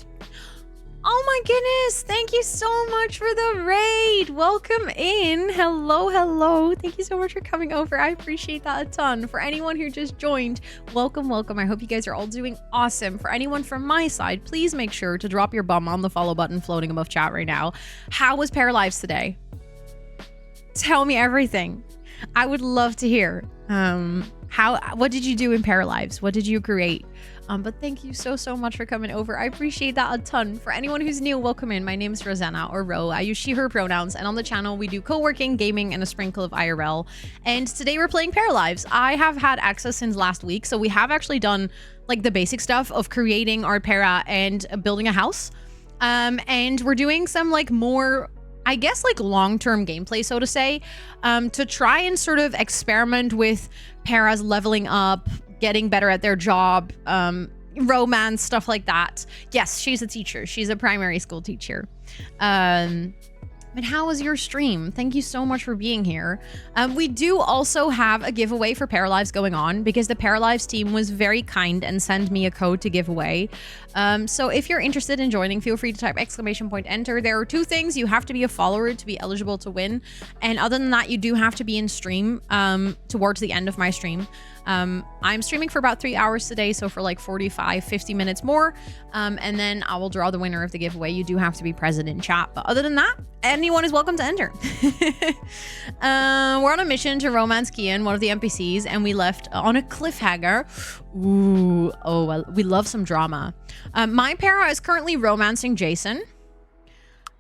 Speaker 1: Oh my goodness. Thank you so much for the raid. Welcome in. Hello, hello. Thank you so much for coming over. I appreciate that a ton. For anyone who just joined, welcome, welcome. I hope you guys are all doing awesome. For anyone from my side, please make sure to drop your bum on the follow button floating above chat right now. How was Paralives today? Tell me everything. I would love to hear. What did you do in Paralives? What did you create? But thank you so much for coming over. I appreciate that a ton. For anyone who's new, welcome in. My name is Rosanna, or Ro. I use she, her pronouns. And on the channel, we do co-working, gaming, and a sprinkle of IRL. And today we're playing Paralives. I have had access since last week. So we have actually done like the basic stuff of creating our para and building a house. And we're doing some like more, I guess, like long-term gameplay, so to say, to try and sort of experiment with paras leveling up, getting better at their job, romance, stuff like that. Yes, she's a teacher. She's a primary school teacher. But how was your stream? Thank you so much for being here. We do also have a giveaway for Paralives going on because the Paralives team was very kind and sent me a code to give away. So if you're interested in joining, feel free to type !enter. There are two things. You have to be a follower to be eligible to win. And other than that, you do have to be in stream towards the end of my stream. I'm streaming for about 3 hours today, so for like 45-50 minutes more, and then I will draw the winner of the giveaway. You do have to be present in chat, but other than that, anyone is welcome to enter. We're on a mission to romance Kian, one of the NPCs, and we left on a cliffhanger. Ooh, oh, well, we love some drama. My para is currently romancing Jason.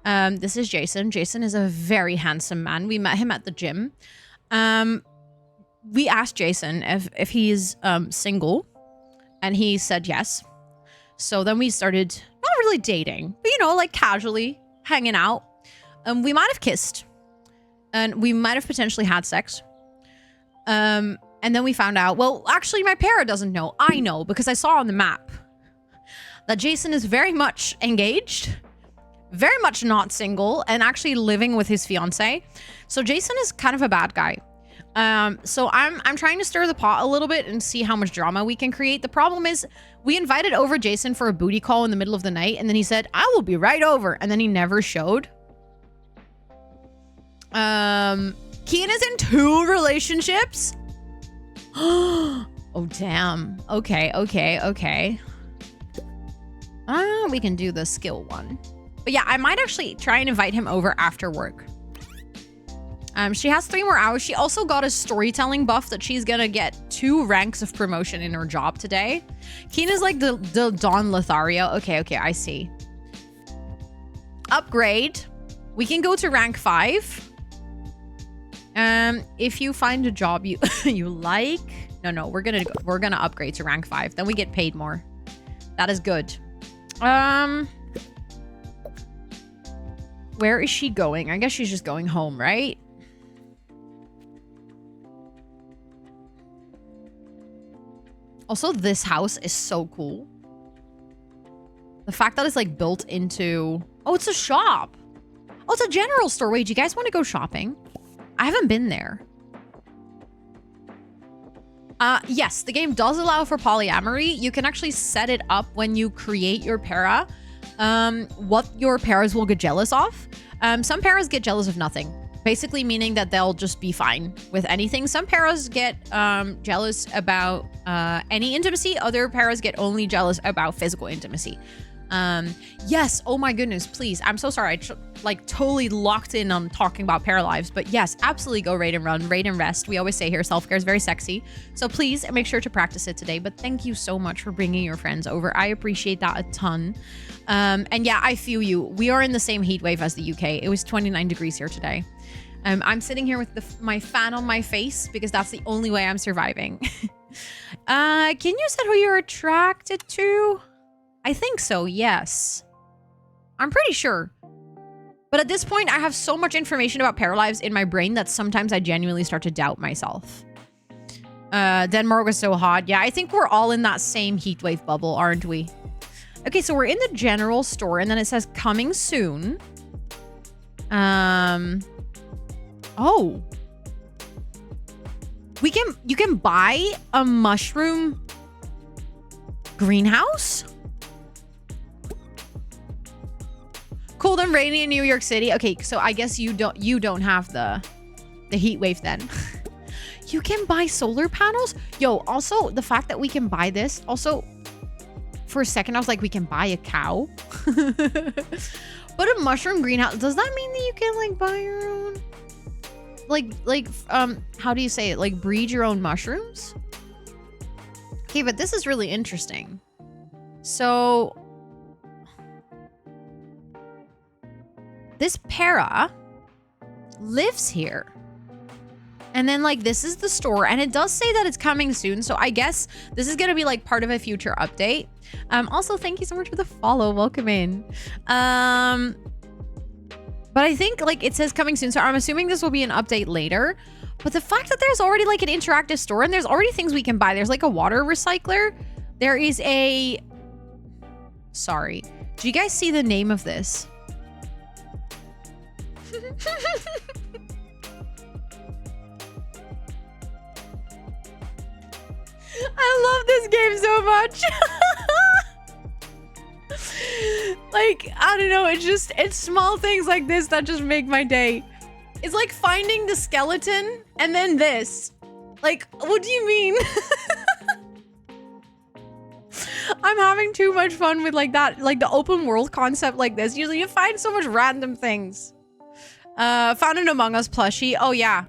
Speaker 1: This is Jason. Jason is a very handsome man. We met him at the gym. We asked Jason if he's single, and he said yes. So then we started not really dating, but you know, like casually hanging out. We might have kissed, and we might have potentially had sex. And then we found out, well, actually my para doesn't know. I know because I saw on the map that Jason is very much engaged, very much not single, and actually living with his fiance. So Jason is kind of a bad guy. So I'm trying to stir the pot a little bit and see how much drama we can create. The problem is we invited over Jason for a booty call in the middle of the night, and then he said, I will be right over. And then he never showed. Kian is in 2 relationships. Oh, damn. Okay. We can do the skill one. But yeah, I might actually try and invite him over after work. She has 3 more hours. She also got a storytelling buff that she's gonna get 2 ranks of promotion in her job today. Keen is like the Dawn Lothario. Okay, I see. Upgrade. We can go to rank 5. If you find a job you you like. No, we're gonna upgrade to rank 5. Then we get paid more. That is good. Where is she going? I guess she's just going home, right? Also, this house is so cool. The fact that it's like built into... Oh, it's a shop. Oh, it's a general store. Wait, do you guys want to go shopping? I haven't been there. Yes, the game does allow for polyamory. You can actually set it up when you create your para. What your paras will get jealous of. Some paras get jealous of nothing. Basically meaning that they'll just be fine with anything. Some paras get jealous about any intimacy. Other paras get only jealous about physical intimacy. Yes, oh my goodness, please. I'm so sorry. I like totally locked in on talking about Paralives. But yes, absolutely go raid and run, raid and rest. We always say here, self-care is very sexy. So please make sure to practice it today. But thank you so much for bringing your friends over. I appreciate that a ton. And yeah, I feel you. We are in the same heat wave as the UK. It was 29 degrees here today. I'm sitting here with my fan on my face because that's the only way I'm surviving. Can you say who you're attracted to? I think so, yes. I'm pretty sure. But at this point, I have so much information about Paralives in my brain that sometimes I genuinely start to doubt myself. Denmark was so hot. Yeah, I think we're all in that same heatwave bubble, aren't we? Okay, so we're in the general store, and then it says coming soon. Oh. You can buy a mushroom greenhouse? Cold and rainy in New York City. Okay, so I guess you don't have the heat wave then. You can buy solar panels? Yo, also the fact that we can buy this. Also, for a second I was like, we can buy a cow. But a mushroom greenhouse, does that mean that you can like buy your own? Like how do you say it? Like breed your own mushrooms? Okay, but this is really interesting. So this Para lives here. And then like this is the store, and it does say that it's coming soon. So I guess this is gonna be like part of a future update. Also, thank you so much for the follow. Welcome in. But I think like it says coming soon, so I'm assuming this will be an update later. But the fact that there's already like an interactive store and there's already things we can buy. There's like a water recycler. There is a... Sorry. Do you guys see the name of this? I love this game so much. Like, I don't know. It's small things like this that just make my day. It's like finding the skeleton and then this. Like, what do you mean? I'm having too much fun with like that, like the open world concept like this. Usually you find so much random things. Found an Among Us plushie. Oh yeah.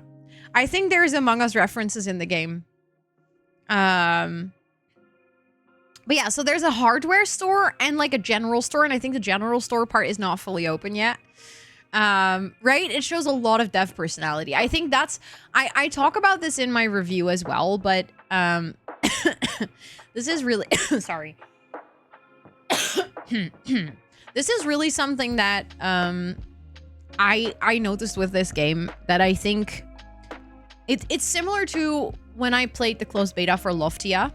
Speaker 1: I think there's Among Us references in the game. But yeah, so there's a hardware store and like a general store, and I think the general store part is not fully open yet. Right? It shows a lot of dev personality. I think that's... I talk about this in my review as well, but this is really... Sorry. This is really something that I noticed with this game, that I think it's similar to when I played the closed beta for Loftia.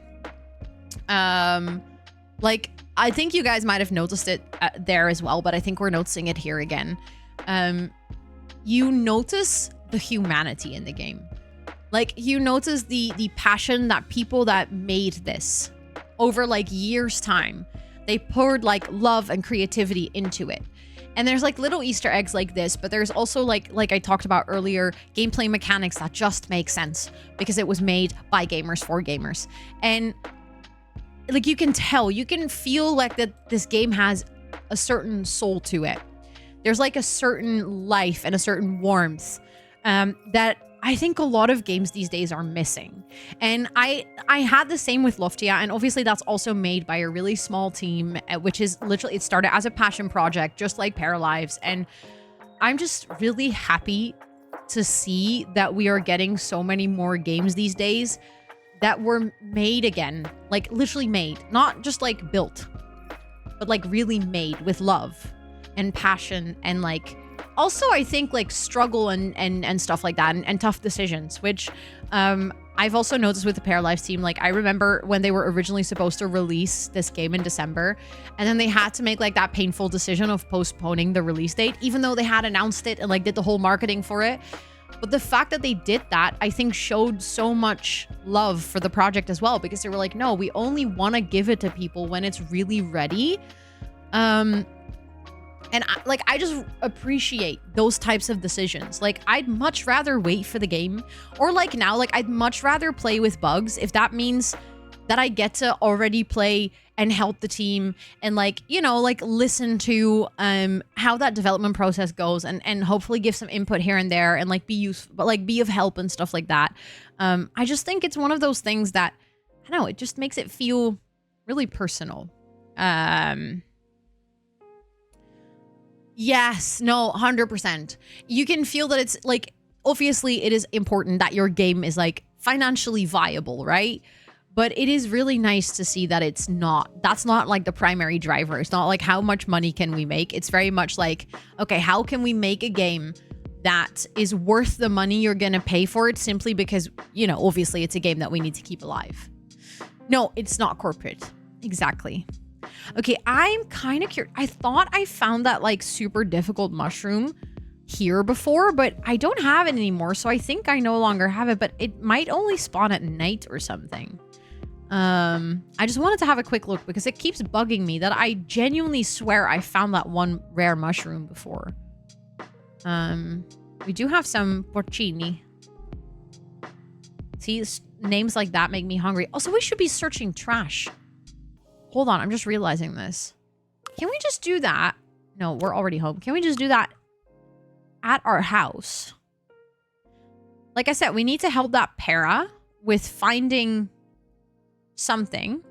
Speaker 1: Like, I think you guys might have noticed it there as well, but I think we're noticing it here again. You notice the humanity in the game. Like, you notice the passion that people that made this over like years time, they poured like love and creativity into it. And there's like little Easter eggs like this, but there's also like I talked about earlier, gameplay mechanics that just make sense because it was made by gamers for gamers. And like, you can tell, you can feel like that this game has a certain soul to it. There's like a certain life and a certain warmth that I think a lot of games these days are missing. And I had the same with Loftia, and obviously that's also made by a really small team, which is literally, it started as a passion project, just like Paralives. And I'm just really happy to see that we are getting so many more games these days that were made again, like literally made, not just like built, but like really made with love and passion, and like also I think like struggle and stuff like that, and tough decisions, which I've also noticed with the Paralives team. Like, I remember when they were originally supposed to release this game in December, and then they had to make like that painful decision of postponing the release date, even though they had announced it and like did the whole marketing for it. But the fact that they did that, I think, showed so much love for the project as well, because they were like, no, we only want to give it to people when it's really ready. And I just appreciate those types of decisions. Like, I'd much rather wait for the game, or like now, like I'd much rather play with bugs if that means that I get to already play and help the team and like, you know, like listen to how that development process goes, and hopefully give some input here and there, and like be useful, but like be of help and stuff like that. I just think it's one of those things that, I don't know, it just makes it feel really personal. Yes, no, 100%. You can feel that it's like, obviously it is important that your game is like financially viable, right? But it is really nice to see that it's not, that's not like the primary driver. It's not like how much money can we make. It's very much like, okay, how can we make a game that is worth the money you're going to pay for it, simply because, you know, obviously it's a game that we need to keep alive. No, it's not corporate. Exactly. Okay, I'm kind of curious. I thought I found that like super difficult mushroom here before, but I don't have it anymore. So I think I no longer have it, but it might only spawn at night or something. I just wanted to have a quick look because it keeps bugging me that I genuinely swear I found that one rare mushroom before. We do have some porcini. See, names like that make me hungry. Also, we should be searching trash. Hold on, I'm just realizing this. Can we just do that? No, we're already home. Can we just do that at our house? Like I said, we need to help that Para with finding something.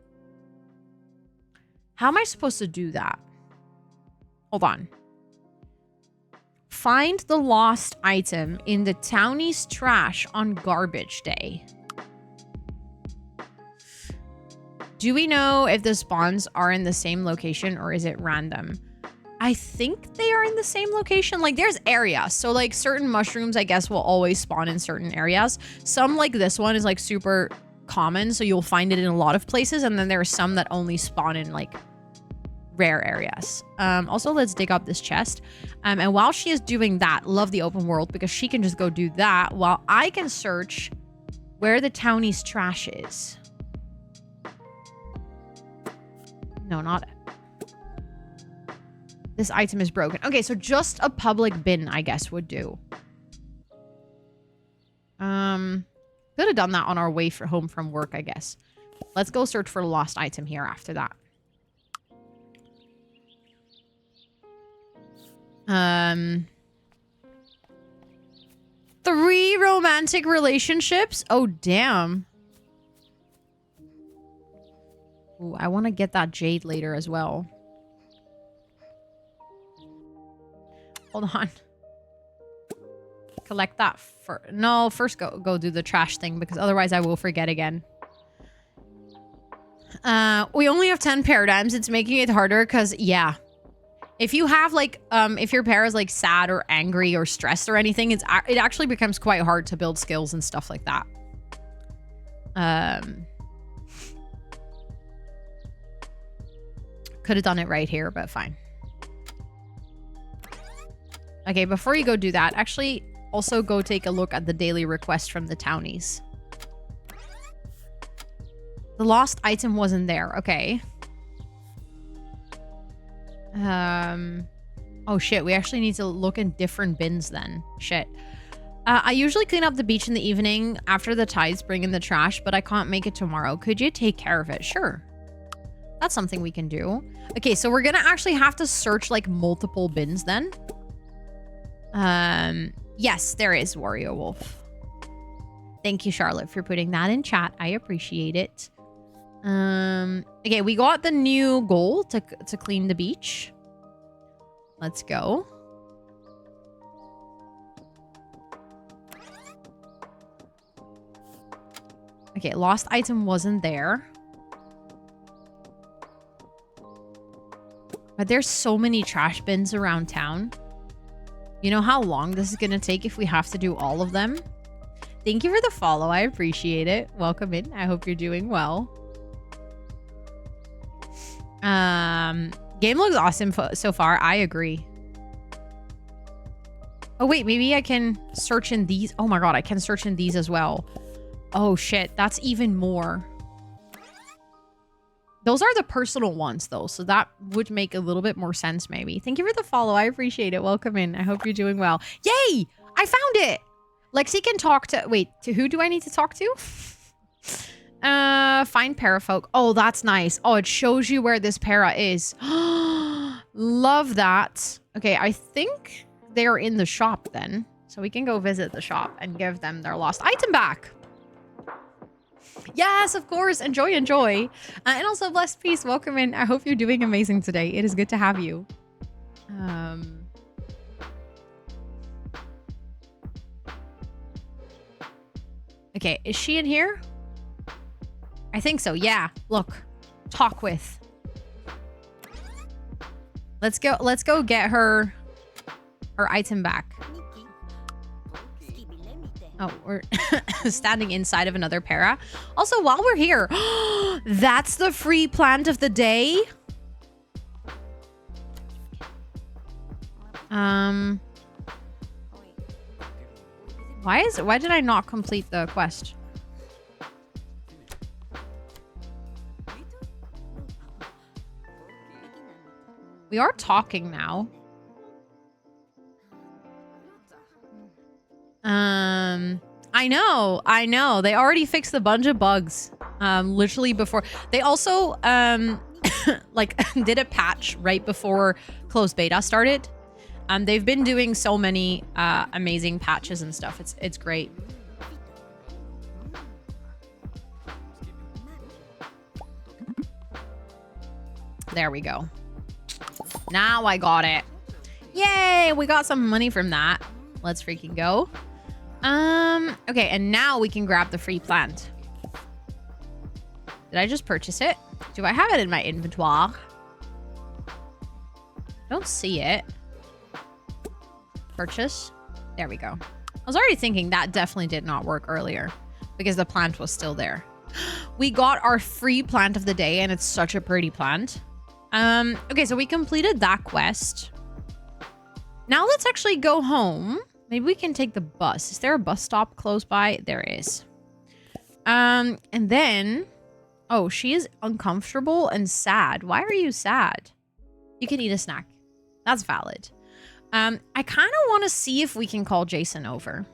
Speaker 1: How am I supposed to do that? Hold on. Find the lost item in the townie's trash on garbage day. Do we know if the spawns are in the same location or is it random? I think they are in the same location. Like, there's areas. So, like, certain mushrooms, I guess, will always spawn in certain areas. Some, like this one, is, like, super common. So, you'll find it in a lot of places. And then there are some that only spawn in, like, rare areas. Also, let's dig up this chest. And while she is doing that, love the open world because she can just go do that while I can search where the townie's trash is. No, not it. This item is broken. Okay, so just a public bin, I guess, would do. Could have done that on our way home from work, I guess. Let's go search for a lost item here after that. 3 romantic relationships? Oh, damn. Ooh, I want to get that jade later as well. Hold on. Collect that first. No, first go do the trash thing because otherwise I will forget again. We only have 10 paradigms. It's making it harder because, yeah. If you have, like, if your pair is, like, sad or angry or stressed or anything, it actually becomes quite hard to build skills and stuff like that. Could have done it right here, but fine. Okay, before you go do that, actually also go take a look at the daily request from the townies. The lost item wasn't there. Okay. Oh shit, we actually need to look in different bins then. Shit. I usually clean up the beach in the evening after the tides bring in the trash, but I can't make it tomorrow. Could you take care of it? Sure. That's something we can do. Okay, so we're gonna actually have to search like multiple bins then. Yes, there is Wario Wolf. Thank you, Charlotte, for putting that in chat. I appreciate it. Okay, we got the new goal to clean the beach. Let's go. Okay, lost item wasn't there. But there's so many trash bins around town. You know how long this is gonna take if we have to do all of them? Thank you for the follow. I appreciate it. Welcome in. I hope you're doing well. Game looks awesome so far. I agree. Oh, wait. Maybe I can search in these. Oh, my God. I can search in these as well. Oh, shit. That's even more. Those are the personal ones, though. So that would make a little bit more sense, maybe. Thank you for the follow. I appreciate it. Welcome in. I hope you're doing well. Yay! I found it! Lexi can talk to... Wait, to who do I need to talk to? Find parafolk. Oh, that's nice. Oh, it shows you where this para is. Love that. Okay, I think they're in the shop then. So we can go visit the shop and give them their lost item back. Yes, of course. Enjoy, enjoy. And also, blessed peace. Welcome in. I hope you're doing amazing today. It is good to have you. Okay, is she in here? I think so. Yeah. Look. Talk with. Let's go get her item back. Oh, we're standing inside of another para. Also, while we're here, that's the free plant of the day. Why did I not complete the quest? We are talking now. I know. They already fixed a bunch of bugs. Literally before. They also, like, did a patch right before closed beta started. They've been doing so many amazing patches and stuff. It's great. There we go. Now I got it. Yay! We got some money from that. Let's freaking go. Okay, and now we can grab the free plant. Did I just purchase it? Do I have it in my inventory? Don't see it. Purchase. There we go. I was already thinking that definitely did not work earlier because the plant was still there. We got our free plant of the day and it's such a pretty plant. Okay, so we completed that quest. Now let's actually go home. Maybe we can take the bus. Is there a bus stop close by? There is. And then... Oh, she is uncomfortable and sad. Why are you sad? You can eat a snack. That's valid. I kind of want to see if we can call Jason over.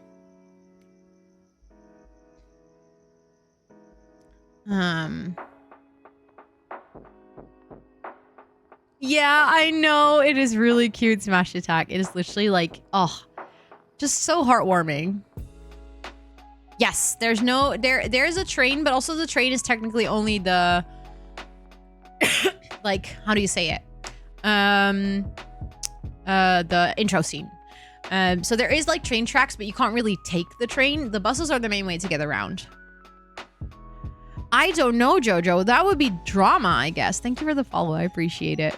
Speaker 1: Yeah, I know. It is really cute, Smash Attack. It is literally like, oh, just so heartwarming. Yes, there's no... There's a train, but also the train is technically only the... like, how do you say it? The intro scene. So there is like train tracks, but you can't really take the train. The buses are the main way to get around. I don't know, Jojo. That would be drama, I guess. Thank you for the follow. I appreciate it.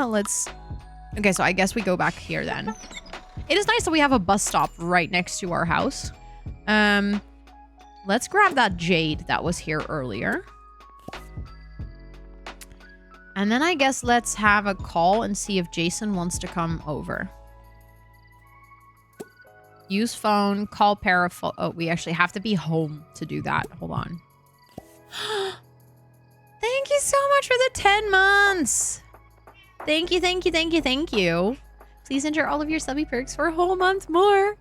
Speaker 1: Let's... Okay, so I guess we go back here then. It is nice that we have a bus stop right next to our house. Let's grab that jade that was here earlier. And then I guess let's have a call and see if Jason wants to come over. Use phone, call Para. Oh, we actually have to be home to do that. Hold on. Thank you so much for the 10 months. Thank you, thank you, thank you, thank you. Please enter all of your subby perks for a whole month more.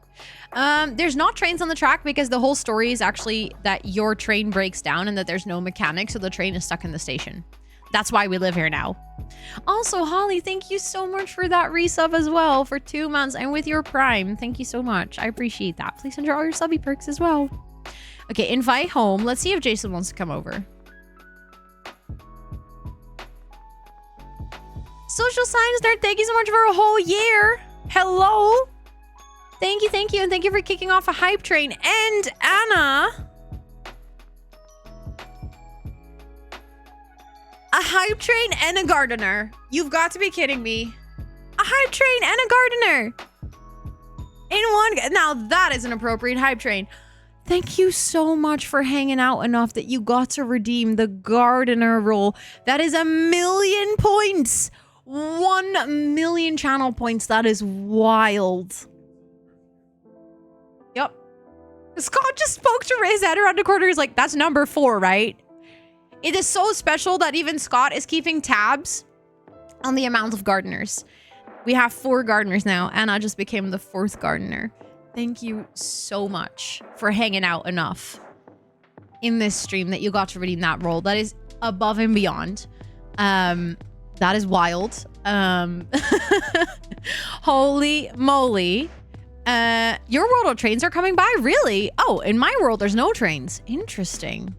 Speaker 1: There's not trains on the track because the whole story is actually that your train breaks down and that there's no mechanic, so the train is stuck in the station. That's why we live here now. Also, Holly, thank you so much for that resub as well for 2 months and with your Prime. Thank you so much. I appreciate that. Please enter all your subby perks as well. Okay, invite home. Let's see if Jason wants to come over. Social Science Nerd, thank you so much for a whole year. Hello. Thank you, thank you, and thank you for kicking off a hype train. And Anna. A hype train and a gardener. You've got to be kidding me. A hype train and a gardener. In one. Now that is an appropriate hype train. Thank you so much for hanging out enough that you got to redeem the gardener role. That is 1,000,000 points. 1,000,000 channel points. That is wild. Yep. Scott just spoke to his head around the corner. He's like, that's number 4, right? It is so special that even Scott is keeping tabs on the amount of gardeners. We have 4 gardeners now. Anna just became the 4th gardener. Thank you so much for hanging out enough in this stream that you got to redeem that role. That is above and beyond. That is wild. Holy moly. Your world of trains are coming by? Really? Oh, in my world, there's no trains. Interesting.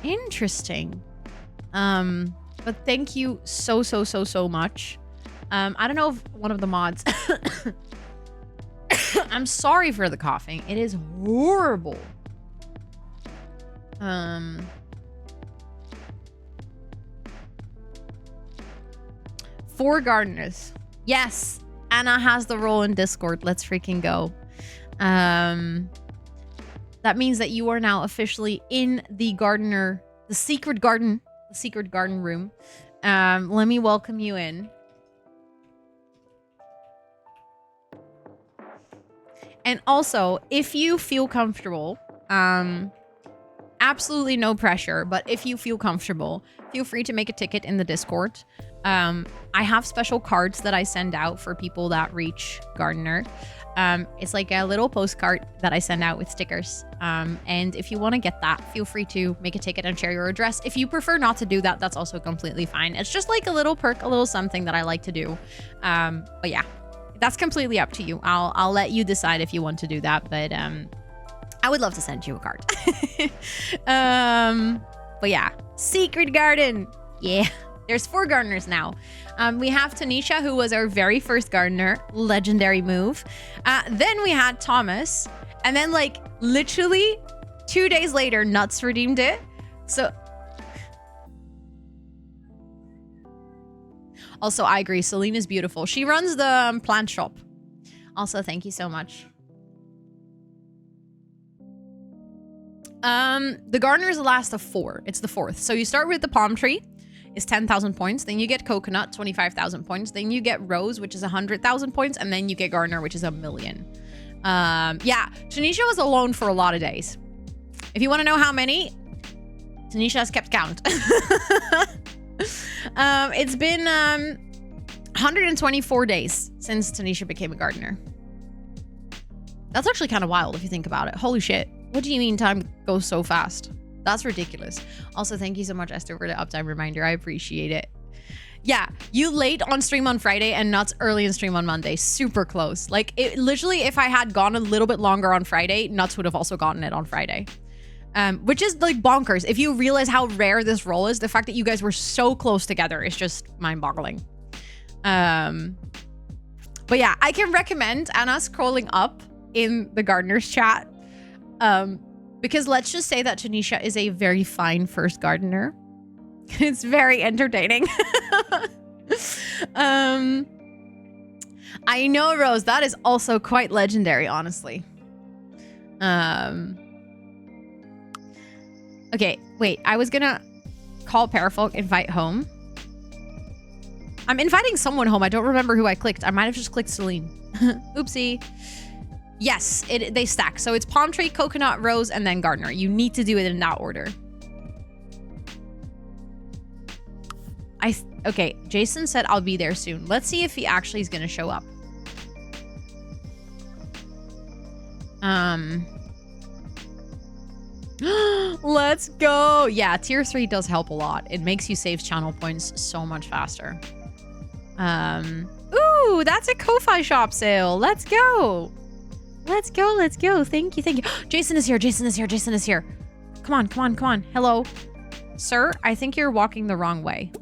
Speaker 1: Interesting. But thank you so much. I don't know if one of the mods... I'm sorry for the coughing. It is horrible. 4 gardeners. Yes. Anna has the role in Discord. Let's freaking go. That means that you are now officially in the gardener, the secret garden room. Let me welcome you in. And also, if you feel comfortable, after absolutely no pressure, but if you feel comfortable, feel free to make a ticket in the Discord. I have special cards that I send out for people that reach Gardener. It's like a little postcard that I send out with stickers. And if you want to get that, feel free to make a ticket and share your address. If you prefer not to do that, that's also completely fine. It's just like a little perk, a little something that I like to do. But yeah, that's completely up to you. I'll let you decide if you want to do that. But I would love to send you a card. But yeah, Secret Garden. Yeah. There's 4 gardeners now. We have Tanisha, who was our very first gardener. Legendary move. Then we had Thomas. And then, like, literally 2 days later, Nuts redeemed it. So... Also, I agree. Celine is beautiful. She runs the plant shop. Also, thank you so much. The gardener is the last of 4. It's the 4th. So you start with the palm tree. Is 10,000 points. Then you get coconut, 25,000 points. Then you get rose, which is 100,000 points. And then you get gardener, which is 1,000,000. Yeah, Tanisha was alone for a lot of days. If you want to know how many, Tanisha has kept count. It's been 124 days since Tanisha became a gardener. That's actually kind of wild if you think about it. Holy shit. What do you mean time goes so fast? That's ridiculous. Also, thank you so much, Esther, for the uptime reminder. I appreciate it. Yeah, you late on stream on Friday and Nuts early in stream on Monday. Super close. Like, it literally, if I had gone a little bit longer on Friday, Nuts would have also gotten it on Friday. Which is, like, bonkers. If you realize how rare this role is, the fact that you guys were so close together is just mind-boggling. But yeah, I can recommend Anna scrolling up in the gardener's chat. Because let's just say that Tanisha is a very fine first gardener. It's very entertaining. I know, Rose. That is also quite legendary, honestly. Okay, wait. I was gonna call Parafolk, invite home. I'm inviting someone home. I don't remember who I clicked. I might have just clicked Celine. Oopsie. Yes, they stack. So it's palm tree, coconut, rose, and then gardener. You need to do it in that order. Okay, Jason said I'll be there soon. Let's see if he actually is going to show up. Let's go. Yeah, tier 3 does help a lot. It makes you save channel points so much faster. Ooh, that's a Ko-Fi shop sale. Let's go. Let's go, let's go. Thank you, thank you. Jason is here, Jason is here, Jason is here. Come on, come on, come on. Hello. Sir, I think you're walking the wrong way.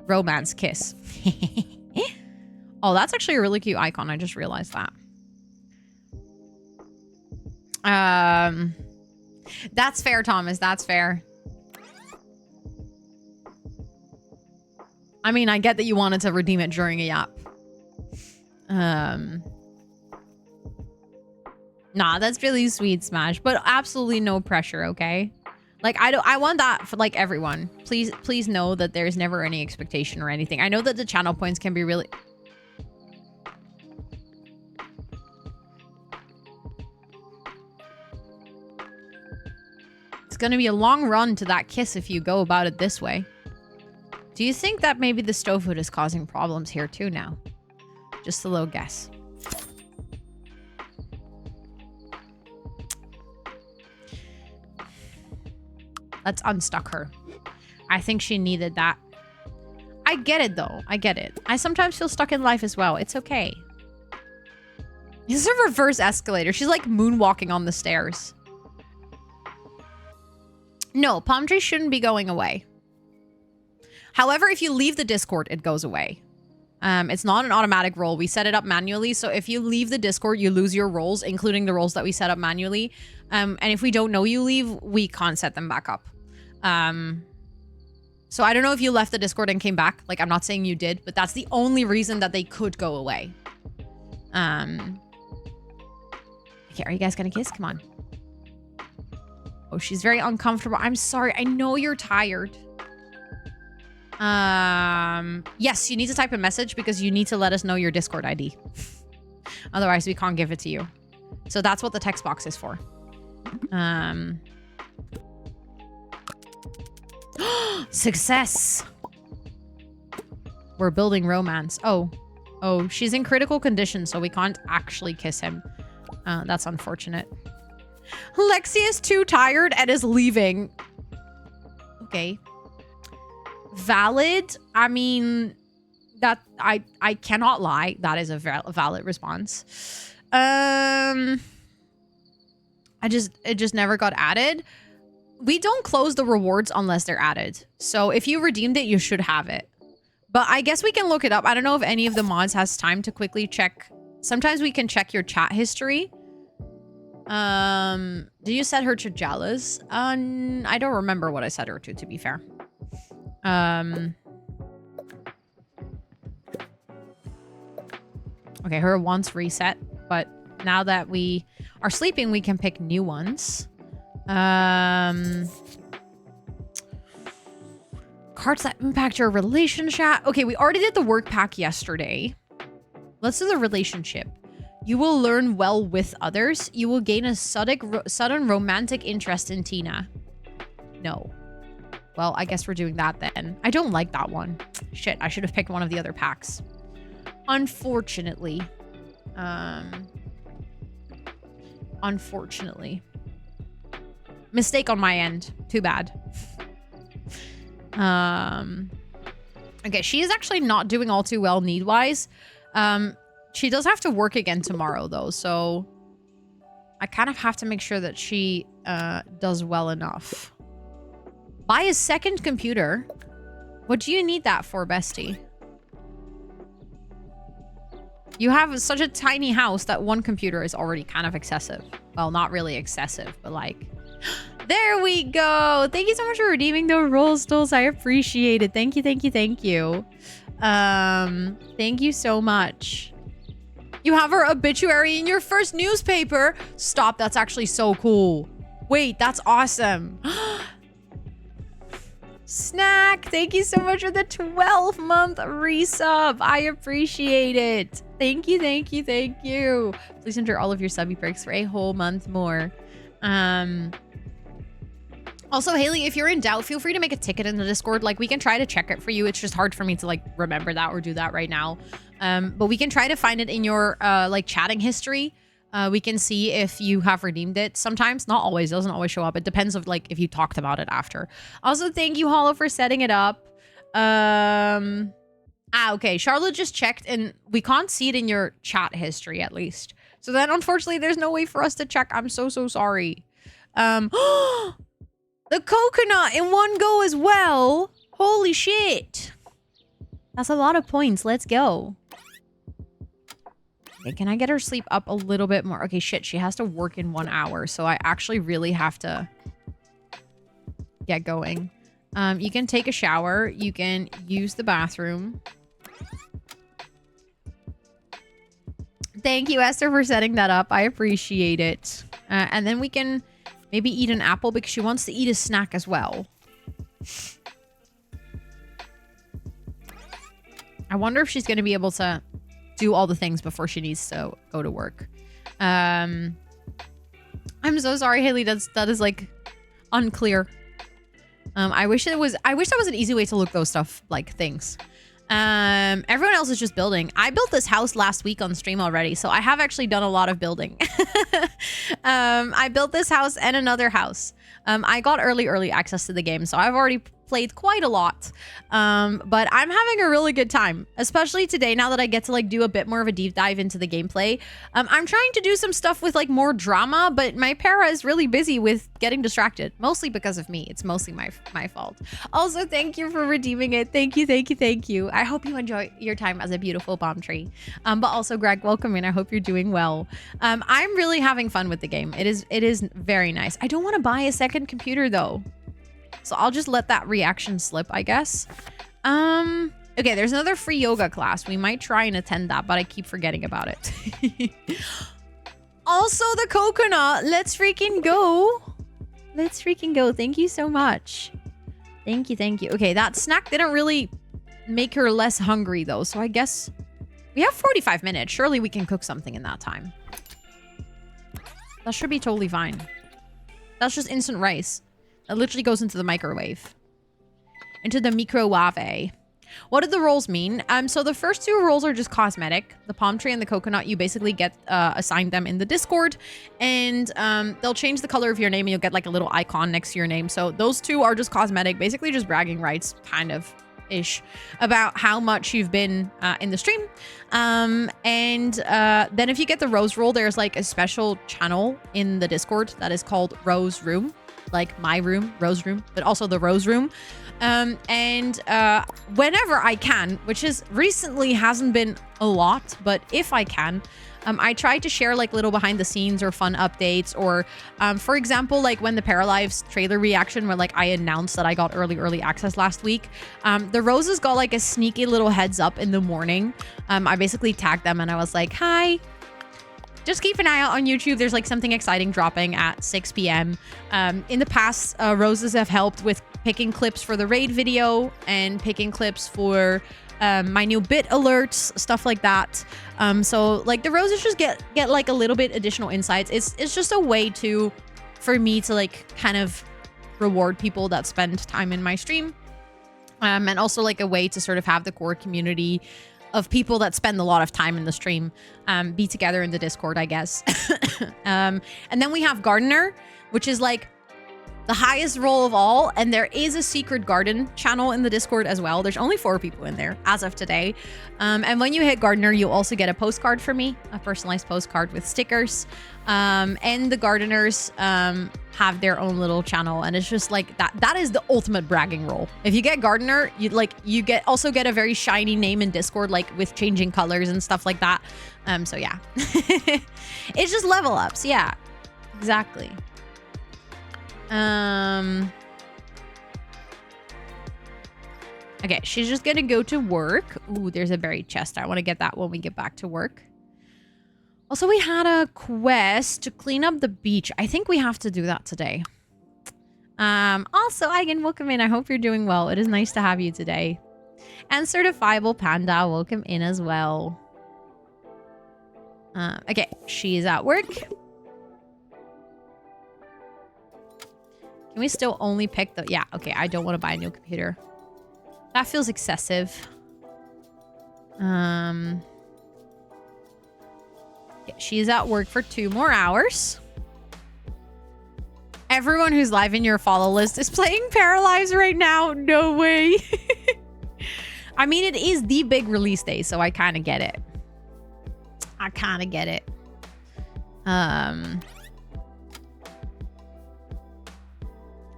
Speaker 1: Romance kiss. Oh, that's actually a really cute icon. I just realized that. That's fair, Thomas. That's fair. I mean, I get that you wanted to redeem it during a yap. Nah, that's really sweet, Smash, but absolutely no pressure, okay? Like, I want that for, like, everyone. Please know that there's never any expectation or anything. I know that the channel points can be really... It's gonna be a long run to that kiss if you go about it this way. Do you think that maybe the stove hood is causing problems here too now? Just a little guess. Let's unstuck her. I think she needed that. I get it, though. I get it. I sometimes feel stuck in life as well. It's okay. This is a reverse escalator. She's like moonwalking on the stairs. No, palm tree shouldn't be going away. However, if you leave the Discord, it goes away. It's not an automatic roll. We set it up manually. So if you leave the Discord, you lose your rolls, including the rolls that we set up manually. And if we don't know you leave, we can't set them back up. So I don't know if you left the Discord and came back. Like, I'm not saying you did, but that's the only reason that they could go away. Okay, are you guys gonna kiss? Come on. Oh, she's very uncomfortable. I'm sorry. I know you're tired. Yes, you need to type a message because you need to let us know your Discord ID. Otherwise, we can't give it to you. So that's what the text box is for. Success. We're building romance. Oh, she's in critical condition, so we can't actually kiss him. That's unfortunate. Lexi is too tired and is leaving. Okay. Valid. I mean, that I cannot lie. That is a valid response. It just never got added. We don't close the rewards unless they're added. So if you redeemed it, you should have it. But I guess we can look it up. I don't know if any of the mods has time to quickly check. Sometimes we can check your chat history. Did you set her to jealous? I don't remember what I set her to be fair. Okay, her wants reset, but now that we are sleeping, we can pick new ones. Cards that impact your relationship. Okay, we already did the work pack yesterday. Let's do the relationship. You will learn well with others. You will gain a sudden romantic interest in Tina. No. Well, I guess we're doing that then. I don't like that one. Shit, I should have picked one of the other packs. Unfortunately. Unfortunately. Mistake on my end. Too bad. Okay, she is actually not doing all too well need-wise. She does have to work again tomorrow, though, so I kind of have to make sure that she does well enough. Buy a second computer. What do you need that for, bestie? You have such a tiny house that one computer is already kind of excessive. Well, not really excessive, but like... There we go. Thank you so much for redeeming the roll stools. I appreciate it. Thank you, thank you, thank you. Thank you so much. You have her obituary in your first newspaper. Stop. That's actually so cool. Wait, that's awesome. Snack. Thank you so much for the 12-month resub. I appreciate it. Thank you, thank you, thank you. Please enter all of your subby perks for a whole month more. Also, Haley, if you're in doubt, feel free to make a ticket in the Discord. Like, we can try to check it for you. It's just hard for me to, like, remember that or do that right now. But we can try to find it in your, like, chatting history. We can see if you have redeemed it. Sometimes, not always. It doesn't always show up. It depends of, like, if you talked about it after. Also, thank you, Hollow, for setting it up. Okay. Charlotte just checked, and we can't see it in your chat history, at least. So then, unfortunately, there's no way for us to check. I'm so, so sorry. The coconut in one go as well. Holy shit. That's a lot of points. Let's go. Okay, can I get her sleep up a little bit more? Okay, shit. She has to work in 1 hour. So I actually really have to get going. You can take a shower. You can use the bathroom. Thank you, Esther, for setting that up. I appreciate it. And then we can... maybe eat an apple because she wants to eat a snack as well. I wonder if she's going to be able to do all the things before she needs to go to work. I'm so sorry, Haley. That is like unclear. I wish that was an easy way to look those stuff like things. Everyone else is just building. I built this house last week on stream already, so I have actually done a lot of building. I built this house and another house. I got early access to the game, so I've already played quite a lot. But I'm having a really good time, especially today now that I get to like do a bit more of a deep dive into the gameplay. I'm trying to do some stuff with like more drama, but my para is really busy with getting distracted, mostly because of me. It's mostly my fault. Also, thank you for redeeming it. Thank you, thank you, thank you. I hope you enjoy your time as a beautiful bomb tree. But also, Greg, welcome in. I hope you're doing well. I'm really having fun with the game. It is very nice. I don't want to buy a second computer though. So I'll just let that reaction slip, I guess. Okay, there's another free yoga class. We might try and attend that, but I keep forgetting about it. Also, the coconut. Let's freaking go. Let's freaking go. Thank you so much. Thank you, thank you. Okay, that snack didn't really make her less hungry, though. So I guess we have 45 minutes. Surely we can cook something in that time. That should be totally fine. That's just instant rice. It literally goes into the microwave. into the microwave. What do the rolls mean? So the first two rolls are just cosmetic. The palm tree and the coconut, you basically get assigned them in the Discord, and they'll change the color of your name and you'll get like a little icon next to your name. So those two are just cosmetic, basically just bragging rights, kind of ish, about how much you've been in the stream. Then if you get the rose roll, there's like a special channel in the Discord that is called Rose Room, like my room, Rose Room, but also the Rose Room. Whenever I can, which is recently hasn't been a lot, but if I can, I try to share like little behind the scenes or fun updates, or for example, like when the Paralives trailer reaction, where like I announced that I got early access last week, the roses got like a sneaky little heads up in the morning. I basically tagged them and I was like, hi, just keep an eye out on YouTube. There's like something exciting dropping at 6 p.m. In the past, roses have helped with picking clips for the raid video and picking clips for my new bit alerts, stuff like that. So like the roses just get like a little bit additional insights. It's just a way for me to like kind of reward people that spend time in my stream. And also like a way to sort of have the core community of people that spend a lot of time in the stream be together in the Discord, I guess. And then we have Gardener, which is like the highest role of all, and there is a secret garden channel in the Discord as well. There's only 4 people in there as of today. And when you hit Gardener, you'll also get a postcard from me, a personalized postcard with stickers. And the gardeners have their own little channel, and it's just like that is the ultimate bragging role. If you get Gardener, you also get a very shiny name in Discord, like with changing colors and stuff like that. So yeah. It's just level ups. Yeah, exactly. Okay, she's just gonna go to work. Ooh, there's a buried chest. I want to get that when we get back to work. Also, we had a quest to clean up the beach. I think we have to do that today. Also, Eigen, welcome in. I hope you're doing well. It is nice to have you today. And Certifiable Panda, welcome in as well. Okay, she's at work. Can we still only pick the... Yeah, okay, I don't want to buy a new computer. That feels excessive. Yeah, she's at work for 2 more hours. Everyone who's live in your follow list is playing Paralives right now. No way. I mean, it is the big release day, so I kind of get it.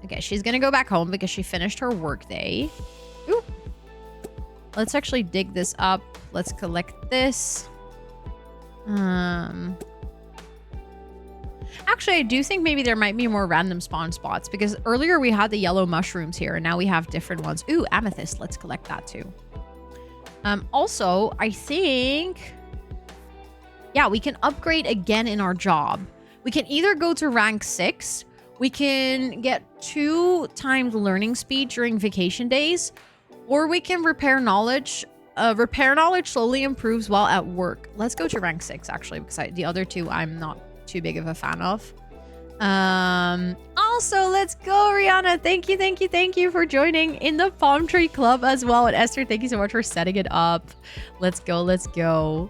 Speaker 1: Okay, she's gonna go back home because she finished her work day. Ooh. Let's actually dig this up. Let's collect this. Actually, I do think maybe there might be more random spawn spots, because earlier we had the yellow mushrooms here and now we have different ones. Ooh, amethyst. Let's collect that too. Also, I think... Yeah, we can upgrade again in our job. We can either go to rank 6... We can get 2 times learning speed during vacation days, or we can repair knowledge. Repair knowledge slowly improves while at work. Let's go to rank 6 actually, because the other 2 I'm not too big of a fan of. Also, let's go, Rihanna. Thank you for joining in the Palm Tree Club as well. And Esther, thank you so much for setting it up. Let's go.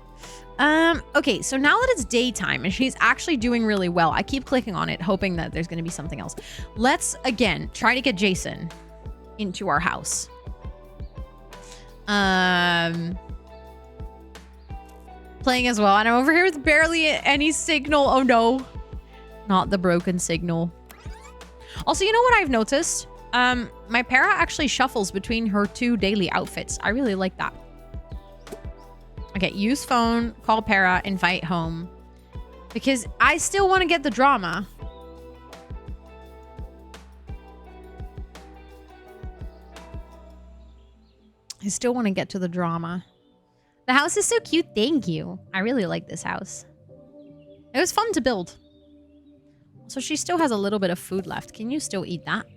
Speaker 1: Okay, so now that it's daytime and she's actually doing really well, I keep clicking on it, hoping that there's going to be something else. Let's, again, try to get Jason into our house. Playing as well, and I'm over here with barely any signal. Oh no, not the broken signal. Also, you know what I've noticed? My Para actually shuffles between her 2 daily outfits. I really like that. Okay, use phone, call Para, invite home. Because I still want to get the drama. I still want to get to the drama. The house is so cute. Thank you. I really like this house. It was fun to build. So she still has a little bit of food left. Can you still eat that?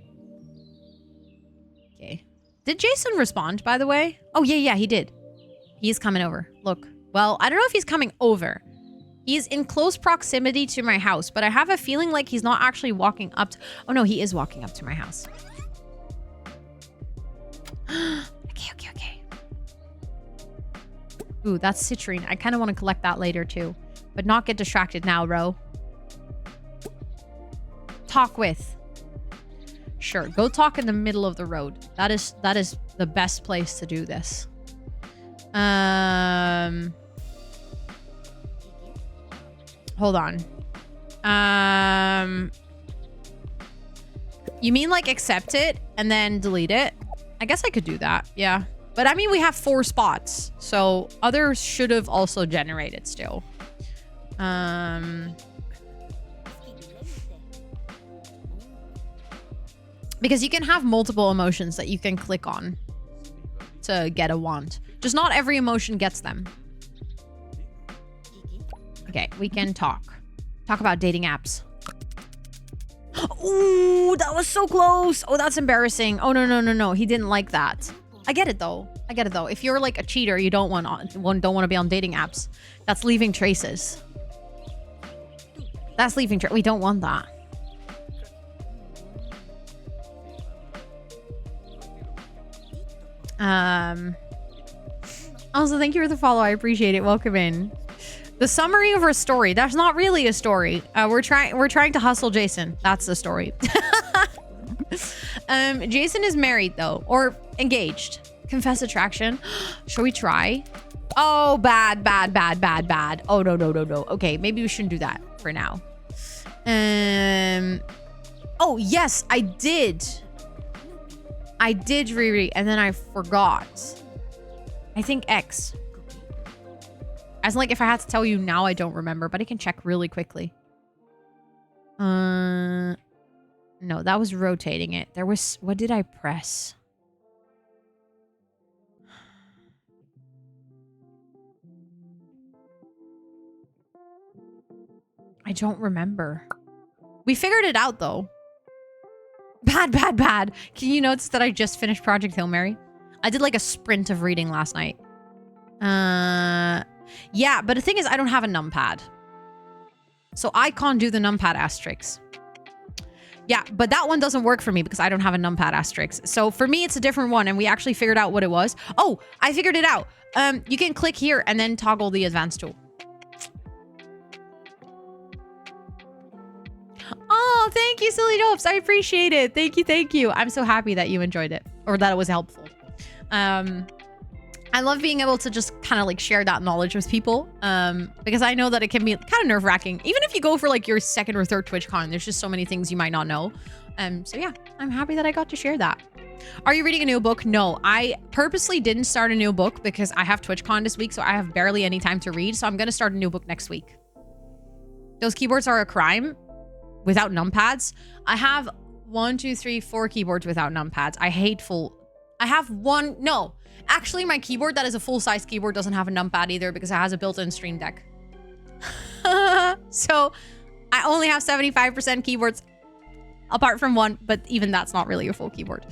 Speaker 1: Okay. Did Jason respond, by the way? Oh, yeah, he did. He's coming over. Look. Well, I don't know if he's coming over. He's in close proximity to my house, but I have a feeling like he's not actually walking up to... Oh, no, he is walking up to my house. Okay. Ooh, that's citrine. I kind of want to collect that later too. But not get distracted now, Ro. Talk with. Sure, go talk in the middle of the road. That is the best place to do this. Hold on. You mean like accept it and then delete it? I guess I could do that. Yeah. But I mean, we have 4 spots, so others should have also generated still. Because you can have multiple emotions that you can click on to get a want. Just not every emotion gets them. Okay, we can talk. Talk about dating apps. Ooh, that was so close. Oh, that's embarrassing. Oh, no. He didn't like that. I get it though. If you're like a cheater, you don't want to be on dating apps. That's leaving traces. We don't want that. Also, thank you for the follow. I appreciate it. Welcome in. The summary of our story. That's not really a story. We're trying to hustle Jason. That's the story. Jason is married though, or engaged. Confess attraction. Shall we try? Oh, bad. Oh, no. Okay, maybe we shouldn't do that for now. Oh, yes, I did. Riri, and then I forgot. I think X. As like if I had to tell you now, I don't remember, but I can check really quickly. No, that was rotating it. There was, what did I press? I don't remember. We figured it out though. Bad. Can you notice that I just finished Project Hail Mary? I did like a sprint of reading last night. Yeah, but the thing is I don't have a numpad. So I can't do the numpad asterisks. Yeah, but that one doesn't work for me because I don't have a numpad asterisk. So for me, it's a different one, and we actually figured out what it was. Oh, I figured it out. You can click here and then toggle the advanced tool. Oh, thank you, Silly Dopes. I appreciate it. Thank you. I'm so happy that you enjoyed it, or that it was helpful. I love being able to just kind of like share that knowledge with people, because I know that it can be kind of nerve-wracking. Even if you go for like your 2nd or 3rd TwitchCon, there's just so many things you might not know. So yeah, I'm happy that I got to share that. Are you reading a new book? No, I purposely didn't start a new book because I have TwitchCon this week, so I have barely any time to read. So I'm going to start a new book next week. Those keyboards are a crime without numpads. I have 1, 2, 3, 4 keyboards without numpads. I have one. No, actually my keyboard that is a full-size keyboard doesn't have a numpad either because it has a built-in Stream Deck. So I only have 75% keyboards apart from one, but even that's not really a full keyboard.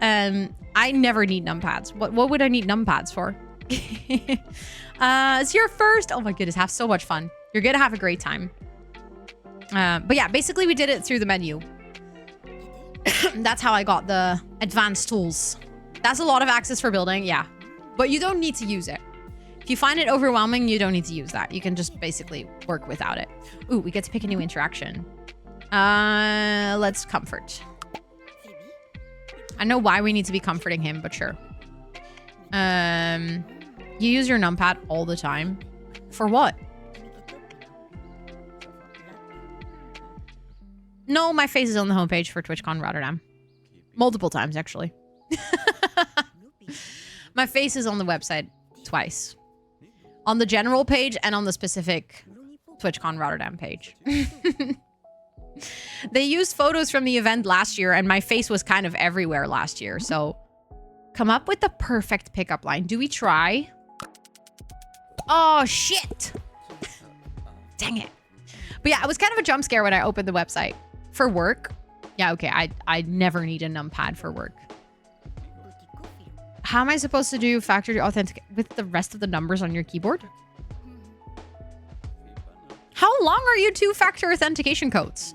Speaker 1: I never need numpads. What would I need numpads for? It's your first. Oh my goodness, have so much fun. You're gonna have a great time. But yeah, basically we did it through the menu. That's how I got the advanced tools. That's a lot of access for building, yeah. But you don't need to use it. If you find it overwhelming, you don't need to use that. You can just basically work without it. Ooh, we get to pick a new interaction. Let's comfort. I know why we need to be comforting him, but sure. You use your numpad all the time. For what? No, my face is on the homepage for TwitchCon Rotterdam. Multiple times, actually. My face is on the website twice. On the general page and on the specific TwitchCon Rotterdam page. They used photos from the event last year and my face was kind of everywhere last year. So come up with the perfect pickup line. Do we try? Oh, shit. Dang it. But yeah, it was kind of a jump scare when I opened the website. For work? Yeah, okay. I never need a numpad for work. How am I supposed to do factory authentic with the rest of the numbers on your keyboard? How long are you 2-factor authentication codes?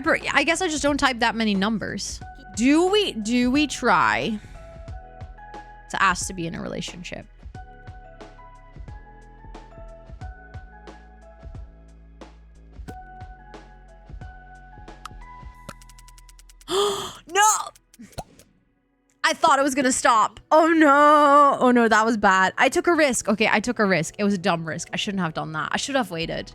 Speaker 1: I guess I just don't type that many numbers. Do we try to ask to be in a relationship? No! I thought it was gonna stop. Oh no. Oh no, that was bad. I took a risk. Okay, I took a risk. It was a dumb risk. I shouldn't have done that. I should have waited.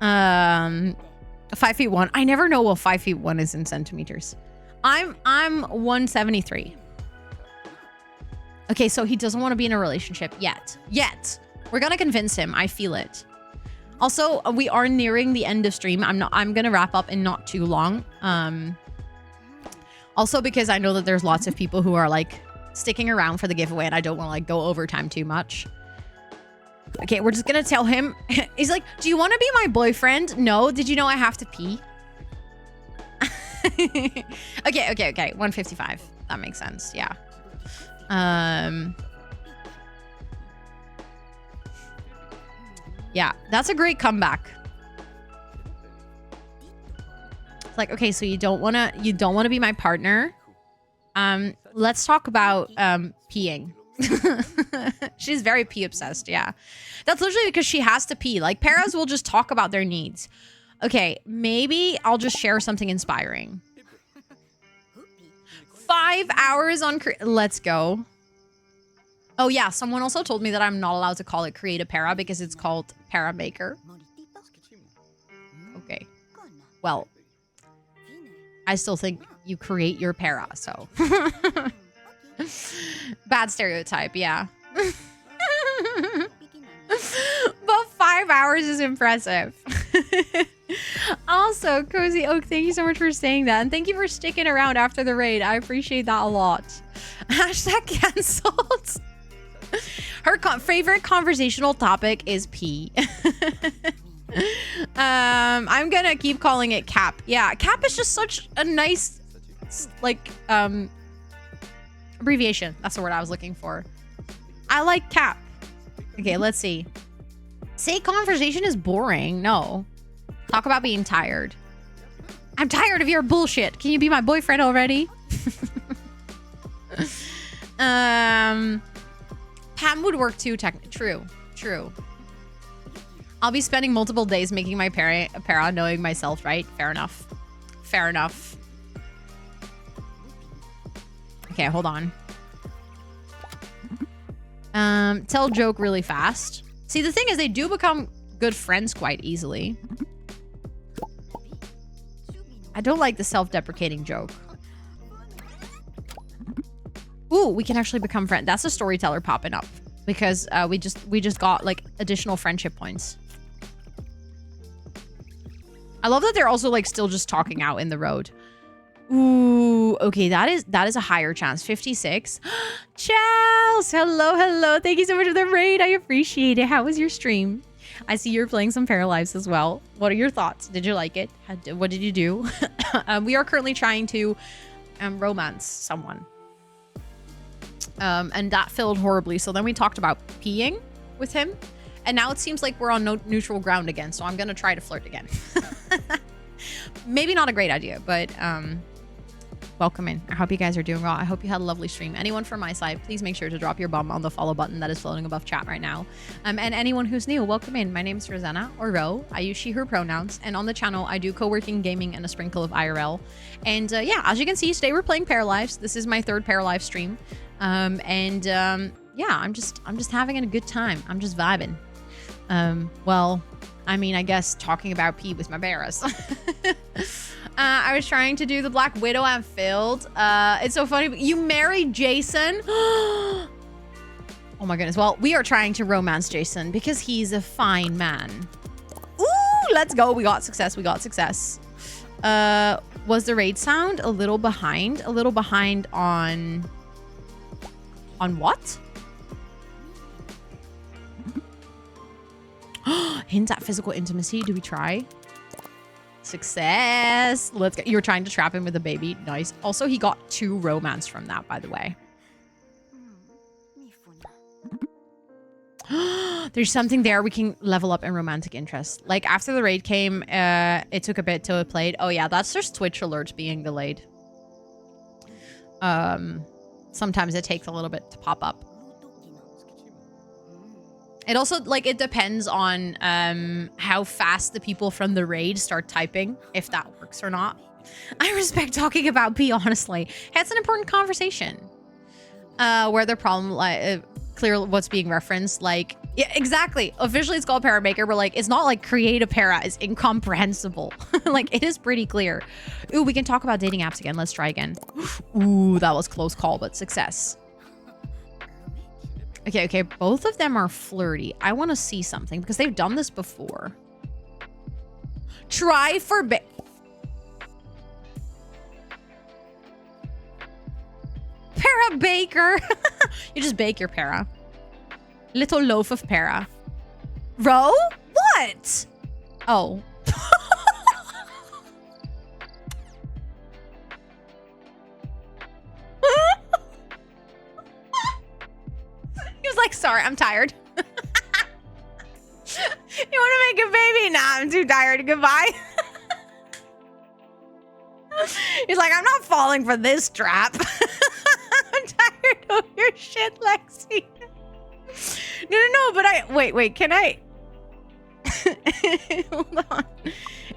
Speaker 1: 5'1". I never know what 5'1" is in centimeters. I'm 173. Okay, so he doesn't want to be in a relationship yet. We're gonna convince him. I feel it. Also, we are nearing the end of stream. I'm gonna wrap up in not too long. Also because I know that there's lots of people who are like sticking around for the giveaway and I don't want to like go overtime too much. Okay, we're just gonna tell him. He's like, do you want to be my boyfriend? No. Did you know I have to pee? Okay. 155. That makes sense. Yeah. Yeah, that's a great comeback. It's like, okay, so you don't wanna be my partner. Let's talk about peeing. She's very pee obsessed. Yeah, that's literally because she has to pee. Like, paras will just talk about their needs. Okay, maybe I'll just share something inspiring. 5 hours on let's go. Oh yeah, someone also told me that I'm not allowed to call it create a para because it's called para maker. Okay, well, I still think you create your para, so. Bad stereotype, yeah. But 5 hours is impressive. Also, Cozy Oak, thank you so much for saying that. And thank you for sticking around after the raid. I appreciate that a lot. Hashtag cancelled. Her favorite conversational topic is pee. I'm gonna keep calling it cap. Yeah, cap is just such a nice, like, abbreviation. That's the word I was looking for. I like cap. Okay, let's see. Say conversation is boring. No. Talk about being tired. I'm tired of your bullshit. Can you be my boyfriend already? Pam would work too, True. I'll be spending multiple days making my para knowing myself, right? Fair enough. Fair enough. Okay, hold on. Tell joke really fast. See, the thing is they do become good friends quite easily. I don't like the self-deprecating joke. Ooh, we can actually become friends. That's a storyteller popping up because we just got like additional friendship points. I love that they're also like still just talking out in the road. Ooh, okay, that is a higher chance. 56. Charles, hello. Thank you so much for the raid. I appreciate it. How was your stream? I see you're playing some Paralives as well. What are your thoughts? Did you like it? What did you do? We are currently trying to romance someone. And that failed horribly. So then we talked about peeing with him. And now it seems like we're on neutral ground again. So I'm going to try to flirt again. Maybe not a great idea, but welcome in. I hope you guys are doing well. I hope you had a lovely stream. Anyone from my side, please make sure to drop your bum on the follow button that is floating above chat right now. And anyone who's new, welcome in. My name is Rosanna, or Ro. I use she, her pronouns. And on the channel, I do co-working, gaming, and a sprinkle of IRL. And yeah, as you can see, today we're playing Paralives. This is my third Paralives stream. Yeah, I'm just having a good time. I'm just vibing. Well, I mean, I guess talking about pee with my bearers. I was trying to do the Black Widow and failed. It's so funny. You married Jason? Oh my goodness. Well, we are trying to romance Jason because he's a fine man. Ooh, let's go. We got success. Was the raid sound a little behind? A little behind on what? Hint at physical intimacy. Do we try? Success. Let's go. You were trying to trap him with a baby. Nice. Also, he got 2 romance from that, by the way. There's something there. We can level up in romantic interest. Like after the raid came, it took a bit till it played. Oh yeah, that's just Twitch alerts being delayed. Sometimes it takes a little bit to pop up. It also, like, it depends on how fast the people from the raid start typing, if that works or not. I respect talking about P, honestly. Hey, it's an important conversation. Where the problem, clear what's being referenced, like, yeah, exactly. Officially, it's called Para Maker, but, like, it's not like create a para is incomprehensible. Like, it is pretty clear. Ooh, we can talk about dating apps again. Let's try again. Ooh, that was close call, but success. Okay, both of them are flirty. I want to see something because they've done this before. Try for Para Baker. You just bake your para. Little loaf of para. Ro? What? Oh. He was like, sorry, I'm tired. You want to make a baby? Nah, I'm too tired. Goodbye. He's like, I'm not falling for this trap. I'm tired of your shit, Lexi. No, but wait, can I? Hold on.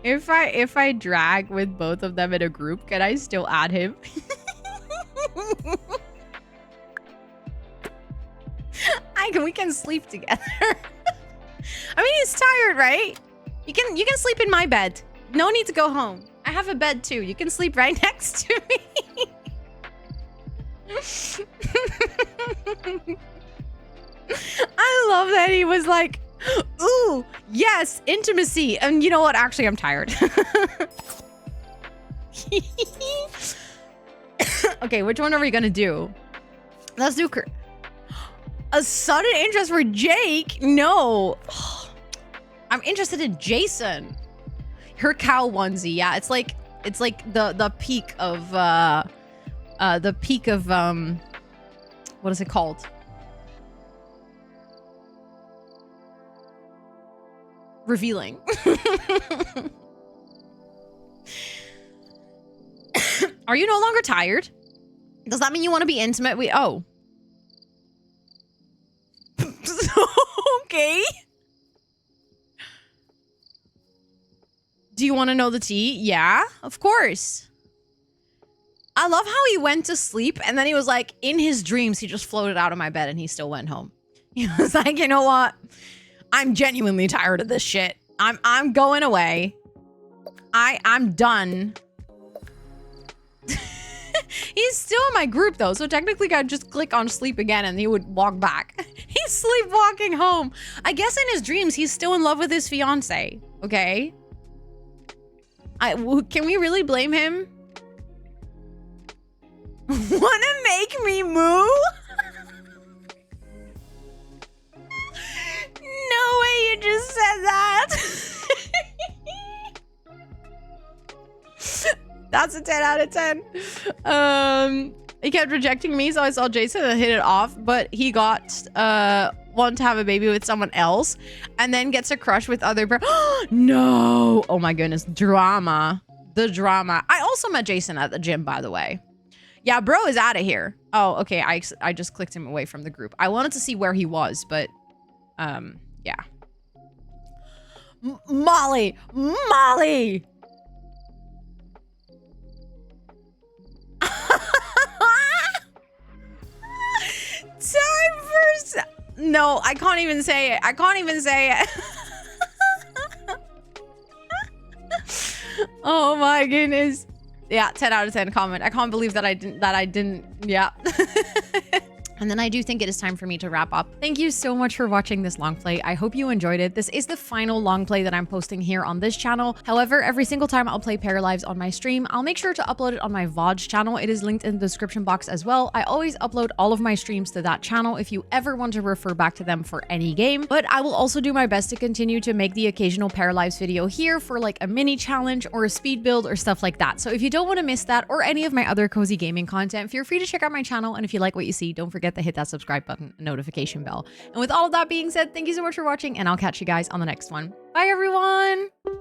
Speaker 1: If I drag with both of them in a group, can I still add him? We can sleep together. I mean, he's tired, right? You can sleep in my bed. No need to go home. I have a bed too. You can sleep right next to me. I love that he was like, ooh, yes, intimacy. And you know what? Actually, I'm tired. Okay, which one are we gonna do? Let's do a sudden interest for Jake? No. I'm interested in Jason. Her cow onesie. Yeah, it's like the peak of what is it called? Revealing. Are you no longer tired? Does that mean you want to be intimate? Oh. Okay. Do you want to know the tea? Yeah, of course. I love how he went to sleep and then he was like, in his dreams, he just floated out of my bed and he still went home. He was like, you know what? I'm genuinely tired of this shit. I'm going away. I'm done. He's still in my group though, so technically I'd just click on sleep again and he would walk back. He's sleepwalking home. I guess in his dreams, he's still in love with his fiance. Okay. Can we really blame him? Wanna make me moo? No way you just said that. That's a 10 out of 10. He kept rejecting me, so I saw Jason and hit it off, but he got want to have a baby with someone else and then gets a crush with other No. Oh my goodness. Drama. The drama. I also met Jason at the gym, by the way. Yeah, bro is out of here. Oh, okay. I just clicked him away from the group. I wanted to see where he was, but yeah. Molly! Time for... No, I can't even say it. I can't even say it. Oh my goodness. Yeah, 10 out of 10 comment. I can't believe that I didn't. Yeah. And then I do think it is time for me to wrap up. Thank you so much for watching this long play. I hope you enjoyed it. This is the final long play that I'm posting here on this channel. However, every single time I'll play Paralives on my stream, I'll make sure to upload it on my VOD channel. It is linked in the description box as well. I always upload all of my streams to that channel if you ever want to refer back to them for any game. But I will also do my best to continue to make the occasional Paralives video here for like a mini challenge or a speed build or stuff like that. So if you don't want to miss that or any of my other cozy gaming content, feel free to check out my channel. And if you like what you see, don't forget forget to hit that subscribe button and notification bell. And with all of that being said, thank you so much for watching, and I'll catch you guys on the next one. Bye, everyone!